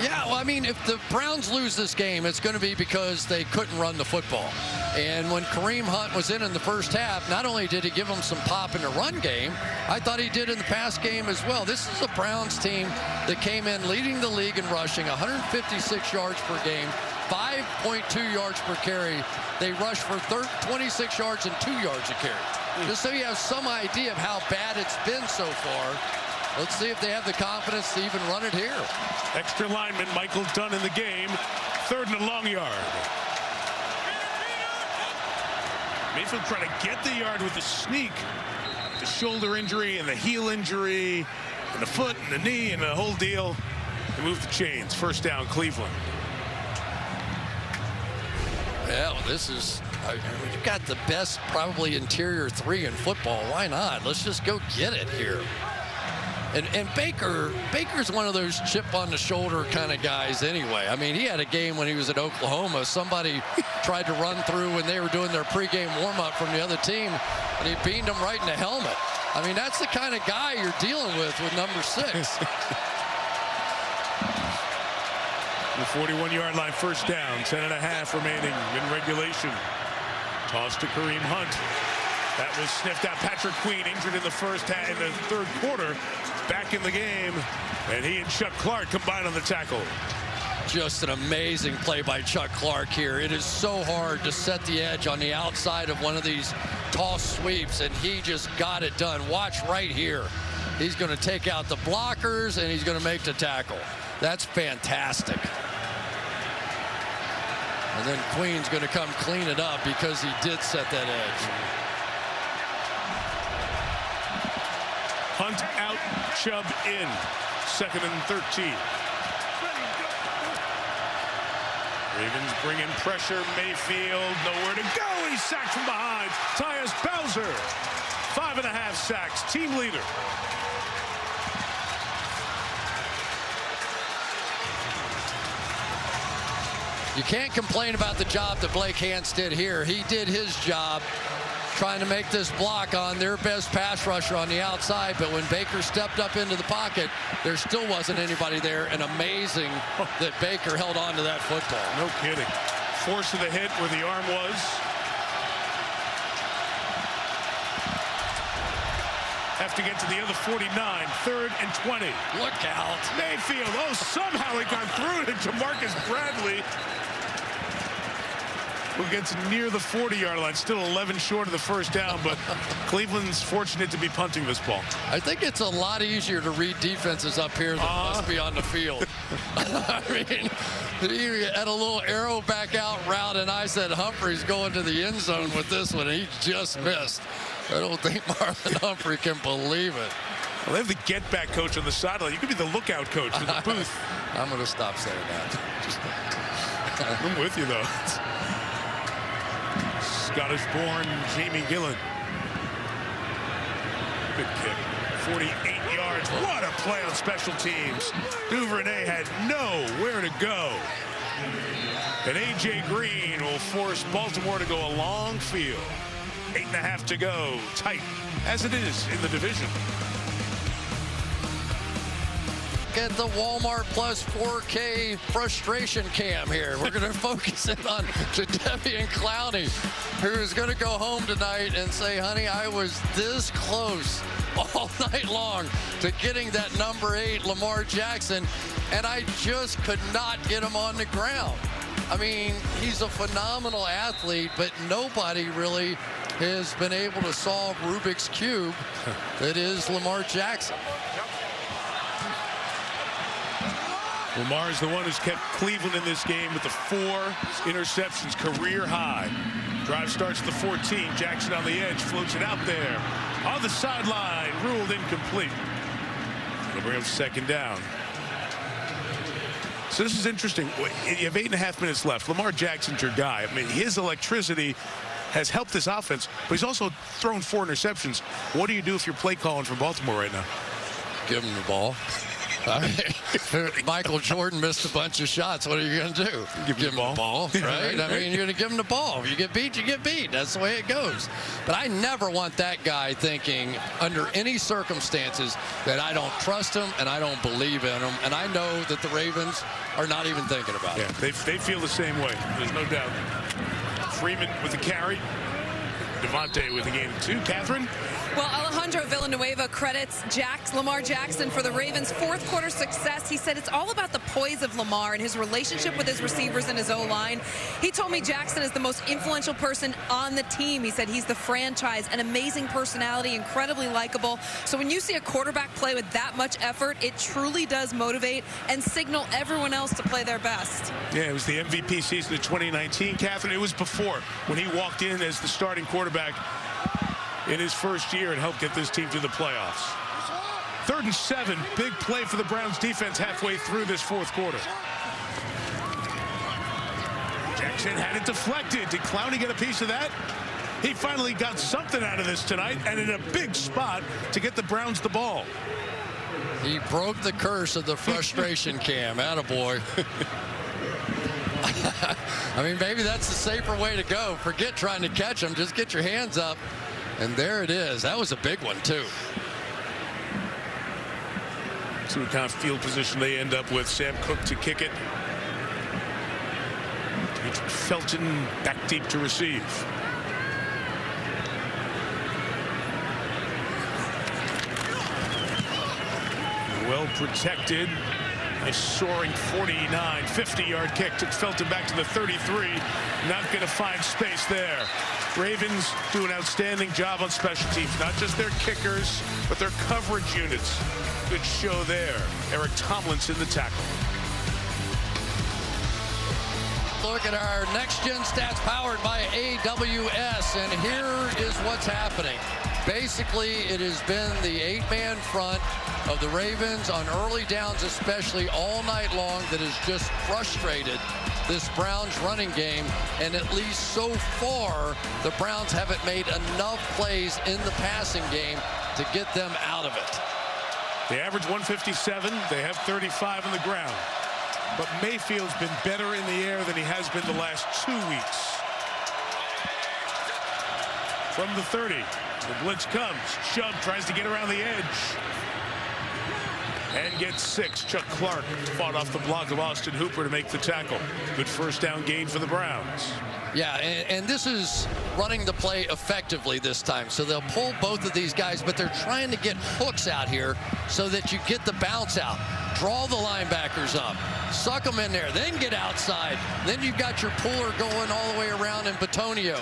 S11: Yeah, well, I mean, if the Browns lose this game, it's going to be because they couldn't run the football. And when Kareem Hunt was in the first half, not only did he give them some pop in the run game, I thought he did in the pass game as well. This is a Browns team that came in leading the league in rushing, 156 yards per game, 5.2 yards per carry. They rushed for 26 yards and 2 yards a carry. Just so you have some idea of how bad it's been so far. Let's see if they have the confidence to even run it here.
S3: Extra lineman Michael Dunn in the game. 3rd and a long yard. Mayfield trying to get the yard with the sneak. The shoulder injury and the heel injury and the foot and the knee and the whole deal. They move the chains. First down, Cleveland.
S11: Yeah, well, this is, you've got the best probably interior 3 in football. Why not? Let's just go get it here. And Baker's one of those chip on the shoulder kind of guys anyway. I mean, he had a game when he was at Oklahoma. Somebody tried to run through when they were doing their pregame warm-up from the other team, and he beamed him right in the helmet. I mean, that's the kind of guy you're dealing with number 6.
S3: The 41-yard line, first down, 10.5 remaining in regulation. Toss to Kareem Hunt. That was sniffed out. Patrick Queen injured in the in the 3rd quarter. Back in the game, and he and Chuck Clark combined on the tackle.
S11: Just an amazing play by Chuck Clark here. It is so hard to set the edge on the outside of one of these toss sweeps, and he just got it done. Watch right here. He's going to take out the blockers, and he's going to make the tackle. That's fantastic. And then Queen's going to come clean it up because he did set that edge.
S3: Hunt out, Chubb in. 2nd and 13. Ravens bring in pressure. Mayfield, nowhere to go. He's sacked from behind. Tyus Bowser, 5.5 sacks, team leader.
S11: You can't complain about the job that Blake Hance did here. He did his job trying to make this block on their best pass rusher on the outside, but when Baker stepped up into the pocket, there still wasn't anybody there, and amazing that Baker held on to that football.
S3: No kidding. Force of the hit where the arm was. Have to get to the other 49, 3rd and 20.
S11: Look out.
S3: Mayfield, oh, somehow it got through to Jamarcus Bradley. Who gets near the 40-yard line, still 11 short of the first down, but Cleveland's fortunate to be punting this ball.
S11: I think it's a lot easier to read defenses up here than must be on the field. I mean, he had a little arrow back out route, and I said Humphrey's going to the end zone with this one, and he just missed. I don't think Marlon Humphrey can believe it.
S3: Well, they have the get-back coach on the sideline. You could be the lookout coach in the booth.
S11: I'm going to stop saying that.
S3: I'm with you, though. Scottish-born Jamie Gillen. Good kick. 48 yards. What a play on special teams. Duvernay had nowhere to go. And A.J. Green will force Baltimore to go a long field. 8.5 to go. Tight, as it is in the division.
S11: Get the Walmart Plus 4K frustration cam here. We're going to focus in on Jadeveon Clowney, who's going to go home tonight and say, honey, I was this close all night long to getting that number 8 Lamar Jackson, and I just could not get him on the ground. I mean, he's a phenomenal athlete, but nobody really has been able to solve Rubik's Cube that is Lamar Jackson.
S3: Lamar is the one who's kept Cleveland in this game with the 4 interceptions, career high. Drive starts at the 14. Jackson on the edge, floats it out there. On the sideline, ruled incomplete. They'll bring up second down. So this is interesting. You have 8.5 minutes left. Lamar Jackson's your guy. I mean, his electricity has helped this offense, but he's also thrown 4 interceptions. What do you do if you're play calling from Baltimore right now?
S11: Give him the ball. I mean, Michael Jordan missed a bunch of shots. What are you going to do? Give him the ball, right? I mean, you're going to give him the ball. If you get beat, you get beat. That's the way it goes. But I never want that guy thinking, under any circumstances, that I don't trust him and I don't believe in him. And I know that the Ravens are not even thinking about it.
S3: They feel the same way. There's no doubt. Freeman with the carry. Devontae with a gain of 2. Catherine?
S4: Well, Alejandro Villanueva credits Lamar Jackson for the Ravens' fourth quarter success. He said it's all about the poise of Lamar and his relationship with his receivers and his O-line. He told me Jackson is the most influential person on the team. He said he's the franchise, an amazing personality, incredibly likable. So when you see a quarterback play with that much effort, it truly does motivate and signal everyone else to play their best.
S3: Yeah, it was the MVP season of 2019, Catherine. It was before, when he walked in as the starting quarterback in his first year and helped get this team to the playoffs. 3rd and 7, big play for the Browns defense halfway through this fourth quarter. Jackson had it deflected. Did Clowney get a piece of that? He finally got something out of this tonight, and in a big spot to get the Browns the ball.
S11: He broke the curse of the frustration cam. Attaboy. I mean, maybe that's the safer way to go. Forget trying to catch him. Just get your hands up. And there it is. That was a big one, too.
S3: See what kind of field position they end up with. Sam Cook to kick it. Felton back deep to receive. Well protected. A soaring 49, 50-yard kick took Felton back to the 33. Not going to find space there. Ravens do an outstanding job on special teams, not just their kickers, but their coverage units. Good show there. Eric Tomlinson, the tackle.
S11: Look at our next-gen stats powered by AWS, and here is what's happening. Basically, it has been the 8-man front of the Ravens on early downs, especially all night long, that has just frustrated this Browns running game. And at least so far, the Browns haven't made enough plays in the passing game to get them out of it.
S3: They average 157. They have 35 on the ground. But Mayfield's been better in the air than he has been the last 2 weeks. From the 30, the blitz comes. Chubb tries to get around the edge. And gets 6. Chuck Clark fought off the block of Austin Hooper to make the tackle. Good first down gain for the Browns.
S11: Yeah, and this is running the play effectively this time. So they'll pull both of these guys, but they're trying to get hooks out here so that you get the bounce out. Draw the linebackers up. Suck them in there. Then get outside. Then you've got your puller going all the way around in Batonio.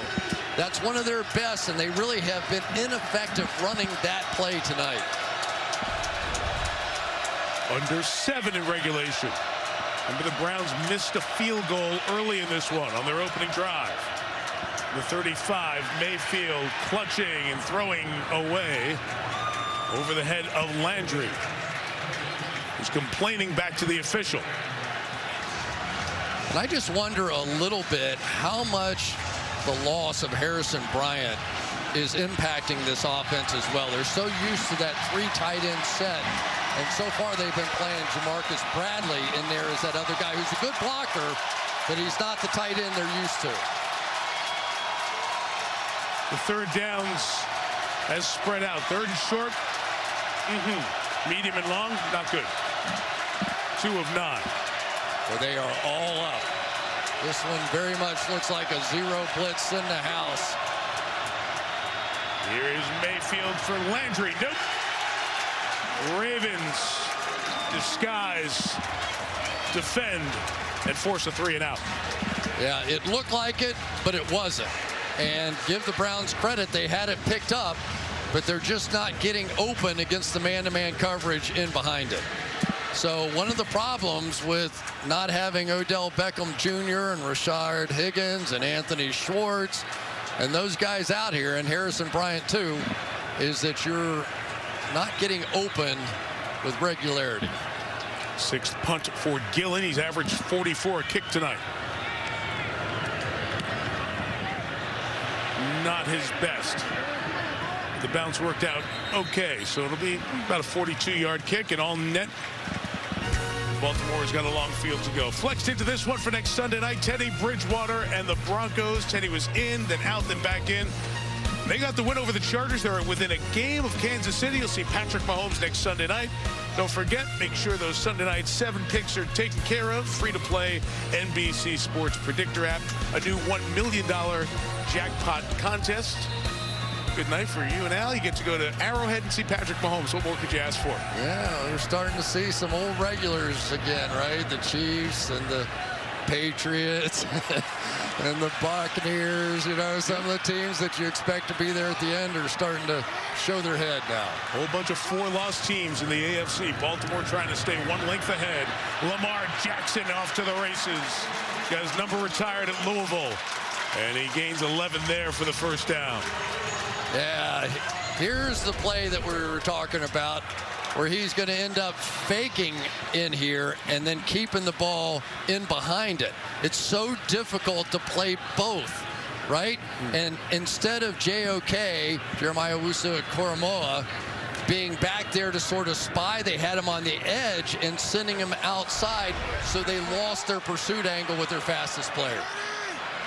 S11: That's one of their best, and they really have been ineffective running that play tonight.
S3: Under 7 in regulation. Remember, the Browns missed a field goal early in this one on their opening drive. The 35, Mayfield clutching and throwing away. over the head of Landry, who's complaining back to the official.
S11: And I just wonder a little bit how much the loss of Harrison Bryant is impacting this offense as well. They're so used to that 3 tight end set. And so far they've been playing Jamarcus Bradley in there as that other guy who's a good blocker, but he's not the tight end they're used to.
S3: The third downs has spread out. Third and short. Medium and long, not good. 2 of 9.
S11: Well, they are all up. This one very much looks like a 0 blitz in the house.
S3: Here is Mayfield for Landry. Nope. Ravens disguise, defend, and force a 3 and out.
S11: Yeah, it looked like it, but it wasn't. And give the Browns credit, they had it picked up, but they're just not getting open against the man-to-man coverage in behind it. So one of the problems with not having Odell Beckham Jr. and Rashard Higgins and Anthony Schwartz and those guys out here, and Harrison Bryant too, is that you're not getting open with regularity.
S3: 6th punt for Gillen. He's averaged 44 a kick tonight. Not his best. The bounce worked out okay, so it'll be about a 42-yard kick and all net. Baltimore's got a long field to go. Flexed into this one for next Sunday night. Teddy Bridgewater and the Broncos. Teddy was in, then out, then back in. They got the win over the Chargers. They're within a game of Kansas City. You'll see Patrick Mahomes next Sunday night. Don't forget, make sure those Sunday night 7 picks are taken care of. Free to play NBC Sports Predictor app. A new $1 million jackpot contest. Good night for you and Al. You get to go to Arrowhead and see Patrick Mahomes. What more could you ask for?
S11: Yeah, we're starting to see some old regulars again, right? The Chiefs and the Patriots and the Buccaneers. You know, some of the teams that you expect to be there at the end are starting to show their head now.
S3: A whole bunch of 4-loss teams in the AFC. Baltimore trying to stay 1 length ahead. Lamar Jackson off to the races. Got his number retired at Louisville. And he gains 11 there for the first down.
S11: Yeah, here's the play that we were talking about, where he's going to end up faking in here and then keeping the ball in behind it. It's so difficult to play both, right? And instead of JOK, Jeremiah Owusu-Koramoah, being back there to sort of spy, they had him on the edge and sending him outside, so they lost their pursuit angle with their fastest player.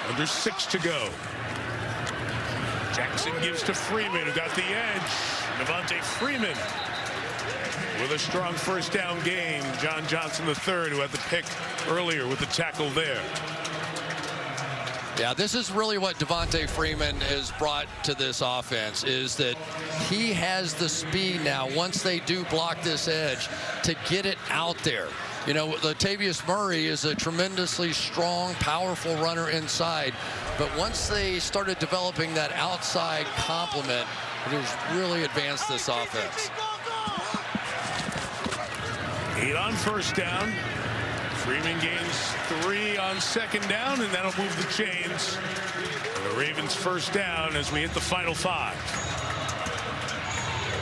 S3: Under 6 to go. Jackson gives to Freeman, who got the edge. Devontae Freeman with a strong first down game. John Johnson III, who had the pick earlier with the tackle there.
S11: Yeah, this is really what Devontae Freeman has brought to this offense, is that he has the speed now, once they do block this edge, to get it out there. You know, Latavius Murray is a tremendously strong, powerful runner inside. But once they started developing that outside complement, it has really advanced this offense.
S3: 8 on first down. Freeman gains 3 on second down, and that'll move the chains. The Ravens first down as we hit the final 5.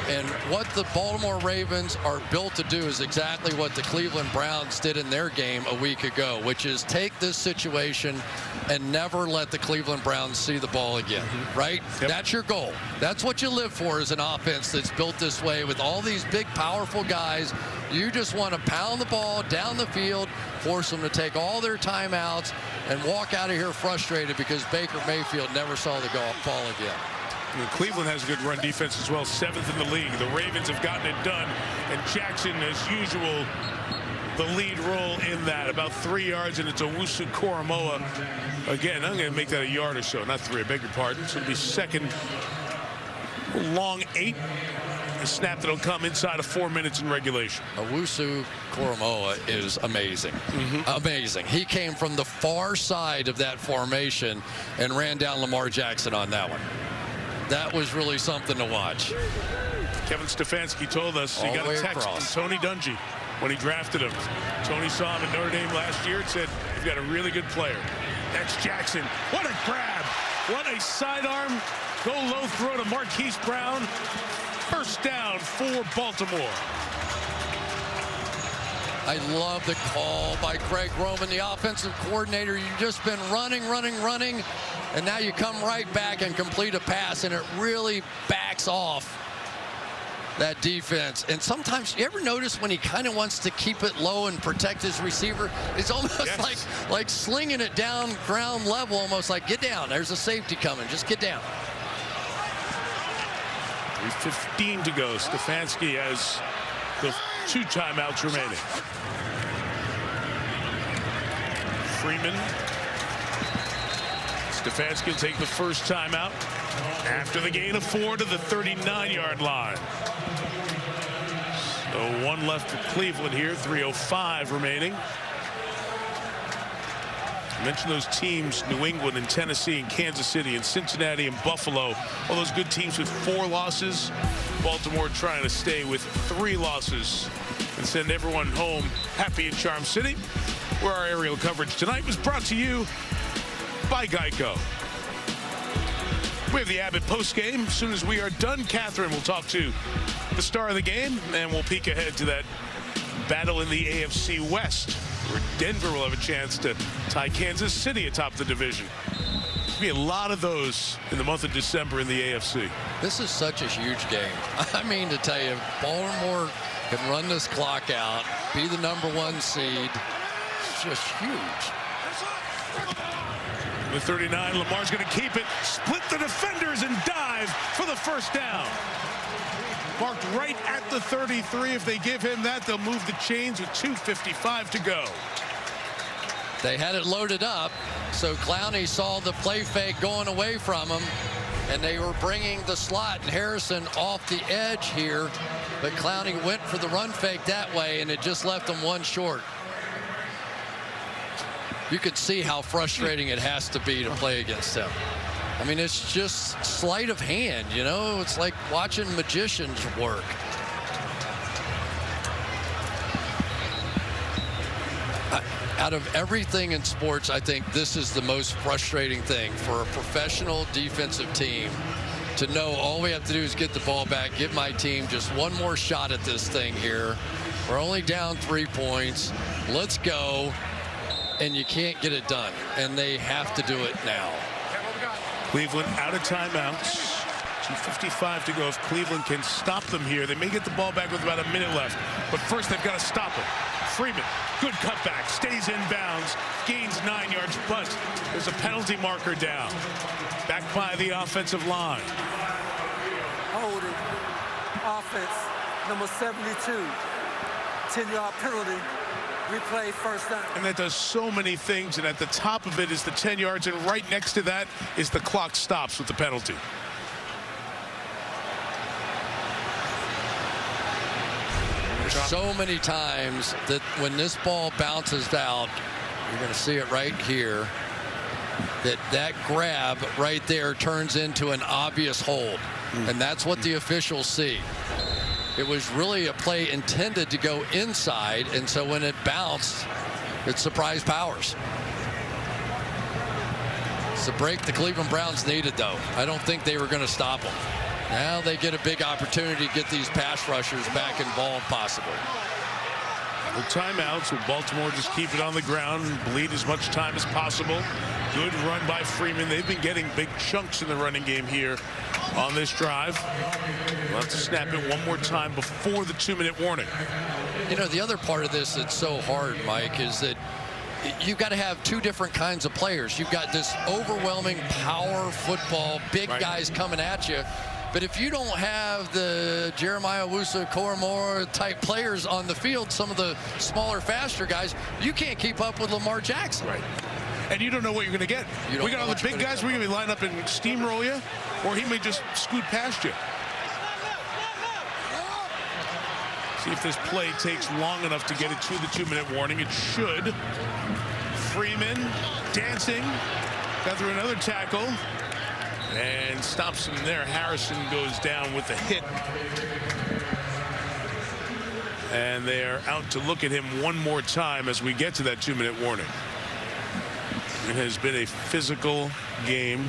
S11: And what the Baltimore Ravens are built to do is exactly what the Cleveland Browns did in their game a week ago, which is take this situation and never let the Cleveland Browns see the ball again, right? Yep. That's your goal. That's what you live for, as an offense that's built this way with all these big, powerful guys. You just want to pound the ball down the field, force them to take all their timeouts, and walk out of here frustrated because Baker Mayfield never saw the ball again.
S3: Cleveland has a good run defense as well, 7th in the league. The Ravens have gotten it done, and Jackson, as usual, the lead role in that. About 3 yards, and it's Owusu-Koramoah. Again, I'm going to make that a yard or so, not 3, I beg your pardon. So it'll be second, long 8. A snap that'll come inside of 4 minutes in regulation.
S11: Owusu-Koramoah is amazing. Amazing. He came from the far side of that formation and ran down Lamar Jackson on that one. That was really something to watch.
S3: Kevin Stefanski told us he got a text from Tony Dungy when he drafted him. Tony saw him at Notre Dame last year and said, "You've got a really good player." That's Jackson. What a grab. What a sidearm. Go low throw to Marquise Brown. First down for Baltimore.
S11: I love the call by Greg Roman, the offensive coordinator. You've just been running, and now you come right back and complete a pass, and it really backs off that defense. And sometimes, you ever notice when he kind of wants to keep it low and protect his receiver? It's almost like slinging it down ground level, almost like, get down. There's a safety coming. Just get down.
S3: 3:15 to go. Stefanski has the 2 timeouts remaining. Freeman. Stefanski will take the first timeout after the gain of 4 to the 39-yard line. So 1 left for Cleveland here. 3:05 remaining. I mentioned those teams, New England and Tennessee and Kansas City and Cincinnati and Buffalo, all those good teams with 4 losses. Baltimore trying to stay with 3 losses and send everyone home happy in Charm City, where our aerial coverage tonight was brought to you by Geico. We have the Abbott postgame. As soon as we are done, Catherine will talk to the star of the game, and we'll peek ahead to that battle in the AFC West, where Denver will have a chance to tie Kansas City atop the division. There'll be a lot of those in the month of December in the AFC.
S11: This is such a huge game. I mean, to tell you, Baltimore can run this clock out, be the #1 seed. It's just huge.
S3: The 39, Lamar's going to keep it, split the defenders and dive for the first down. Marked right at the 33. If they give him that, they'll move the chains with 2:55 to go.
S11: They had it loaded up, so Clowney saw the play fake going away from him, and they were bringing the slot and Harrison off the edge here, but Clowney went for the run fake that way, and it just left them 1 short. You could see how frustrating it has to be to play against him. I mean, it's just sleight of hand, you know? It's like watching magicians work. Out of everything in sports, I think this is the most frustrating thing for a professional defensive team, to know all we have to do is get the ball back, give my team just 1 more shot at this thing here. We're only down 3 points. Let's go. And you can't get it done. And they have to do it now.
S3: Cleveland out of timeouts. 2:55 to go. If Cleveland can stop them here, they may get the ball back with about a minute left. But first, they've got to stop it. Freeman, good cutback, stays in bounds, gains 9 yards, but there's a penalty marker down. Back by the offensive line.
S13: Holding, offense, number 72, 10-yard penalty. Replay, first down.
S3: And that does so many things, and at the top of it is the 10 yards, and right next to that is the clock stops with the penalty.
S11: There's so many times that when this ball bounces out, you're going to see it right here, that grab right there turns into an obvious hold. And that's what the officials see. It was really a play intended to go inside, and so when it bounced, it surprised Powers. It's the break the Cleveland Browns needed, though. I don't think they were going to stop them. Now they get a big opportunity to get these pass rushers back involved, possibly.
S3: The timeouts with Baltimore just keep it on the ground and bleed as much time as possible. Good run by Freeman. They've been getting big chunks in the running game here on this drive. We'll have to snap it 1 more time before the 2-minute warning.
S11: You know, the other part of this that's so hard, Mike, is that you've got to have 2 different kinds of players. You've got this overwhelming power football, big guys coming at you. But if you don't have the Jeremiah Owusu-Koramoah type players on the field, some of the smaller, faster guys, you can't keep up with Lamar Jackson.
S3: Right. And you don't know what you're going to get. We got all the big guys. We're going to be lined up and steamroll you, or he may just scoot past you. See if this play takes long enough to get it to the 2-minute warning. It should. Freeman dancing. Got through another tackle. And stops him there. Harrison goes down with a hit. And they're out to look at him 1 more time as we get to that 2-minute warning. It has been a physical game.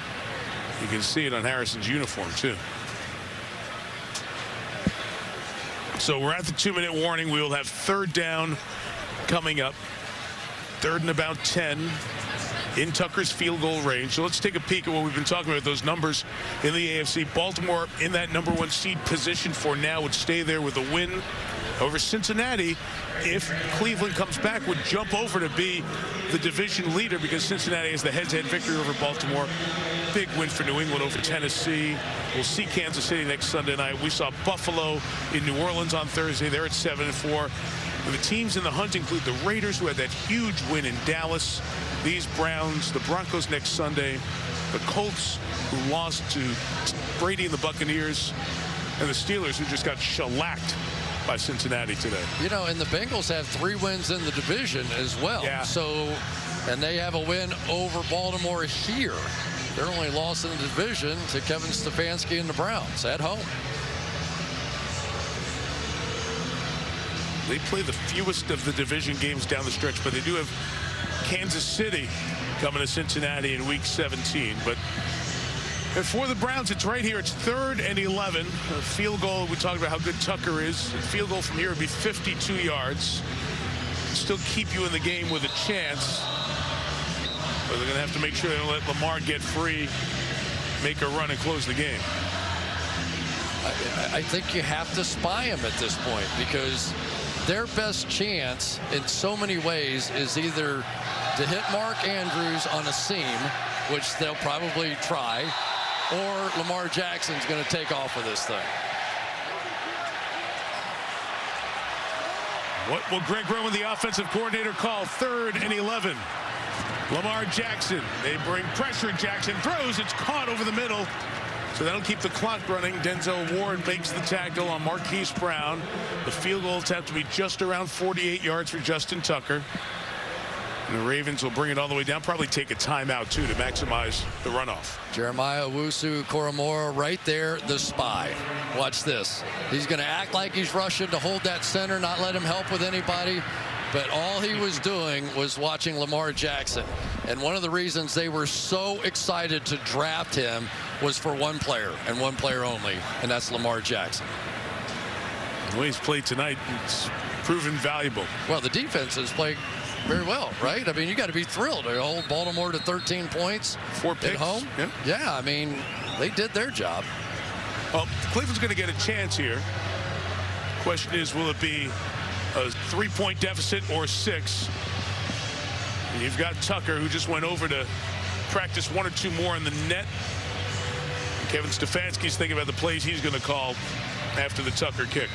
S3: You can see it on Harrison's uniform, too. So we're at the 2-minute warning. We will have third down coming up. Third and about 10 in Tucker's field goal range. So let's take a peek at what we've been talking about, those numbers in the AFC. Baltimore in that #1 seed position for now would stay there with a win. However, Cincinnati, if Cleveland comes back, would jump over to be the division leader because Cincinnati has the head-to-head victory over Baltimore. Big win for New England over Tennessee. We'll see Kansas City next Sunday night. We saw Buffalo in New Orleans on Thursday. They're at 7-4. The teams in the hunt include the Raiders, who had that huge win in Dallas. These Browns, the Broncos next Sunday, the Colts, who lost to Brady and the Buccaneers, and the Steelers, who just got shellacked by Cincinnati today.
S11: You know, and the Bengals have 3 wins in the division as well.
S3: Yeah.
S11: So, and they have a win over Baltimore here. Their only loss in the division to Kevin Stefanski and the Browns at home.
S3: They play the fewest of the division games down the stretch, but they do have Kansas City coming to Cincinnati in week 17. But for the Browns, it's right here. It's 3rd and 11. A field goal, we talked about how good Tucker is. A field goal from here would be 52 yards. Still keep you in the game with a chance. But they're going to have to make sure they don't let Lamar get free, make a run, and close the game.
S11: I think you have to spy him at this point because their best chance in so many ways is either to hit Mark Andrews on a seam, which they'll probably try, or Lamar Jackson's going to take off with this thing.
S3: What will Greg Roman, the offensive coordinator, call? 3rd and 11. Lamar Jackson. They bring pressure. Jackson throws. It's caught over the middle. So that'll keep the clock running. Denzel Ward makes the tackle on Marquise Brown. The field goals have to be just around 48 yards for Justin Tucker. And the Ravens will bring it all the way down. Probably take a timeout, too, to maximize the runoff.
S11: Jeremiah Owusu-Koramoah right there, the spy. Watch this. He's going to act like he's rushing to hold that center, not let him help with anybody. But all he was doing was watching Lamar Jackson. And one of the reasons they were so excited to draft him was for one player and one player only, and that's Lamar Jackson.
S3: The way he's played tonight, it's proven valuable.
S11: Well, the defense has played very well, right? I mean, you got to be thrilled to hold Baltimore to 13 points
S3: 4 picks
S11: at home.
S3: Yep.
S11: Yeah, I mean, they did their job.
S3: Well, Cleveland's going to get a chance here. Question is, will it be a 3-point deficit or 6? And you've got Tucker, who just went over to practice 1 or 2 more in the net. Kevin Stefanski's thinking about the plays he's going to call after the Tucker kick.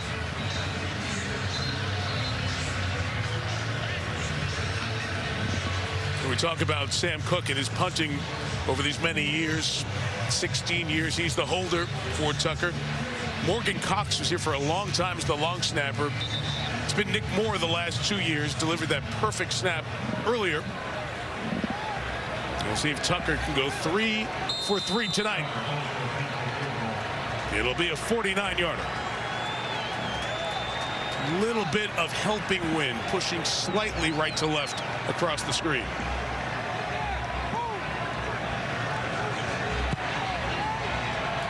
S3: We talk about Sam Cook and his punting over these many years, 16 years. He's the holder for Tucker. Morgan Cox was here for a long time as the long snapper. It's been Nick Moore the last 2 years, delivered that perfect snap earlier. We'll see if Tucker can go 3 for 3 tonight. It'll be a 49-yarder. Little bit of helping wind, pushing slightly right to left across the screen.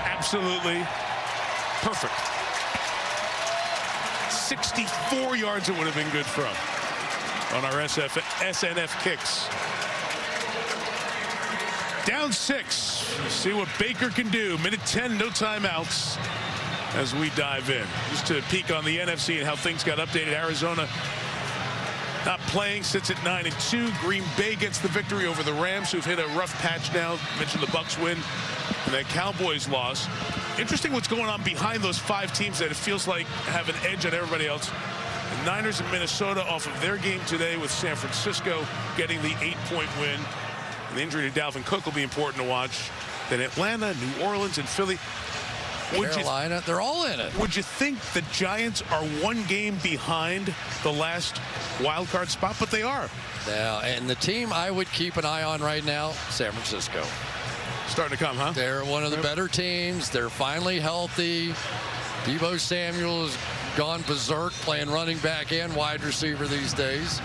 S3: Absolutely perfect. 64 yards it would have been good from on our SNF kicks. Down 6. See what Baker can do. Minute 10, no timeouts as we dive in. Just to peek on the NFC and how things got updated. Arizona not playing, sits at 9-2. Green Bay gets the victory over the Rams, who've hit a rough patch now. Mentioned the Bucs win and that Cowboys loss. Interesting what's going on behind those 5 teams that it feels like have an edge on everybody else. The Niners and Minnesota off of their game today with San Francisco getting the 8-point win. And the injury to Dalvin Cook will be important to watch. Then Atlanta, New Orleans, and Philly.
S11: Carolina, they're all in it.
S3: Would you think the Giants are 1 game behind the last wild card spot? But they are.
S11: Yeah, and the team I would keep an eye on right now, San Francisco.
S3: Starting to come, huh?
S11: They're one of the better teams. They're finally healthy. Deebo Samuel's gone berserk, playing running back and wide receiver these days.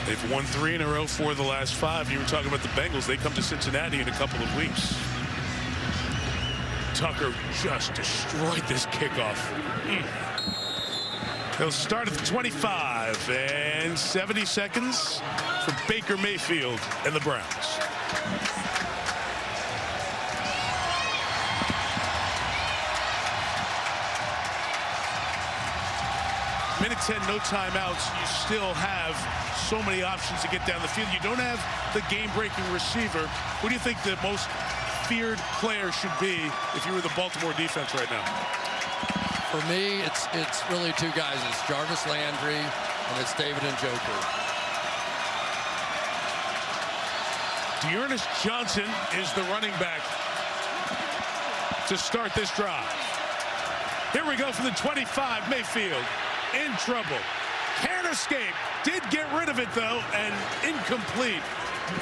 S3: They've won 3 in a row for the last 5. You were talking about the Bengals. They come to Cincinnati in a couple of weeks. Tucker just destroyed this kickoff. They'll start at the 25 and 70 seconds for Baker Mayfield and the Browns. Minute 10, no timeouts. You still have so many options to get down the field. You don't have the game-breaking receiver. Who do you think the most feared player should be if you were the Baltimore defense right now?
S11: For me, it's really two guys. It's Jarvis Landry and it's David Njoku.
S3: Dearness Johnson is the running back to start this drive. Here we go from the 25, Mayfield. In trouble. Can't escape. Did get rid of it, though, and incomplete.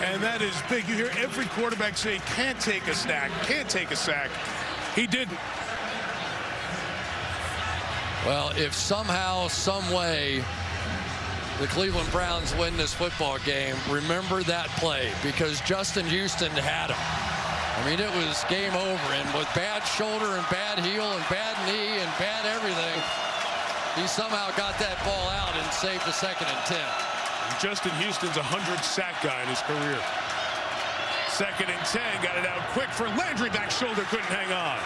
S3: And that is big. You hear every quarterback say, can't take a sack, can't take a sack. He didn't.
S11: Well, if somehow, some way, the Cleveland Browns win this football game, remember that play, because Justin Houston had him. I mean, it was game over. And with bad shoulder and bad heel and bad knee and bad everything, he somehow got that ball out and saved a 2nd and 10.
S3: Justin Houston's a 100-sack guy in his career. 2nd and 10, got it out quick for Landry. Back shoulder, couldn't hang on.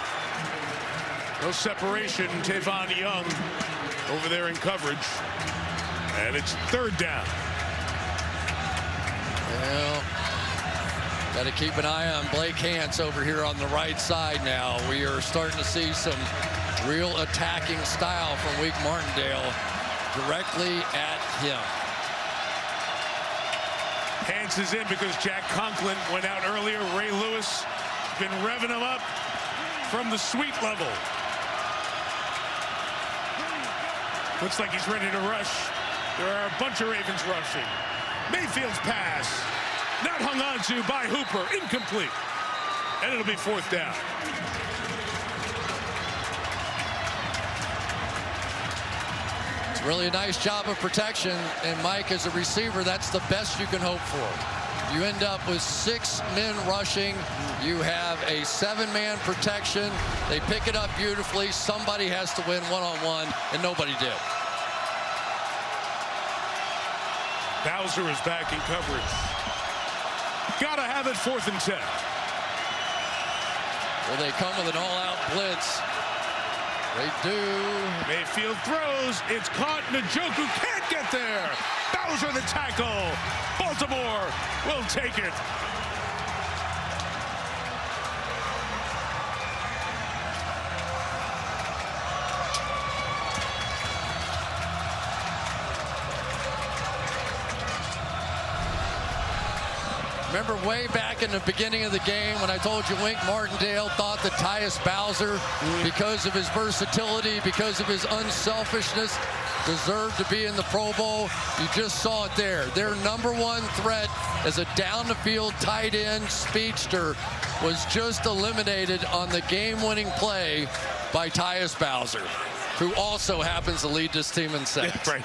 S3: No separation. Tavon Young over there in coverage. And it's 3rd down.
S11: Well, got to keep an eye on Blake Hance over here on the right side now. We are starting to see some real attacking style from Wink Martindale directly at him.
S3: Hance is in because Jack Conklin went out earlier. Ray Lewis been revving him up from the suite level. Looks like he's ready to rush. There are a bunch of Ravens rushing. Mayfield's pass, not hung on to by Hooper, incomplete. And it'll be 4th down.
S11: Really a nice job of protection, and Mike, as a receiver, that's the best you can hope for. You end up with 6 men rushing. You have a 7-man protection. They pick it up beautifully. Somebody has to win one-on-one, and nobody did.
S3: Bowser is back in coverage. Gotta have it 4th and 10.
S11: Well, they come with an all-out blitz. They do.
S3: Mayfield throws. It's caught. Njoku can't get there. Bowser the tackle. Baltimore will take it.
S11: Remember way back in the beginning of the game when I told you Wink Martindale thought that Tyus Bowser, because of his versatility, because of his unselfishness, deserved to be in the Pro Bowl? You just saw it there. Their #1 threat as a down-the-field tight end speedster was just eliminated on the game-winning play by Tyus Bowser, who also happens to lead this team in sacks.
S3: Right.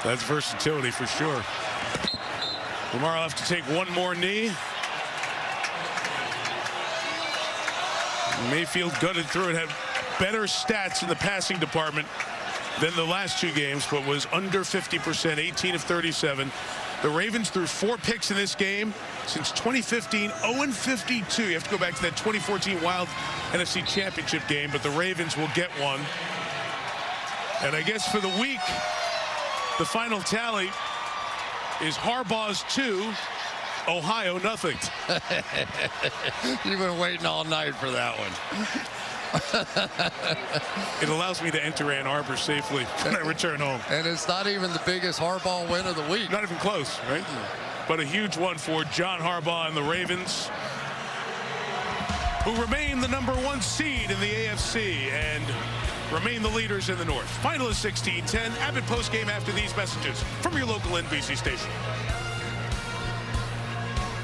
S3: That's versatility for sure. Lamar will have to take one more knee. Mayfield gutted through it, had better stats in the passing department than the last 2 games, but was under 50%, 18 of 37. The Ravens threw 4 picks in this game. Since 2015, 0-52. You have to go back to that 2014 Wild NFC Championship game, but the Ravens will get one. And I guess for the week, the final tally is Harbaugh's 2, Ohio nothing.
S11: You've been waiting all night for that one.
S3: It allows me to enter Ann Arbor safely when I return home.
S11: And it's not even the biggest Harbaugh win of the week.
S3: Not even close, right? But a huge one for John Harbaugh and the Ravens, who remain the #1 seed in the AFC and remain the leaders in the North. Final is 16-10. Abbott postgame after these messages from your local NBC station.